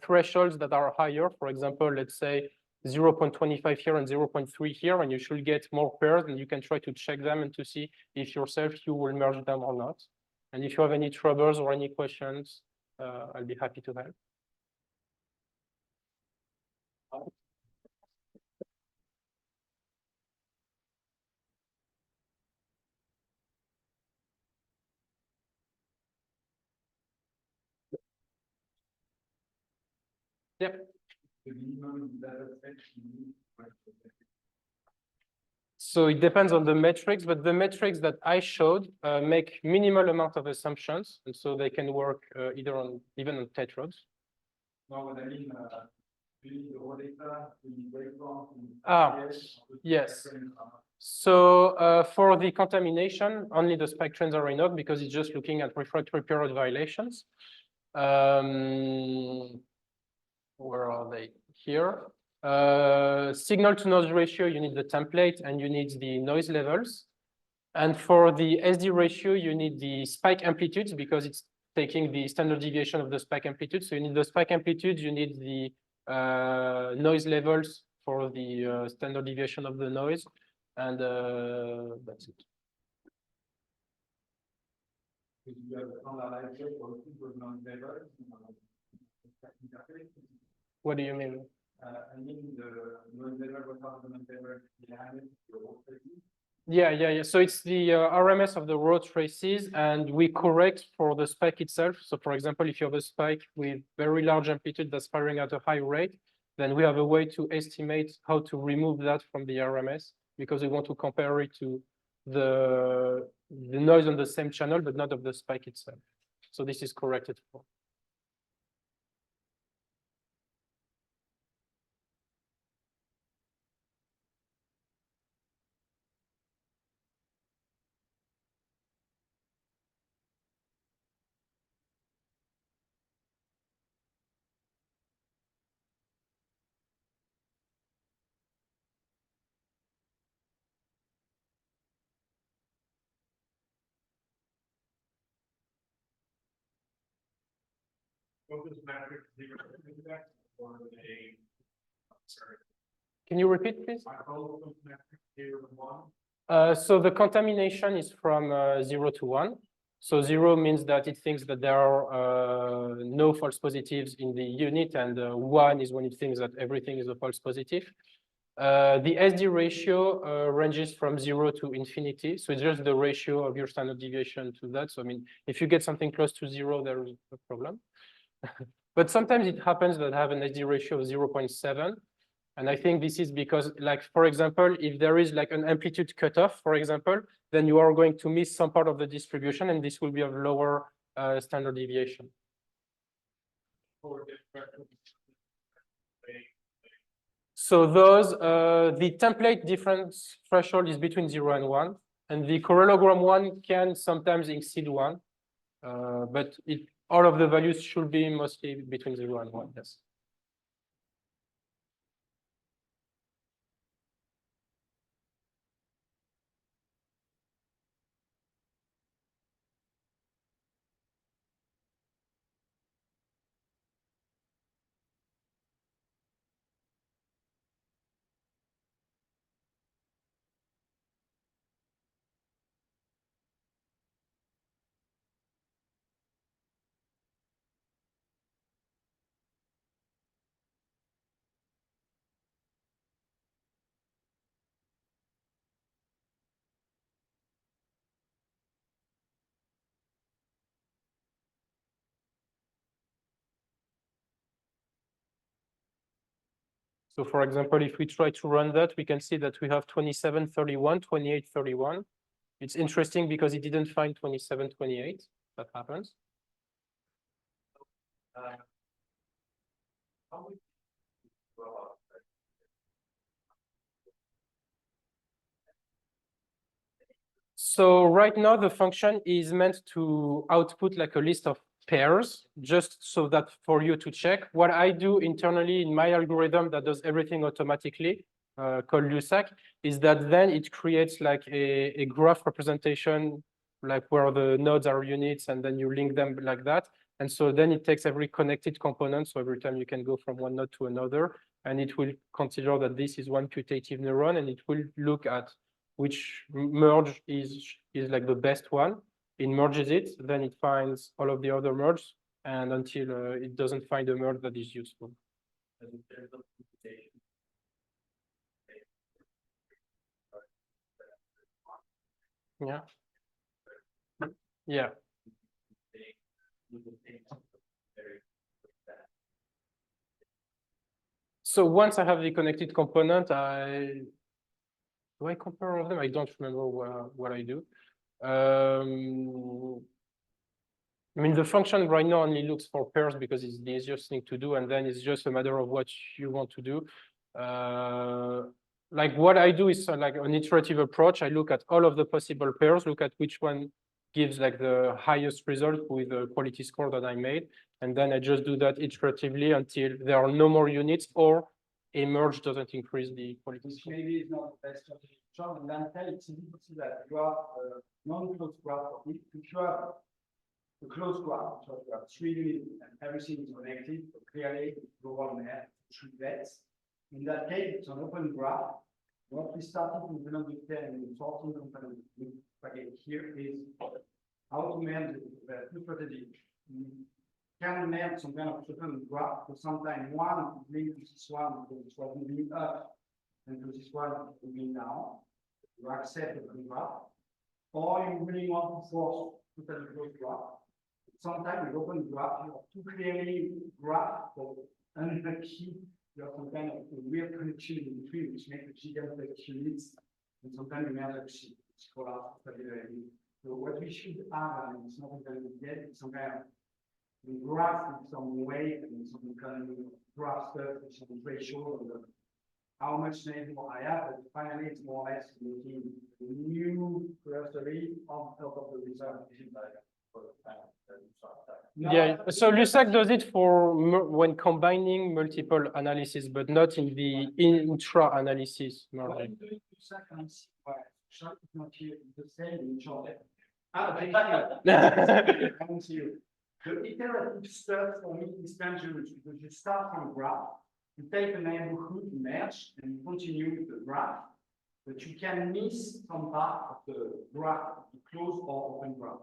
thresholds that are higher. For example, let's say 0.25 here and 0.3 here, and you should get more pairs, and you can try to check them and to see if yourself you will merge them or not. And if you have any troubles or any questions, I'll be happy to help. Yep. So it depends on the metrics, but the metrics that I showed make minimal amount of assumptions, and so they can work either on even on tetrads. No, what I mean, we need the raw data, we need waveform. Yes. So for the contamination, only the spike trends are enough because it's just looking at refractory period violations. Where are they? Here. Signal to noise ratio, you need the template and you need the noise levels. And for the SD ratio, you need the spike amplitudes because it's taking the standard deviation of the spike amplitude. So you need the spike amplitude, you need the noise levels for the standard deviation of the noise. And that's it. What do you mean? I mean the noise level requirement behind it, the raw traces. Yeah. So it's the RMS of the raw traces, and we correct for the spike itself. So for example, if you have a spike with very large amplitude that's firing at a high rate, then we have a way to estimate how to remove that from the RMS because we want to compare it to the noise on the same channel, but not of the spike itself. So this is corrected for. Can you repeat, please? So the contamination is from 0 to 1. So 0 means that it thinks that there are no false positives in the unit, and 1 is when it thinks that everything is a false positive. The SD ratio ranges from 0 to infinity. So it's just the ratio of your standard deviation to that. So I mean, if you get something close to 0, there is a problem. But sometimes it happens that I have an SD ratio of 0.7. And I think this is because, like, for example, if there is like an amplitude cutoff, for example, then you are going to miss some part of the distribution, and this will be of lower standard deviation. So those, the template difference threshold is between 0 and 1, and the correlogram one can sometimes exceed 1, but all of the values should be mostly between 0 and 1, yes. So for example, if we try to run that, we can see that we have 2731, 2831. It's interesting because it didn't find 2728. That happens. So right now the function is meant to output like a list of pairs, just so that for you to check. What I do internally in my algorithm that does everything automatically, called LUSAC, is that then it creates like a graph representation, like where the nodes are units, and then you link them like that. And so then it takes every connected component. So every time you can go from one node to another, and it will consider that this is one putative neuron, and it will look at which merge is like the best one. It merges it, then it finds all of the other merges, and until it doesn't find a merge that is useful. Yeah. Yeah. So once I have the connected component, do I compare all of them? I don't remember what I do. I mean, the function right now only looks for pairs because it's the easiest thing to do, and then it's just a matter of what you want to do. Like what I do is like an iterative approach. I look at all of the possible pairs, look at which one gives like the highest result with the quality score that I made. And then I just do that iteratively until there are no more units or a merge doesn't increase the quality score. Maybe it's not the best strategy. John, and then it's easy to see that you have a non-closed graph. If you have a closed graph, so you have 3 units and everything is connected, so clearly go on there, triplets. In that case, it's an open graph. What we started with the and sorting component here is how to manage the two strategies. Can manage some kind of open graph, but sometimes one link to this one because it's what moving up, and to this one moving down. You accept the graph, or you really want to force totally closed graph. Sometimes you open graph, you have too clearly graph, but unlucky, you have some kind of weird connection in between, which makes the gigantic units, and sometimes you manage to scroll out. So what we should have, and it's not going to get, it's some kind of graph in some way, and some kind of graph stuff, with some ratio, and how much neighbor I have, but finally it's more or less making a new clustering on top of the result. Yeah, so LUSAC does it for when combining multiple analysis, but not in the intra analysis. The iterative stuff for me is dangerous because you start from graph, you take a neighborhood merge and you continue with the graph, but you can miss some part of the graph, the closed or open graph.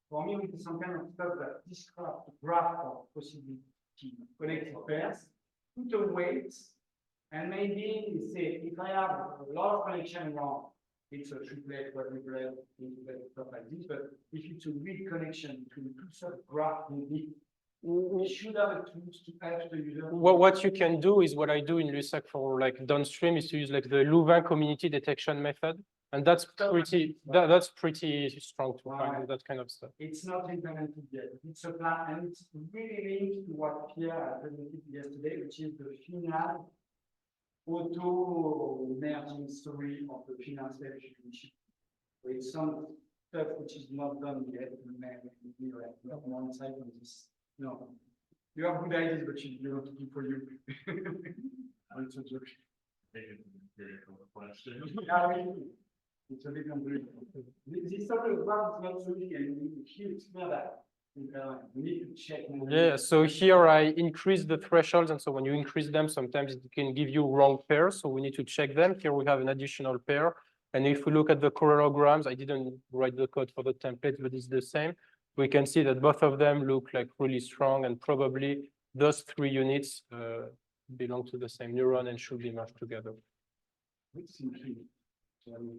For me, we do some kind of stuff that describes the graph of possibility connected pairs, put a weight, and maybe we say if I have a lot of connection around, it's a triplet, quadruplet, stuff like this. But if it's a weak connection between two sort of graph, maybe we should have a tools to help the user. What you can do is what I do in LUSAC for like downstream is to use like the Louvain community detection method. And that's pretty strong to find that kind of stuff. It's not implemented yet. It's a plan, and it's really linked to what Pierre presented yesterday, which is the final auto merging story of the finance relationship. With some stuff which is not done yet. We have more insight on this. No, you have good ideas, but you have to do for you. It's a joke. It's a bit unbelievable. This sort of graph is not so big, and here it's not that. We need to check. Yeah, so here I increase the thresholds, and so when you increase them, sometimes it can give you wrong pairs, so we need to check them. Here we have an additional pair, and if we look at the parallelograms, I didn't write the code for the template, but it's the same. We can see that both of them look like really strong, and probably those 3 units belong to the same neuron and should be merged together.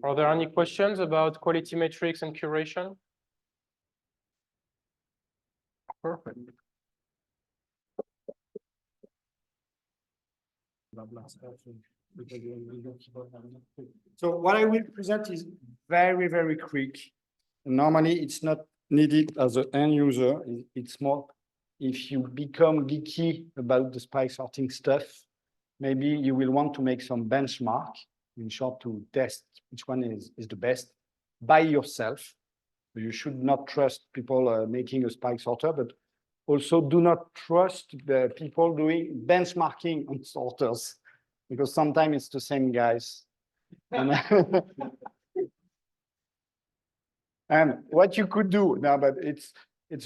Are there any questions about quality metrics and curation? Perfect. So what I will present is very, very quick. Normally, it's not needed as an end user. It's more if you become geeky about the spike sorting stuff, maybe you will want to make some benchmark, in short, to test which one is the best by yourself. You should not trust people making a spike sorter, but also do not trust the people doing benchmarking on sorters, because sometimes it's the same guys. And what you could do now, but it's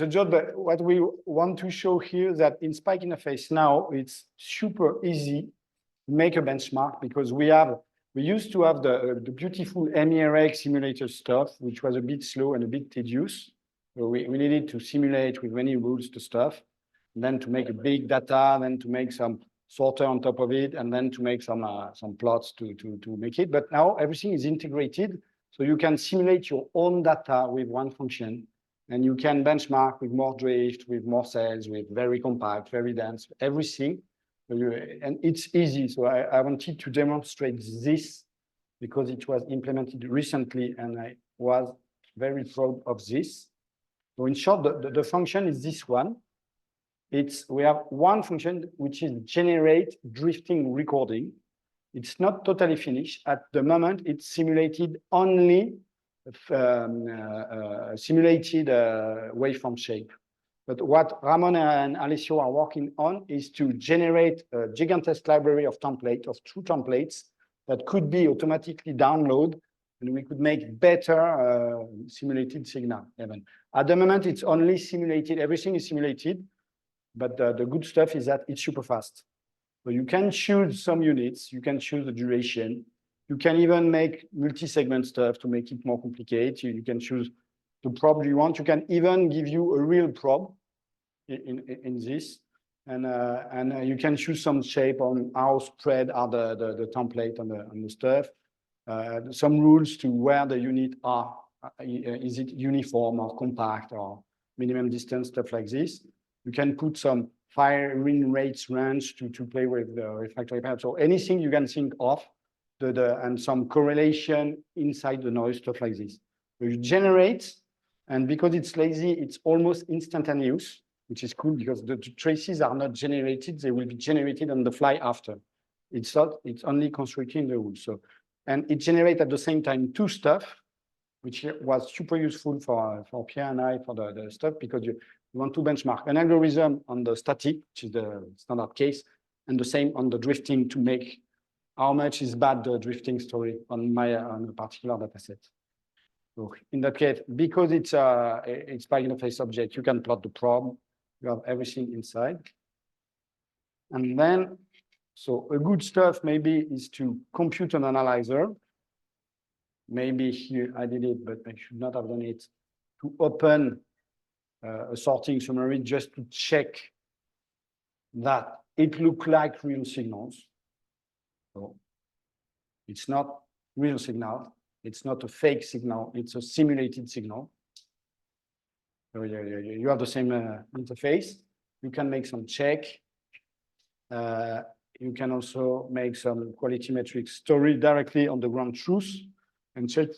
a job, but what we want to show here is that in SpikeInterface now, it's super easy to make a benchmark because we used to have the beautiful MERX simulator stuff, which was a bit slow and a bit tedious. So we needed to simulate with many rules to stuff, and then to make a big data, then to make some sorter on top of it, and then to make some plots to make it. But now everything is integrated, so you can simulate your own data with one function, and you can benchmark with more drift, with more cells, with very compact, very dense, everything. And it's easy. So I wanted to demonstrate this because it was implemented recently, and I was very proud of this. So in short, the function is this one. We have one function which is generate drifting recording. It's not totally finished. At the moment, it's simulated only simulated waveform shape. But what Ramon and Alessio are working on is to generate a gigantesque library of templates, of true templates that could be automatically downloaded, and we could make better simulated signal even. At the moment, it's only simulated, everything is simulated, but the good stuff is that it's super fast. So you can choose some units, you can choose the duration, you can even make multi-segment stuff to make it more complicated. You can choose the probe you want. You can even give you a real probe in this, and you can choose some shape on how spread are the template on the stuff. Some rules to where the unit are. Is it uniform or compact or minimum distance, stuff like this. You can put some firing rates range to play with the refractory pattern. So anything you can think of, and some correlation inside the noise, stuff like this. So you generate, and because it's lazy, it's almost instantaneous, which is cool because the traces are not generated; they will be generated on the fly after. It's only constructing the rules. So, and it generates at the same time two stuff, which was super useful for Pierre and I for the stuff because you want to benchmark an algorithm on the static, which is the standard case, and the same on the drifting to make how much is bad the drifting story on a particular data set. So in that case, because it's SpikeInterface object, you can plot the probe. You have everything inside. And then, so a good stuff maybe is to compute an analyzer. Maybe here I did it, but I should not have done it. To open a sorting summary just to check that it looks like real signals. So it's not real signal. It's not a fake signal. It's a simulated signal. So you have the same interface. You can make some check. You can also make some quality metric story directly on the ground truth and check,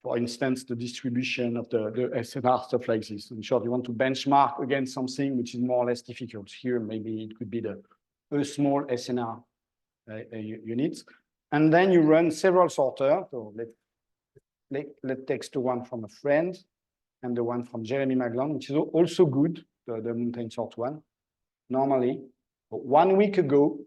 for instance, the distribution of the SNR, stuff like this. In short, you want to benchmark against something which is more or less difficult. Here, maybe it could be a small SNR units. And then you run several sorters. So let's take the one from a friend and the one from Jeremy Maglan, which is also good, the mountain sort one. Normally, 1 week ago,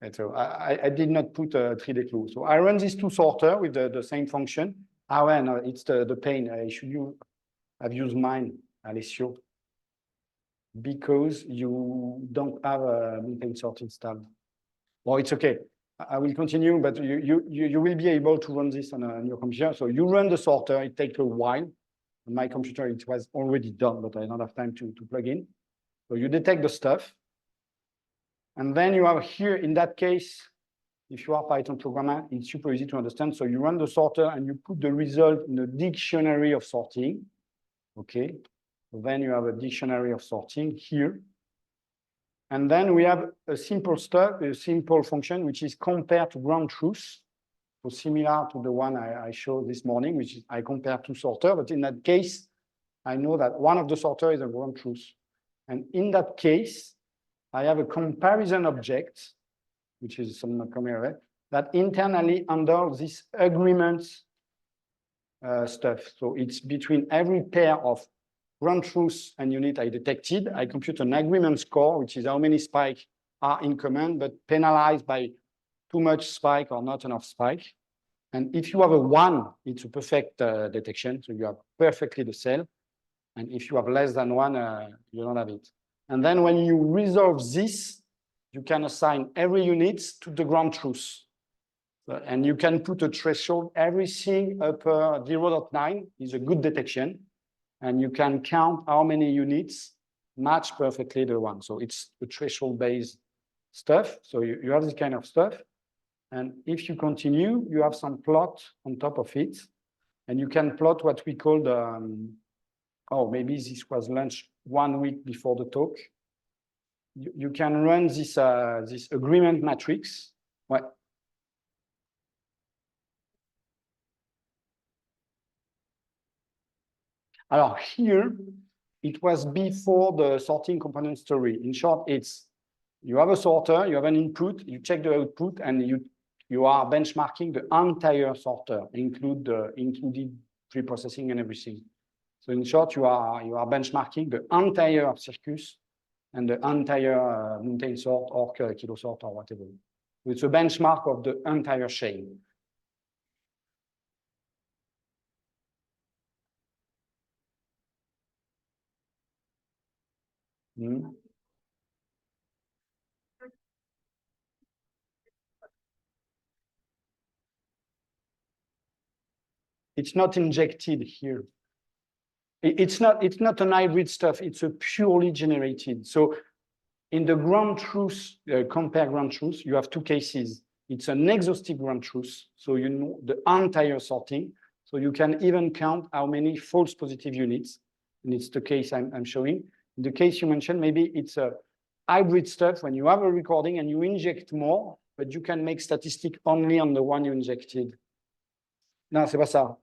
and so I did not put a 3D clue. So I run these two sorters with the same function. Well, it's the pain. I've used mine, Alessio, because you don't have a mountain sort installed. Well, it's okay. I will continue, but you will be able to run this on your computer. So you run the sorter. It takes a while. On my computer, it was already done, but I don't have time to plug in. So you detect the stuff. And then you have here, in that case, if you are Python programmer, it's super easy to understand. So you run the sorter and you put the result in a dictionary of sorting. Okay. So then you have a dictionary of sorting here. And then we have a simple function, which is compare to ground truth. So similar to the one I showed this morning, which is I compare two sorters, but in that case, I know that one of the sorters is a ground truth. And in that case, I have a comparison object, which is some camera that internally handles this agreement stuff. So it's between every pair of ground truth and unit I detected. I compute an agreement score, which is how many spikes are in command, but penalized by too much spike or not enough spike. And if you have a 1, it's a perfect detection. So you have perfectly the cell. And if you have less than 1, you don't have it. And then when you resolve this, you can assign every unit to the ground truth. And you can put a threshold. Everything upper 0.9 is a good detection. And you can count how many units match perfectly the one. So it's the threshold-based stuff. So you have this kind of stuff. And if you continue, you have some plot on top of it. And you can plot what we call the, oh, maybe this was launched 1 week before the talk. You can run this, this agreement matrix. What? Alors here, it was before the sorting component story. In short, it's you have a sorter, you have an input, you check the output, and you are benchmarking the entire sorter, included preprocessing and everything. So in short, you are benchmarking the entire circus and the entire mountain sort or kilo sort or whatever. It's a benchmark of the entire chain. It's not injected here. It's not an hybrid stuff. It's a purely generated. So in the ground truth, compare ground truth, you have 2 cases. It's an exhaustive ground truth. So you know the entire sorting. So you can even count how many false positive units. And it's the case I'm showing. In the case you mentioned, maybe it's a hybrid stuff when you have a recording and you inject more, but you can make statistic only on the one you injected. Non, c'est pas ça.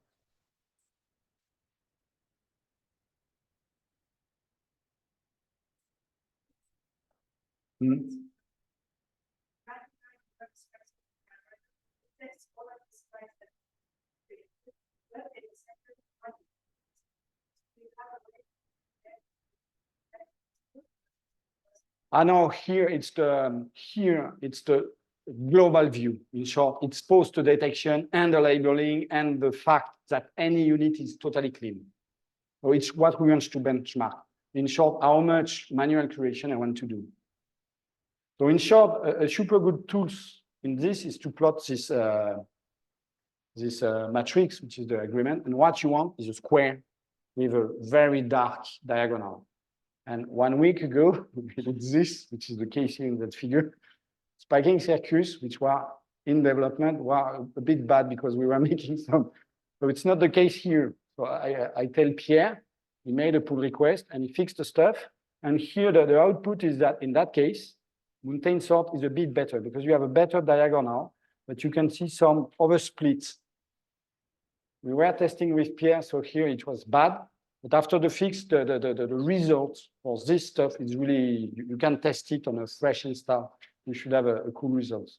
I know here it's the global view. In short, it's post detection and the labeling and the fact that any unit is totally clean. So it's what we want to benchmark. In short, how much manual curation I want to do. So in short, a super good tool in this is to plot this matrix, which is the agreement. And what you want is a square with a very dark diagonal. And 1 week ago, we did this, which is the case here in that figure. Spiking circuits, which were in development, were a bit bad because we were making some. So it's not the case here. So I tell Pierre, he made a pull request and he fixed the stuff. And here the output is that in that case, mountain sort is a bit better because you have a better diagonal, but you can see some oversplits. We were testing with Pierre, so here it was bad. But after the fix, the results for this stuff is really, you can test it on a fresh install. You should have a cool result.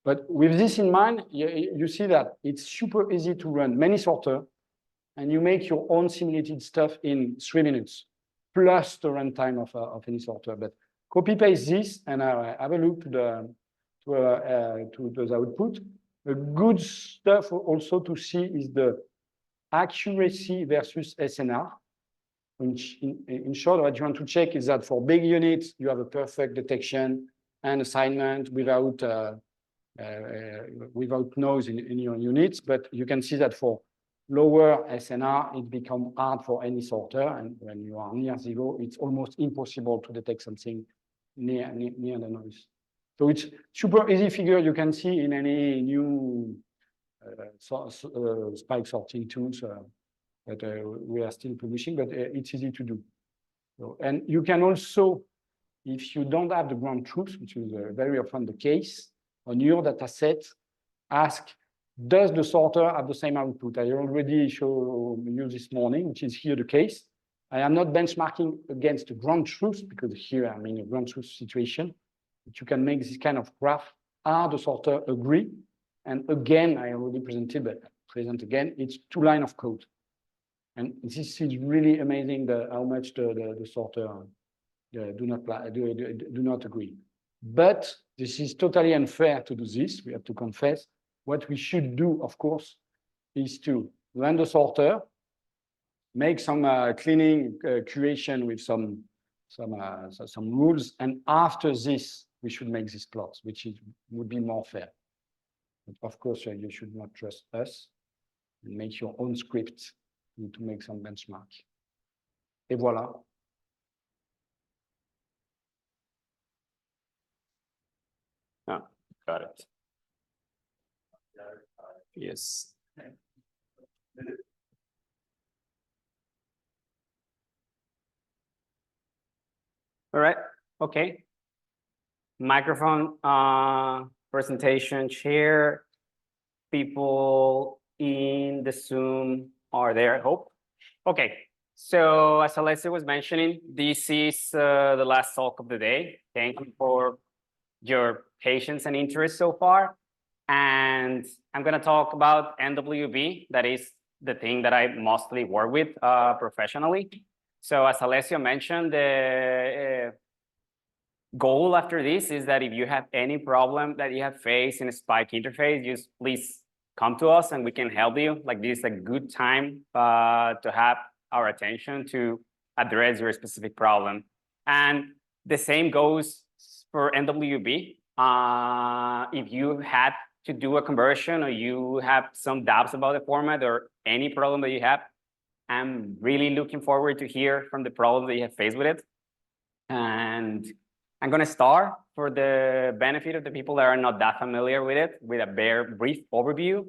But with this in mind, you see that it's super easy to run many sorter, and you make your own simulated stuff in 3 minutes, plus the runtime of any sorter. But copy paste this, and have a look to the output. The good stuff also to see is the accuracy versus SNR. In short, what you want to check is that for big units, you have a perfect detection and assignment without noise in your units. But you can see that for lower SNR, it becomes hard for any sorter. And when you are near 0, it's almost impossible to detect something near the noise. So it's super easy figure you can see in any new spike sorting tools that we are still publishing, but it's easy to do. So, and you can also if you don't have the ground truth, which is very often the case, on your data set, ask, does the sorter have the same output? I already showed you this morning, which is here the case. I am not benchmarking against the ground truth, because here I'm in a ground truth situation, but you can make this kind of graph. Are the sorter agree? And again, I already presented, but present again, it's 2 lines of code. And this is really amazing how much the sorter do not agree. But this is totally unfair to do this. We have to confess. What we should do, of course, is to run the sorter, make some cleaning, curation with some rules, and after this, we should make these plots, which would be more fair. But of course, you should not trust us and make your own script to make some benchmark. Et voilà. Oh, got it. Yes. All right, okay. Microphone, presentation, share. People in the Zoom are there, I hope. Okay, so as Alessio was mentioning, this is the last talk of the day. Thank you for your patience and interest so far. And I'm gonna talk about NWB. That is the thing that I mostly work with professionally. So as Alessio mentioned, the goal after this is that if you have any problem that you have faced in a SpikeInterface, just please come to us and we can help you. Like, this is a good time to have our attention to address your specific problem. And the same goes for NWB. If you had to do a conversion or you have some doubts about the format or any problem that you have, I'm really looking forward to hear from the problem that you have faced with it. And I'm going to start, for the benefit of the people that are not that familiar with it, with a very brief overview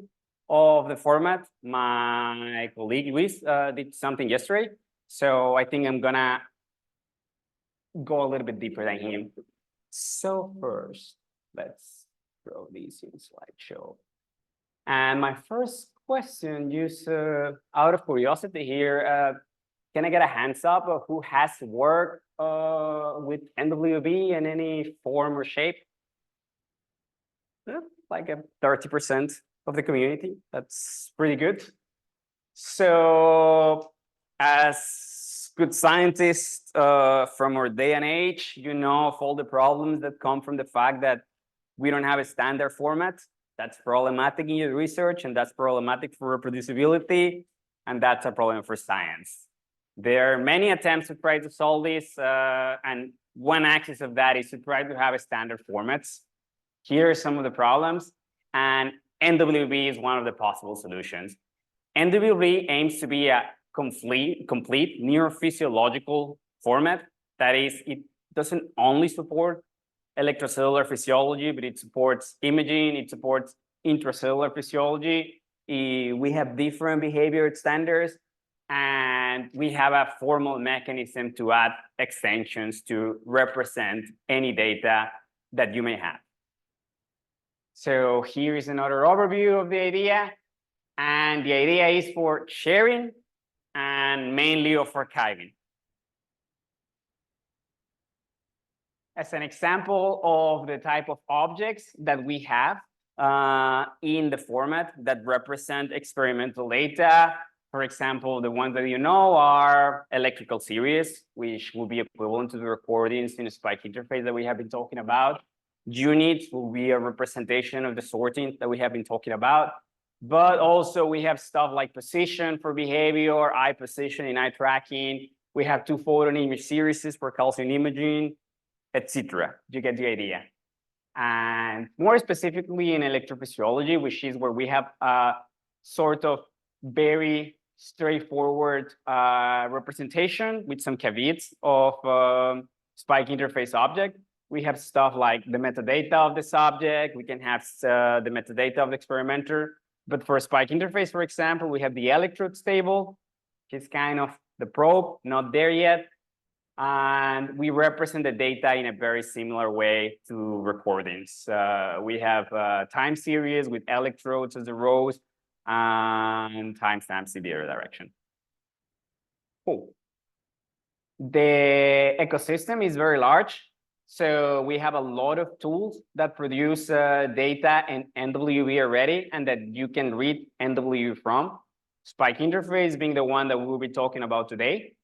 of the format. My colleague Luis did something yesterday, so I think I'm going to go a little bit deeper than him. So first, let's throw this in slideshow. And my first question, just out of curiosity here, can I get a hands up of who has worked with NWB in any form or shape? Like a 30% of the community. That's pretty good. So as good scientists from our day and age, you know of all the problems that come from the fact that we don't have a standard format. That's problematic in your research, and that's problematic for reproducibility, and that's a problem for science. There are many attempts to try to solve this, and one axis of that is to try to have a standard formats. Here are some of the problems, and NWB is one of the possible solutions. NWB aims to be a complete neurophysiological format. That is, it doesn't only support electrocellular physiology, but it supports imaging, it supports intracellular physiology. We have different behavior standards, and we have a formal mechanism to add extensions to represent any data that you may have. So here is another overview of the idea. And the idea is for sharing and mainly of archiving. As an example of the type of objects that we have in the format that represent experimental data, for example, the ones that you know are electrical series, which will be equivalent to the recordings in a SpikeInterface that we have been talking about. Units will be a representation of the sorting that we have been talking about. But also we have stuff like position for behavior, eye position in eye tracking. We have 2 photon image series for calcium imaging, etc. You get the idea. And more specifically in electrophysiology, which is where we have a sort of very straightforward representation with some caveats of SpikeInterface object. We have stuff like the metadata of the subject. We can have the metadata of the experimenter. But for SpikeInterface, for example, we have the electrodes table, which is kind of the probe, not there yet. And we represent the data in a very similar way to recordings. We have time series with electrodes as the rows and timestamps in the other direction. Cool. The ecosystem is very large. So we have a lot of tools that produce data in NWV already and that you can read NWV from. SpikeInterface being the one that we'll be talking about today.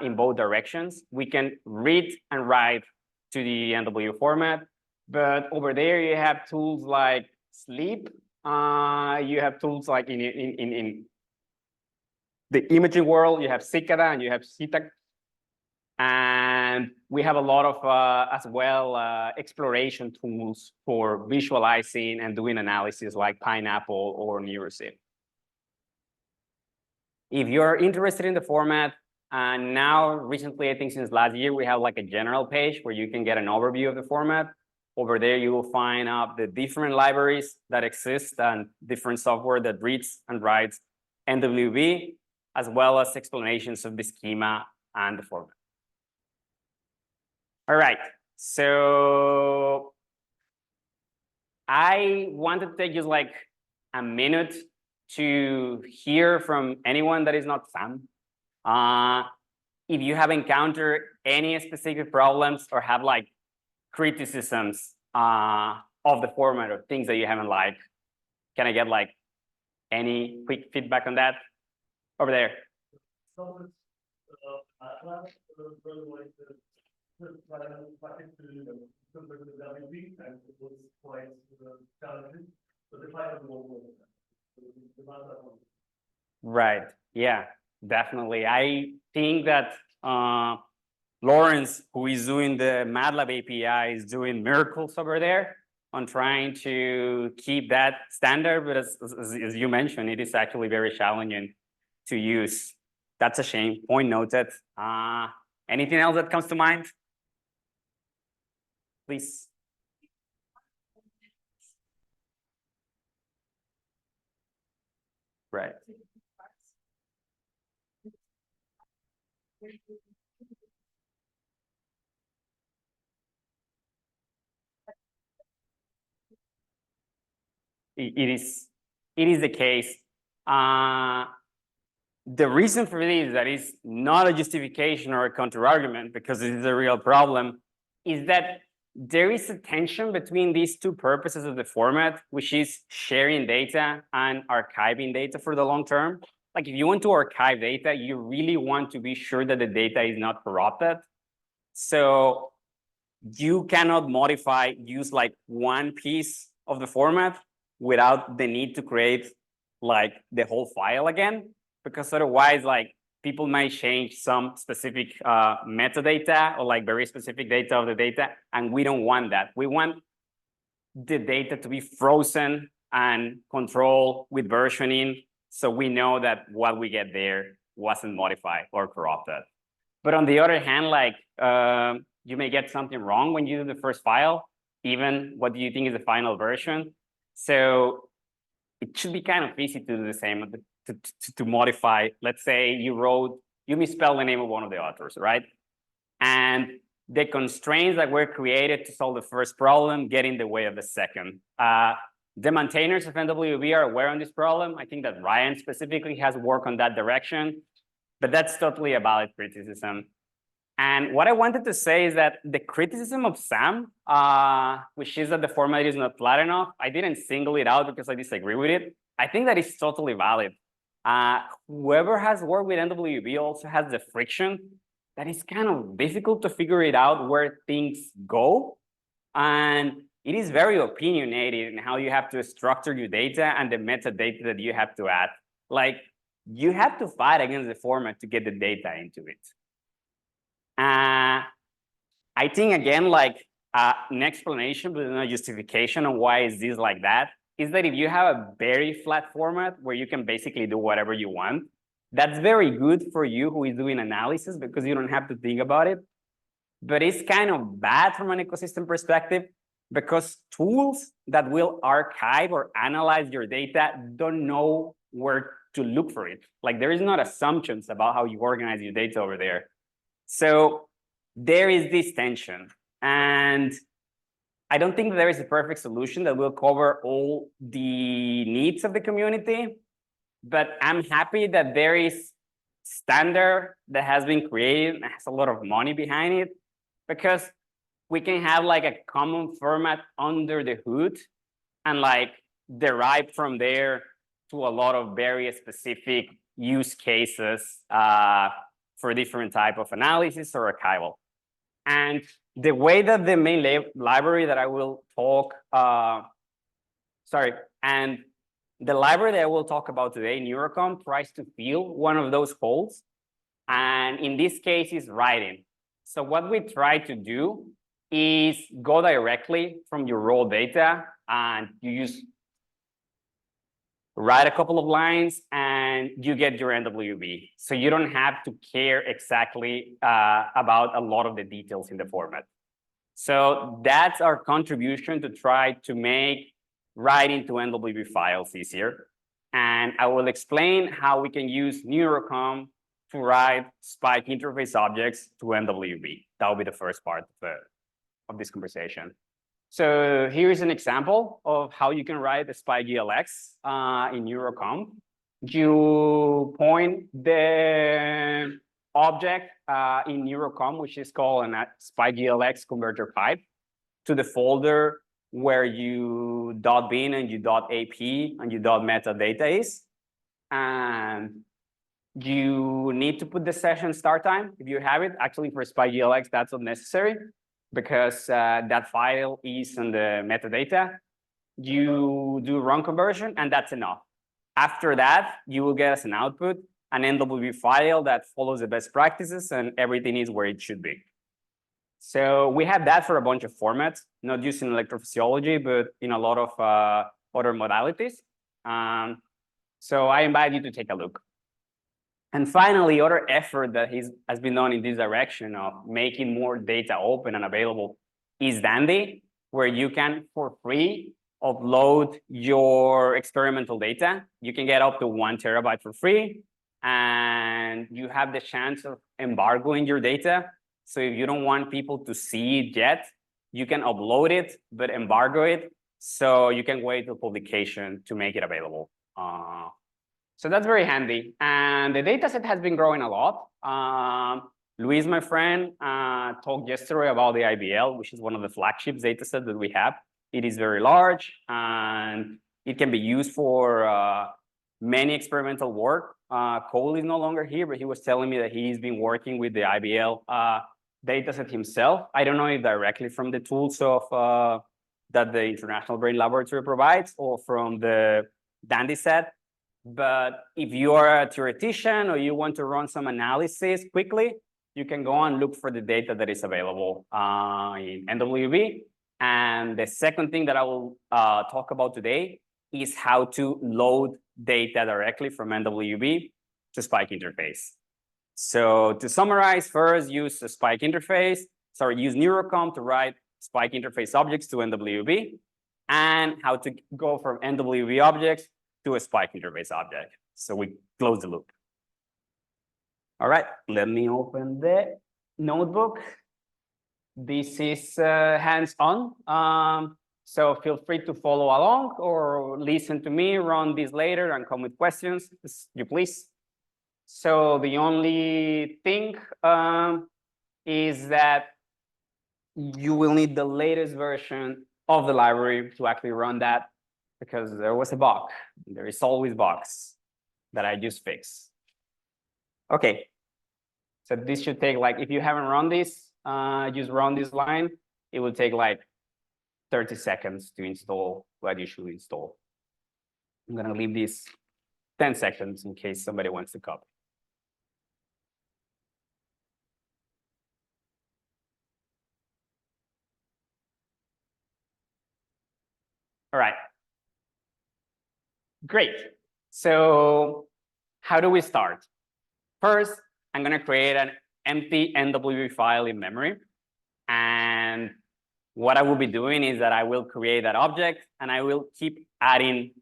In both directions. We can read and write to the NW format, but over there you have tools like Sleep. You have tools like in the imaging world, you have Cicada and you have CITAC. And we have a lot of, as well, exploration tools for visualizing and doing analysis like Pineapple or Neurosync. If you're interested in the format, and now, recently, I think since last year, we have like a general page where you can get an overview of the format. Over there, you will find out the different libraries that exist and different software that reads and writes NWV, as well as explanations of the schema and the format. All right, so I want to take just like a minute to hear from anyone that is not Sam. If you have encountered any specific problems or have like criticisms of the format or things that you haven't liked, can I get like any quick feedback on that? Over there. Right, yeah. Definitely. I think that Lawrence, who is doing the MATLAB API, is doing miracles over there on trying to keep that standard. But as you mentioned, it is actually very challenging to use. That's a shame. Point noted. Anything else that comes to mind? Please. Right. It is the case. The reason for this, that is not a justification or a counter-argument, because it is a real problem, is that there is a tension between these two purposes of the format, which is sharing data and archiving data for the long term. Like if you want to archive data, you really want to be sure that the data is not corrupted. So you cannot use like one piece of the format without the need to create like the whole file again, because otherwise like people might change some specific metadata or like very specific data of the data, and we don't want that. We want the data to be frozen and controlled with versioning, so we know that what we get there wasn't modified or corrupted. But on the other hand, like you may get something wrong when you do the first file, even what do you think is the final version. So it should be kind of easy to do the same, to modify. Let's say you misspelled the name of one of the authors, right? And the constraints that were created to solve the first problem get in the way of the second. The maintainers of NWV are aware of this problem. I think that Ryan specifically has worked on that direction, but that's totally a valid criticism. And what I wanted to say is that the criticism of Sam, which is that the format is not flat enough, I didn't single it out because I disagree with it. I think that is totally valid. Whoever has worked with NWV also has the friction that is kind of difficult to figure it out where things go. And it is very opinionated in how you have to structure your data and the metadata that you have to add. Like you have to fight against the format to get the data into it. I think again, like an explanation, but no justification on why is this like that, is that if you have a very flat format where you can basically do whatever you want, that's very good for you who is doing analysis because you don't have to think about it. But it's kind of bad from an ecosystem perspective because tools that will archive or analyze your data don't know where to look for it. Like there is not assumptions about how you organize your data over there. So there is this tension. And I don't think there is a perfect solution that will cover all the needs of the community, but I'm happy that there is standard that has been created and has a lot of money behind it, because we can have like a common format under the hood and like derive from there to a lot of very specific use cases for different type of analysis or archival. And the way that the main library that I will talk, and the library that I will talk about today, Neuroconv, tries to fill one of those holes. And in this case, is writing. So what we try to do is go directly from your raw data, and you just write a couple of lines and you get your NWB. So you don't have to care exactly about a lot of the details in the format. So that's our contribution to try to make writing to NWB files easier. And I will explain how we can use Neuroconv to write SpikeInterface objects to NWB. That will be the first part of this conversation. So here is an example of how you can write the SpikeGLX in Neuroconv. You point the object in Neuroconv, which is called a SpikeGLX converter pipe, to the folder where you .bin and you .ap and you .metadata is. And you need to put the session start time if you have it. Actually, for SpikeGLX, that's not necessary, because that file is in the metadata. You do run conversion, and that's enough. After that, you will get as an output an NWB file that follows the best practices and everything is where it should be. So we have that for a bunch of formats, not just in electrophysiology, but in a lot of other modalities. So I invite you to take a look. And finally, other effort that has been done in this direction of making more data open and available is Dandy, where you can, for free, upload your experimental data. You can get up to 1 terabyte for free, and you have the chance of embargoing your data. So if you don't want people to see it yet, you can upload it, but embargo it, so you can wait till publication to make it available. So that's very handy. And the data set has been growing a lot. Luis, my friend, talked yesterday about the IBL, which is one of the flagship data sets that we have. It is very large, and it can be used for many experimental work. Cole is no longer here, but he was telling me that he's been working with the IBL dataset himself. I don't know if directly from the tools of that the International Brain Laboratory provides or from the Dandy set. But if you are a theoretician or you want to run some analysis quickly, you can go and look for the data that is available in NWB. And the second thing that I will talk about today is how to load data directly from NWB to SpikeInterface. So to summarize, first use a SpikeInterface, use Neuroconv to write SpikeInterface objects to NWB, and how to go from NWB objects to a SpikeInterface object. So we close the loop. All right, let me open the notebook. This is hands-on. So feel free to follow along or listen to me, run this later and come with questions, you please. So the only thing is that you will need the latest version of the library to actually run that, because there was a bug. There is always bugs that I just fixed. Okay, so this should take, like, if you haven't run this, just run this line. It will take like 30 seconds to install what you should install. I'm gonna leave this 10 seconds in case somebody wants to copy. All right. Great. So how do we start? First, I'm going to create an empty NWB file in memory. And what I will be doing is that I will create that object and I will keep adding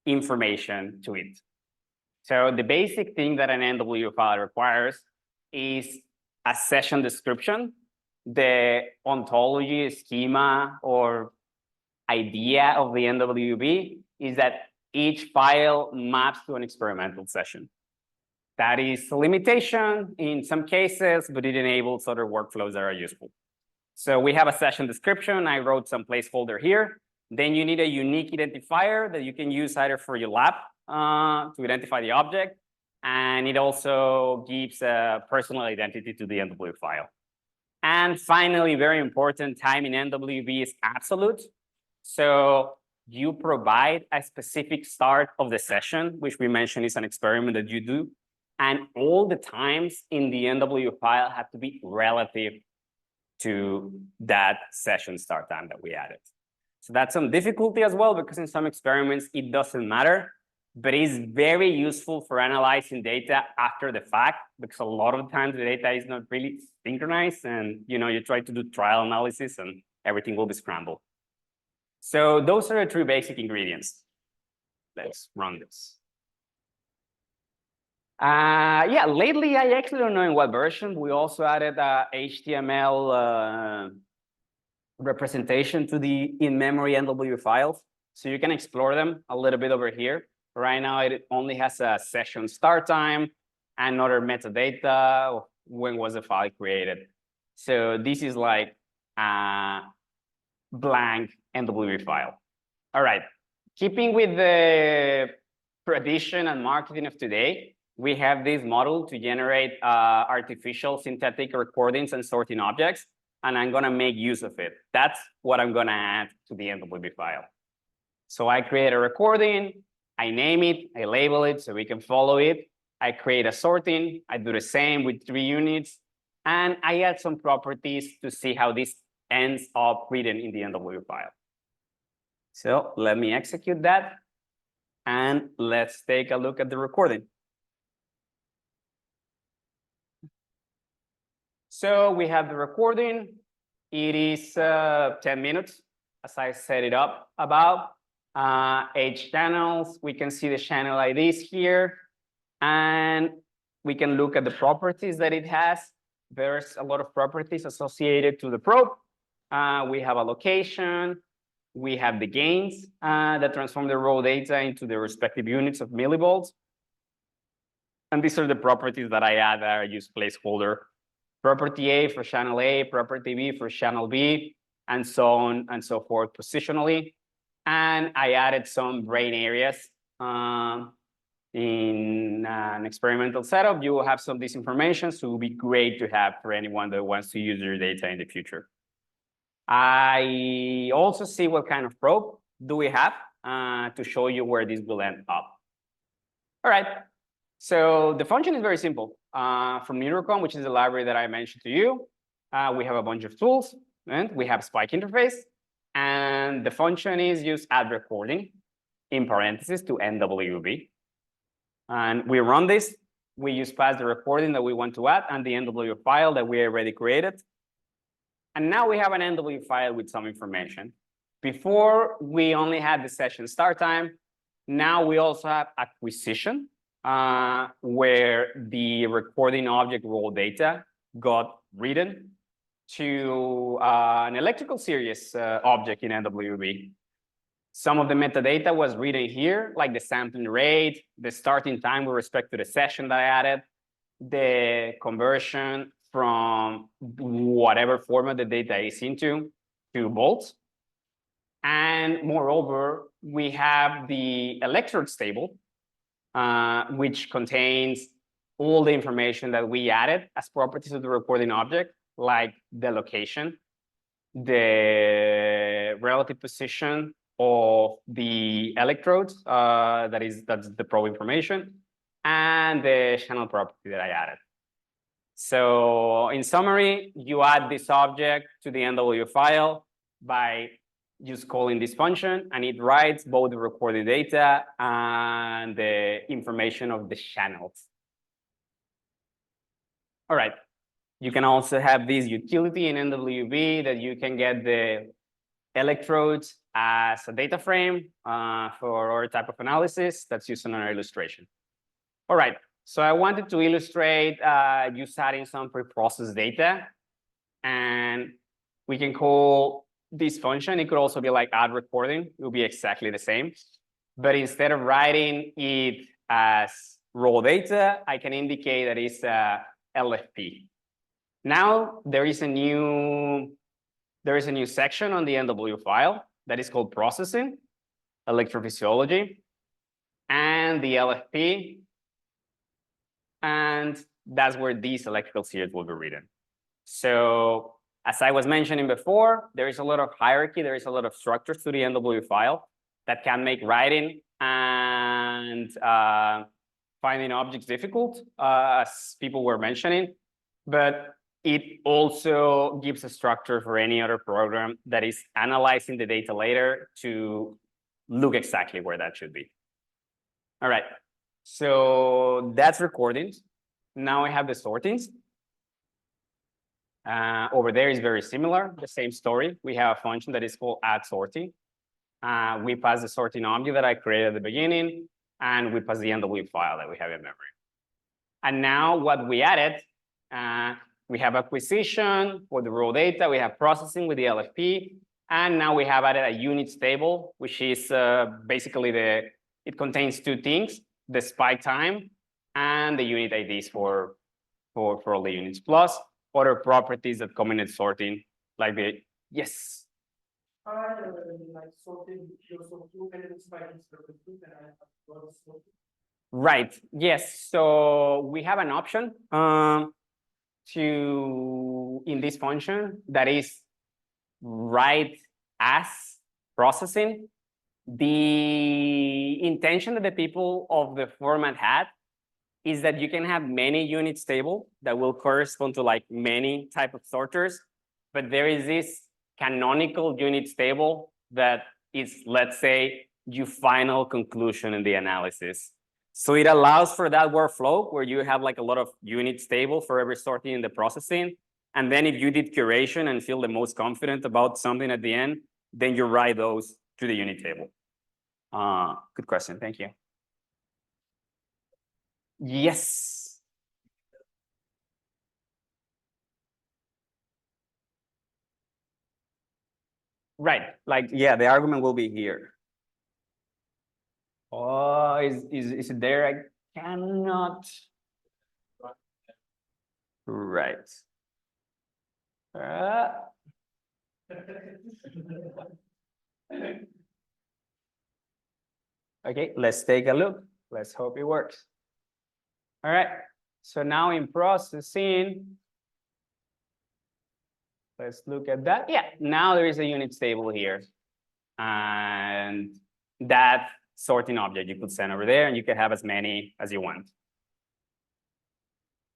information to it. So the basic thing that an NWB file requires is a session description, the ontology, schema, or idea of the NWB is that each file maps to an experimental session. That is a limitation in some cases, but it enables other workflows that are useful. So we have a session description. I wrote some placeholder here. Then you need a unique identifier that you can use either for your lab to identify the object. And it also gives a personal identity to the NW file. And finally, very important, time in NWB is absolute. So you provide a specific start of the session, which we mentioned is an experiment that you do. And all the times in the NW file have to be relative to that session start time that we added. So that's some difficulty as well, because in some experiments, it doesn't matter, but it's very useful for analyzing data after the fact, because a lot of times the data is not really synchronized, and you try to do trial analysis and everything will be scrambled. So those are the three basic ingredients. Let's run this. Yeah, lately I actually don't know in what version. We also added HTML representation to the in-memory NW files, so you can explore them a little bit over here. Right now, it only has a session start time and other metadata of when was the file created. So this is like a blank NW file. All right, keeping with the tradition and marketing of today, we have this model to generate artificial synthetic recordings and sorting objects, and I'm gonna make use of it. That's what I'm gonna add to the NWB file. So I create a recording, I name it, I label it so we can follow it. I create a sorting, I do the same with 3 units, and I add some properties to see how this ends up written in the NW file. So let me execute that, and let's take a look at the recording. So we have the recording. It is 10 minutes, as I set it up about. 8 channels. We can see the channel IDs here, and we can look at the properties that it has. There's a lot of properties associated to the probe. We have a location. We have the gains that transform the raw data into the respective units of millivolts. And these are the properties that I add that I use placeholder. Property A for channel A, property B for channel B, and so on and so forth positionally. And I added some brain areas in an experimental setup. You will have some of this information, so it will be great to have for anyone that wants to use your data in the future. I also see what kind of probe do we have to show you where this will end up. All right, so the function is very simple. From Neuroconv, which is the library that I mentioned to you, we have a bunch of tools, and we have SpikeInterface, and the function is use add recording in parentheses to NWB. And we run this, we use pass the recording that we want to add and the NW file that we already created. And now we have an NW file with some information. Before, we only had the session start time. Now we also have acquisition, where the recording object raw data got written to an electrical series object in NWB. Some of the metadata was written here, like the sampling rate, the starting time with respect to the session that I added, the conversion from whatever format the data is into to volts. And moreover, we have the electrodes table, which contains all the information that we added as properties of the recording object, like the location, the relative position of the electrodes, that's the probe information, and the channel property that I added. So in summary, you add this object to the NW file by just calling this function, and it writes both the recorded data and the information of the channels. All right, you can also have this utility in NWB that you can get the electrodes as a data frame for our type of analysis that's used in our illustration. All right, So I wanted to illustrate just adding some preprocessed data, and we can call this function. It could also be like add recording. It will be exactly the same, but instead of writing it as raw data, I can indicate that it's LFP. Now there is a new section on the NW file that is called processing, electrophysiology, and the LFP. And that's where these electrical series will be written. So as I was mentioning before, there is a lot of hierarchy, there is a lot of structures to the NW file that can make writing and finding objects difficult, as people were mentioning, but it also gives a structure for any other program that is analyzing the data later to look exactly where that should be. All right. So that's recordings. Now I have the sortings. Over there is very similar, the same story. We have a function that is called add sorting. We pass the sorting object that I created at the beginning, and we pass the NW file that we have in memory. And now what we added, we have acquisition for the raw data, we have processing with the LFP, and now we have added a units table, which is basically it contains two things, the spike time and the unit IDs for all the units, plus other properties that come in its sorting, like the, yes. Right, yes, so we have an option in this function that is write as processing. The intention that the people of the format had is that you can have many units table that will correspond to like many type of sorters, but there is this canonical units table that is, let's say, your final conclusion in the analysis. So it allows for that workflow where you have like a lot of units table for every sorting in the processing. And then if you did curation and feel the most confident about something at the end, then you write those to the unit table. Good question, thank you. Yes. Right, like, yeah, the argument will be here. Oh, is it there? I cannot. Right. Okay, let's take a look. Let's hope it works. All right, so now in processing, let's look at that. Yeah, now there is a units table here. And that sorting object you could send over there, and you can have as many as you want.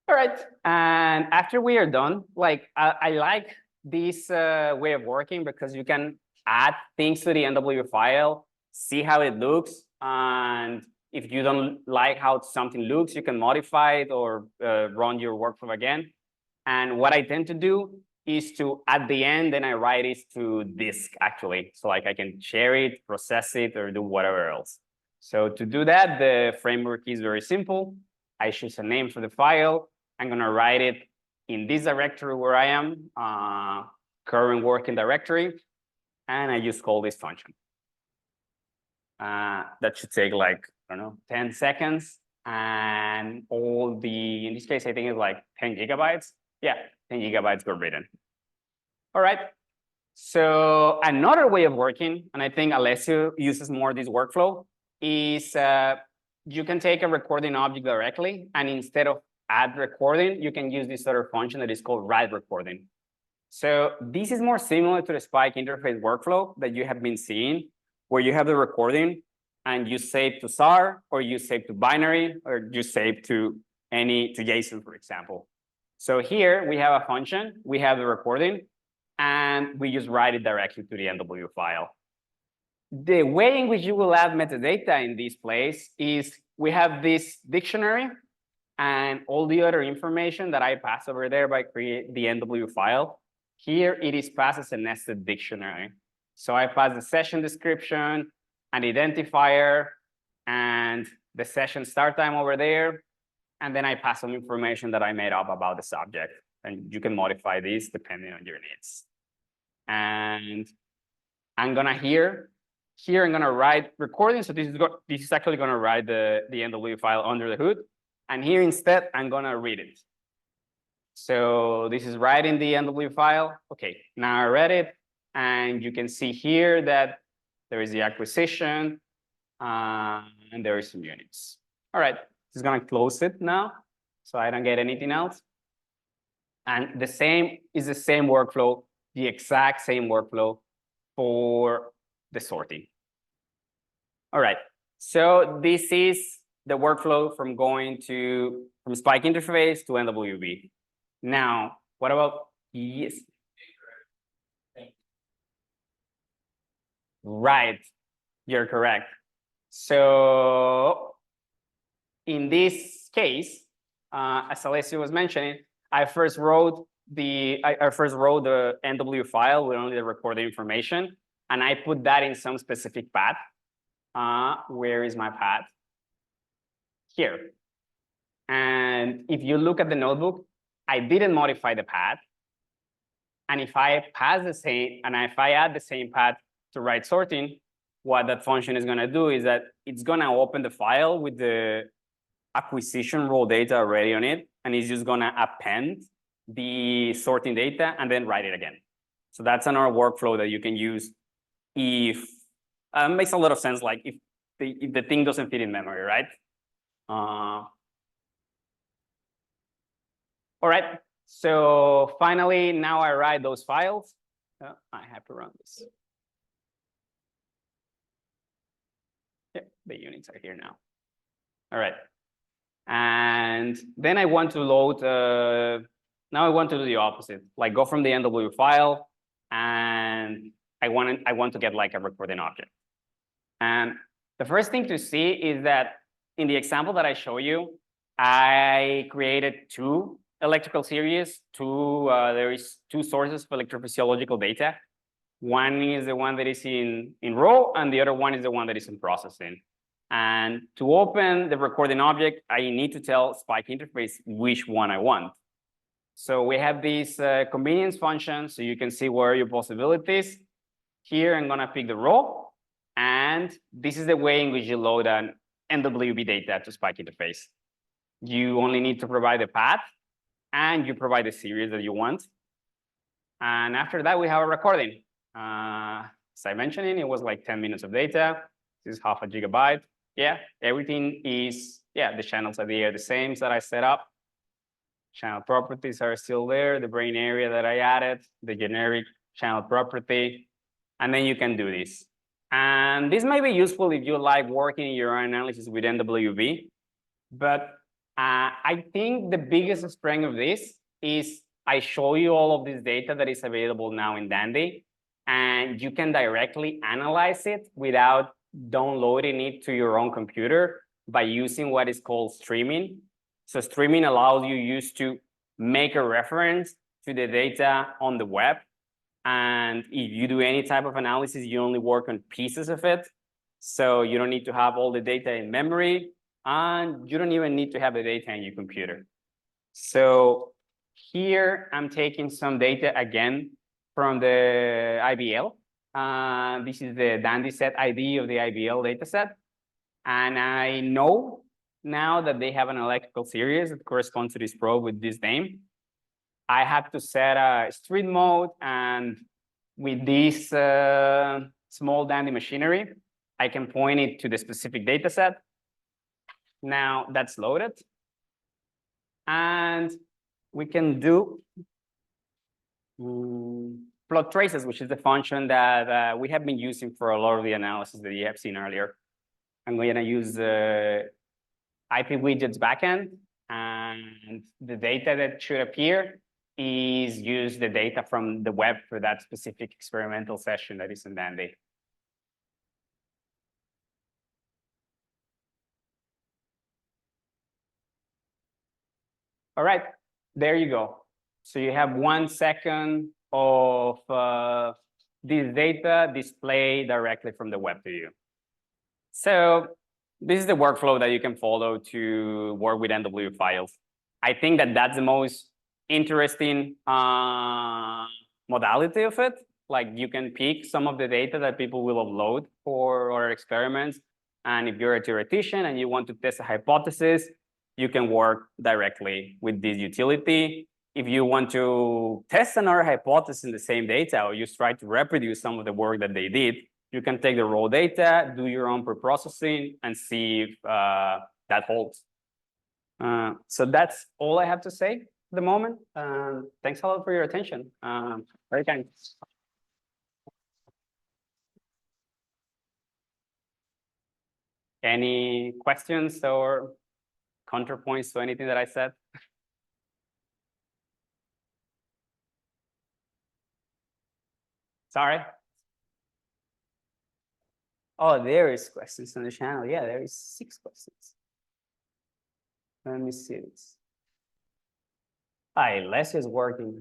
All right, and after we are done, like I like this way of working because you can add things to the NW file, see how it looks, and if you don't like how something looks, you can modify it or run your workflow again. And what I tend to do is to, at the end, then I write it to disk actually. So like I can share it, process it, or do whatever else. So to do that, the framework is very simple. I choose a name for the file. I'm gonna write it in this directory where I am, current working directory, and I just call this function. That should take like, I don't know, 10 seconds. And all the, in this case, I think it's like 10 gigabytes. Yeah, 10 gigabytes were written. All right. So another way of working, and I think Alessio uses more this workflow, is you can take a recording object directly, and instead of add recording, you can use this other function that is called write recording. So this is more similar to the SpikeInterface workflow that you have been seeing, where you have the recording and you save to SAR, or you save to binary, or you save to JSON, for example. So here we have a function, we have the recording, and we just write it directly to the NW file. The way in which you will add metadata in this place is we have this dictionary and all the other information that I pass over there by create the NW file. Here it is passed as a nested dictionary. So I pass the session description, an identifier, and the session start time over there, and then I pass some information that I made up about the subject. And you can modify these depending on your needs. And I'm gonna here I'm gonna write recording. So this is actually gonna write the NW file under the hood. And here instead, I'm gonna read it. So this is writing the NW file. Okay, now I read it, and you can see here that there is the acquisition, and there is some units. All right, just gonna close it now, so I don't get anything else. And the same is the same workflow, the exact same workflow for the sorting. All right, so this is the workflow from going from SpikeInterface to NWB. Now, what about yes? Right, you're correct. So in this case, as Alessio was mentioning, I first wrote the NW file with only the recorded information, and I put that in some specific path. Where is my path? Here. And if you look at the notebook, I didn't modify the path. And if I pass the same, and if I add the same path to write sorting, what that function is going to do is that it's going to open the file with the acquisition raw data already on it, and it's just going to append the sorting data and then write it again. So that's another workflow that you can use if makes a lot of sense, like if the thing doesn't fit in memory, right? All right, so finally, now I write those files. I have to run this. Yeah, the units are here now. All right. And then I want to load, now I want to do the opposite, like go from the NW file, and I want to get like a recording object. And the first thing to see is that in the example that I show you, I created two electrical series. There is two sources of electrophysiological data. One is the one that is in raw, and the other one is the one that is in processing. And to open the recording object, I need to tell SpikeInterface which one I want. So we have this convenience function, so you can see what are your possibilities. Here, I'm gonna pick the raw, and this is the way in which you load an NWB data to SpikeInterface. You only need to provide the path, and you provide the series that you want. And after that, we have a recording. As I mentioned, it was like 10 minutes of data. This is 0.5 GB. Yeah, everything is, the channels are the same that I set up. Channel properties are still there. The brain area that I added, the generic channel property, and then you can do this. And this may be useful if you like working in your analysis with NWB, but I think the biggest strength of this is I show you all of this data that is available now in Dandy, and you can directly analyze it without downloading it to your own computer by using what is called streaming. So streaming allows you to make a reference to the data on the web. And if you do any type of analysis, you only work on pieces of it. So you don't need to have all the data in memory, and you don't even need to have the data in your computer. So here I'm taking some data again from the IBL. This is the Dandy set ID of the IBL dataset. And I know now that they have an electrical series that corresponds to this probe with this name. I have to set a street mode, and with this small Dandy machinery, I can point it to the specific dataset. Now that's loaded. And we can do plot traces, which is the function that we have been using for a lot of the analysis that you have seen earlier. I'm going to use the IP widgets backend, and the data that should appear is use the data from the web for that specific experimental session that is in Dandy. All right, there you go. So you have 1 second of this data displayed directly from the web to you. So this is the workflow that you can follow to work with NW files. I think that that's the most interesting modality of it. Like you can pick some of the data that people will upload for our experiments. And if you're a theoretician and you want to test a hypothesis, you can work directly with this utility. If you want to test another hypothesis in the same data, or you try to reproduce some of the work that they did, you can take the raw data, do your own preprocessing, and see if that holds. So that's all I have to say at the moment. Thanks a lot for your attention. Very kind. Any questions or counterpoints to anything that I said? Sorry. Oh, there is questions on the channel. Yeah, there is 6 questions. Let me see this. Alessio is working.